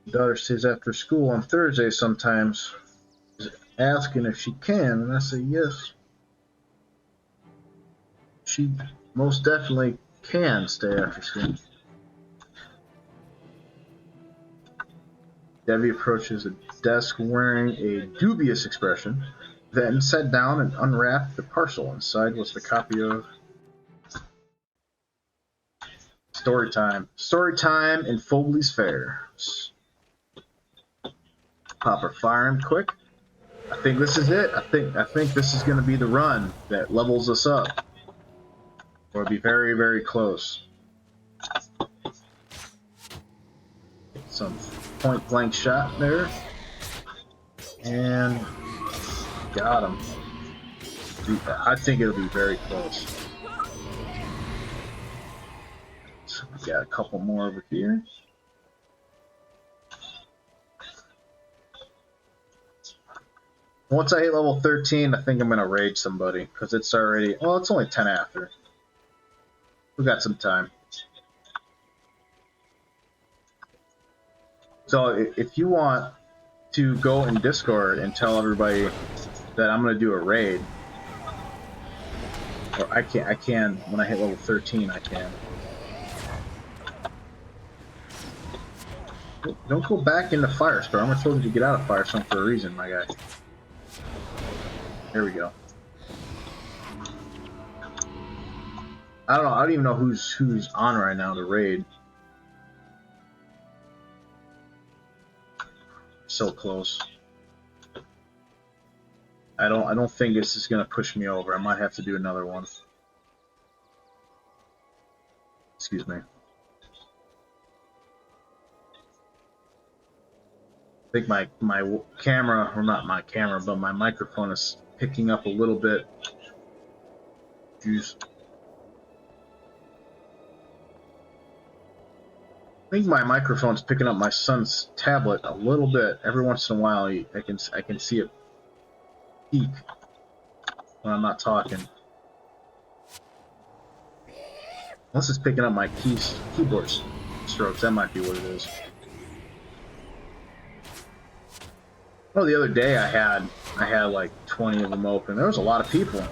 My daughter stays after school on Thursday sometimes, asking if she can, and I say yes. She most definitely can stay after school. Debbie approaches a desk wearing a dubious expression, then sat down and unwrapped the parcel. Inside was the copy of Storytime. Storytime in Fogley's Fair. Pop her firing quick. I think this is it. I think this is going to be the run that levels us up. Or be very, very close. Some point blank shot there. And got him. I think it'll be very close. So we got a couple more over here. Once I hit level 13, I think I'm going to raid somebody, because it's already, well, it's only 10 after. We got some time. So if you want to go in Discord and tell everybody that I'm going to do a raid, or I can, when I hit level 13, I can. Don't go back into Firestorm. I told you to get out of Firestorm for a reason, my guy. There we go. I don't know. I don't even know who's on right now to raid. So close. I don't think this is gonna push me over. I might have to do another one. Excuse me. I think my camera, or not my camera, but my microphone is picking up a little bit. Juice. I think my microphone's picking up my son's tablet a little bit. Every once in a while, I can see it peak when I'm not talking. Unless it's picking up my keyboard strokes, that might be what it is. Oh, the other day I had like 20 of them open. There was a lot of people. A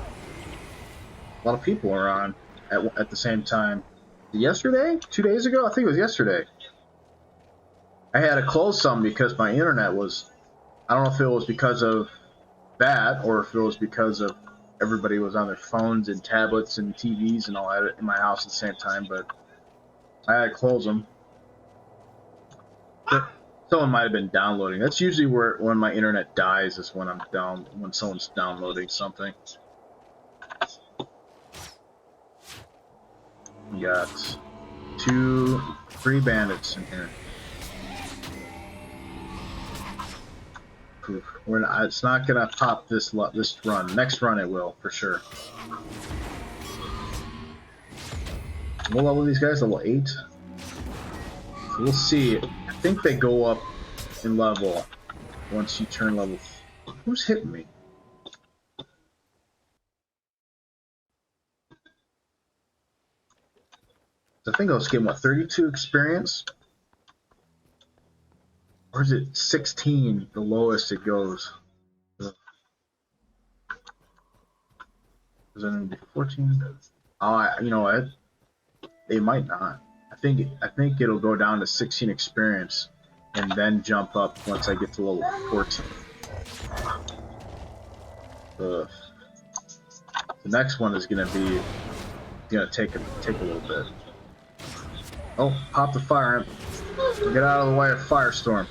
lot of people are on at the same time. Yesterday? 2 days ago? I think it was yesterday. I had to close some because my internet was... I don't know if it was because of that or if it was because of everybody was on their phones and tablets and TVs and all that in my house at the same time, but I had to close them. But someone might have been downloading. That's usually when my internet dies, is when when someone's downloading something. We got 3 bandits in here. It's not gonna pop this run. Next run it will, for sure. What level are these guys? Level 8? So we'll see. I think they go up in level once you turn level... Who's hitting me? I think I was getting, what, 32 experience? Or is it 16, the lowest it goes? Is it going to be 14? Oh, you know what? They might not. I think it'll go down to 16 experience and then jump up once I get to level 14. The next one is going to take a little bit. Oh, pop the fire. Get out of the way of Firestorm.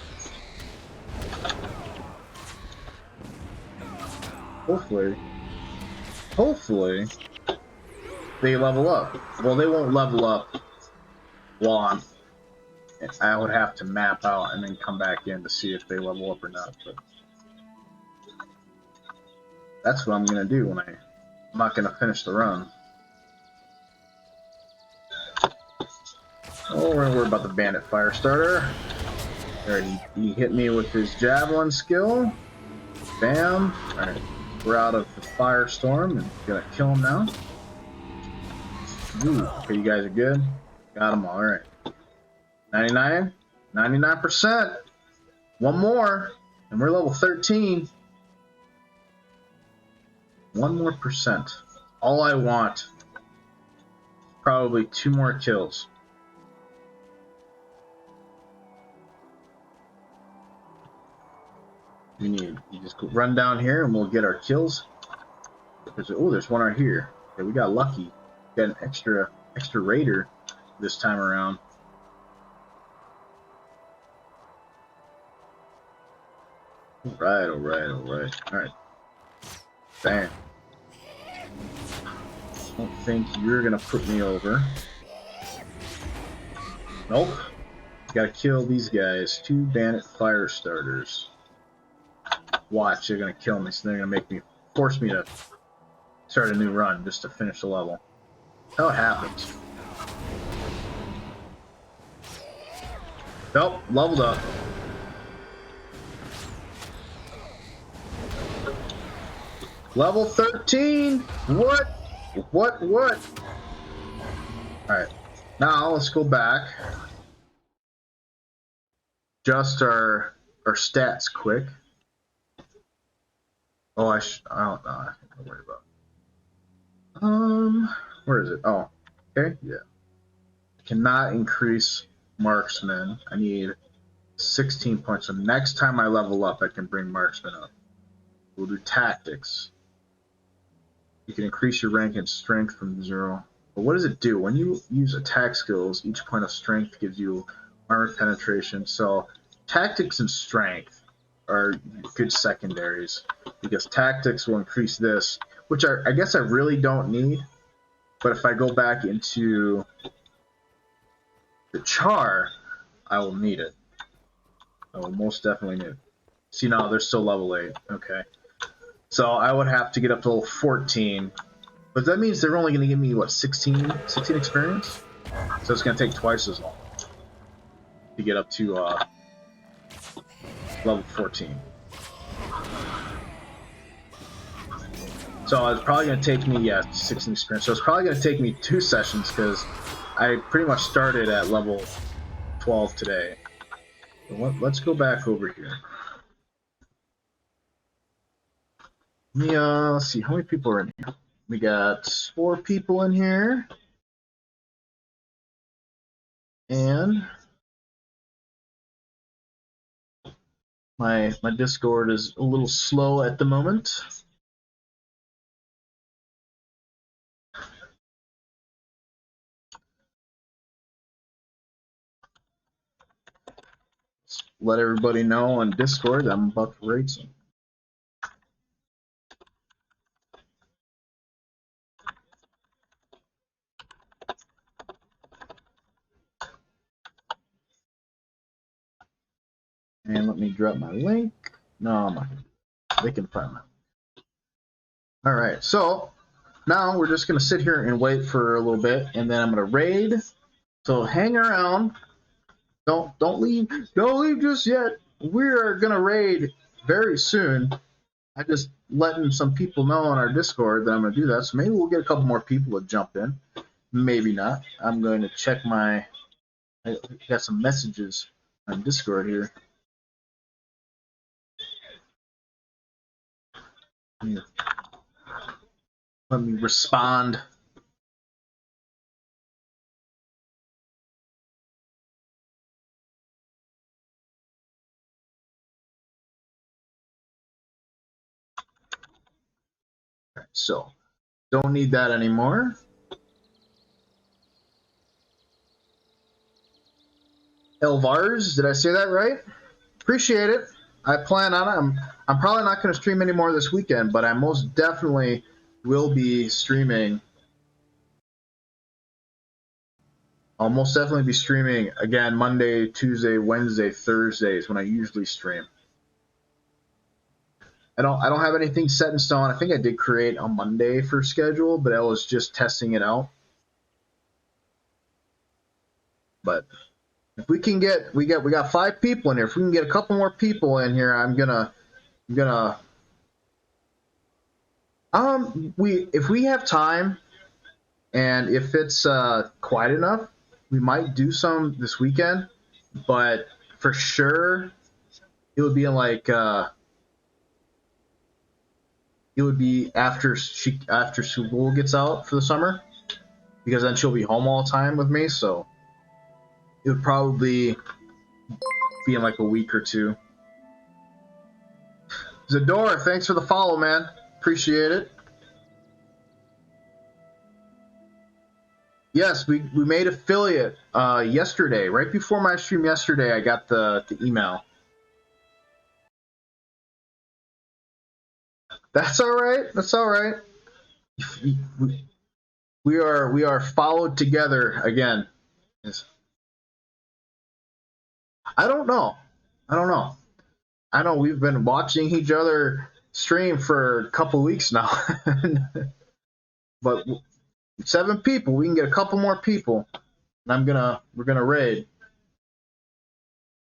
Hopefully, they level up. Well, they won't level up while I would have to map out and then come back in to see if they level up or not. But that's what I'm gonna do when I'm not gonna finish the run. Oh, we're gonna worry about the bandit Firestarter. Alright, he hit me with his javelin skill. Bam. Alright, we're out of the Firestorm and gonna kill him now. Ooh, okay, you guys are good. Got them all. Alright. 99? 99%. One more. And we're level 13. 1 more percent. All I want. Probably 2 more kills. You just run down here and we'll get our kills. There's one right here. Okay, we got lucky. Got an extra raider this time around. Alright. Bam. Don't think you're gonna put me over. Nope. Gotta kill these guys. 2 bandit fire starters. Watch, they're gonna kill me, so they're gonna force me to start a new run just to finish the level. That's how it happens. Nope, leveled up. Level 13! What? Alright, now let's go back. Adjust our stats quick. Oh, I don't know. I have to worry about. Where is it? Oh, okay, yeah. I cannot increase marksman. I need 16 points. So next time I level up, I can bring marksman up. We'll do tactics. You can increase your rank and strength from 0. But what does it do? When you use attack skills, each point of strength gives you armor penetration. So tactics and strength. are good secondaries, because tactics will increase this, which I guess I really don't need. But if I go back into the char, I will need it. I will most definitely need it. See, now they're still level 8. Okay. So I would have to get up to level 14. But that means they're only going to give me, what, 16 experience? So it's going to take twice as long to get up to level 14. So it's probably going to take me, 16 experience. So it's probably going to take me 2 sessions, because I pretty much started at level 12 today. So let's go back over here. Let's see, how many people are in here? We got 4 people in here. And my Discord is a little slow at the moment. Let everybody know on Discord that I'm about to raid some. And let me drop my link. No, I'm not gonna. They can find that. Alright, so now we're just gonna sit here and wait for a little bit, and then I'm gonna raid. So hang around. Don't leave just yet. We are gonna raid very soon. I just letting some people know on our Discord that I'm gonna do that. So maybe we'll get a couple more people to jump in. Maybe not. I'm going to check I got some messages on Discord here. Let me respond. So, don't need that anymore. Elvars, did I say that right? Appreciate it. I plan on it. I'm probably not going to stream anymore this weekend, but I most definitely will be streaming. I'll most definitely be streaming again Monday, Tuesday, Wednesday, Thursdays when I usually stream. I don't have anything set in stone. I think I did create a Monday for schedule, but I was just testing it out. But if we can get, we got 5 people in here. If we can get a couple more people in here, I'm gonna if we have time and if it's quiet enough, we might do some this weekend. But for sure, it would be like it would be after school gets out for the summer, because then she'll be home all the time with me. So it would probably be in like a week or 2. Zador, thanks for the follow, man. Appreciate it. Yes, we made affiliate yesterday. Right before my stream yesterday, I got the email. That's all right. That's all right. We are followed together again. Yes. I don't know. I know we've been watching each other stream for a couple weeks now. But 7 people, we can get a couple more people, and we're gonna raid.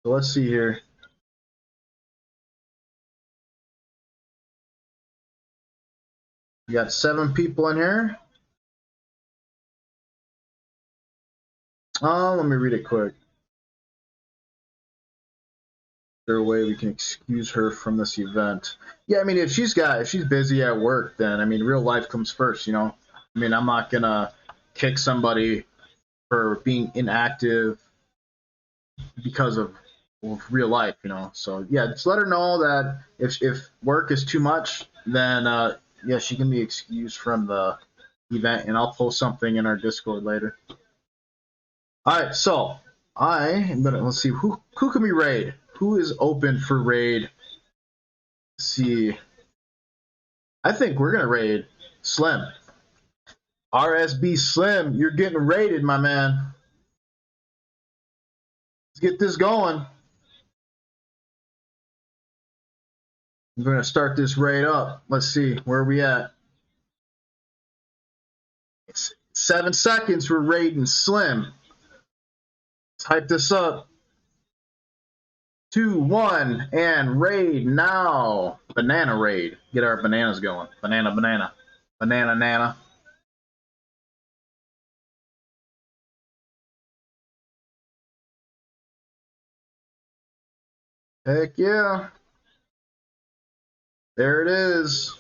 So let's see here. We got 7 people in here. Let me read it quick. Is there a way we can excuse her from this event? Yeah, I mean, if she's busy at work, then I mean, real life comes first, you know. I mean, I'm not gonna kick somebody for being inactive because of real life, you know. So yeah, just let her know that if work is too much, then yeah, she can be excused from the event, and I'll post something in our Discord later. All right, so I am gonna let's see who can we raid. Who is open for raid see. I think we're gonna raid Slim. RSB Slim, you're getting raided, my man. Let's get this going. I'm gonna start this raid up. Let's see, where are we at? It's 7 seconds. We're raiding Slim. Let's hype this up. 2, 1, and raid now. Banana raid. Get our bananas going. Banana, banana. Banana, nana. Heck yeah. There it is.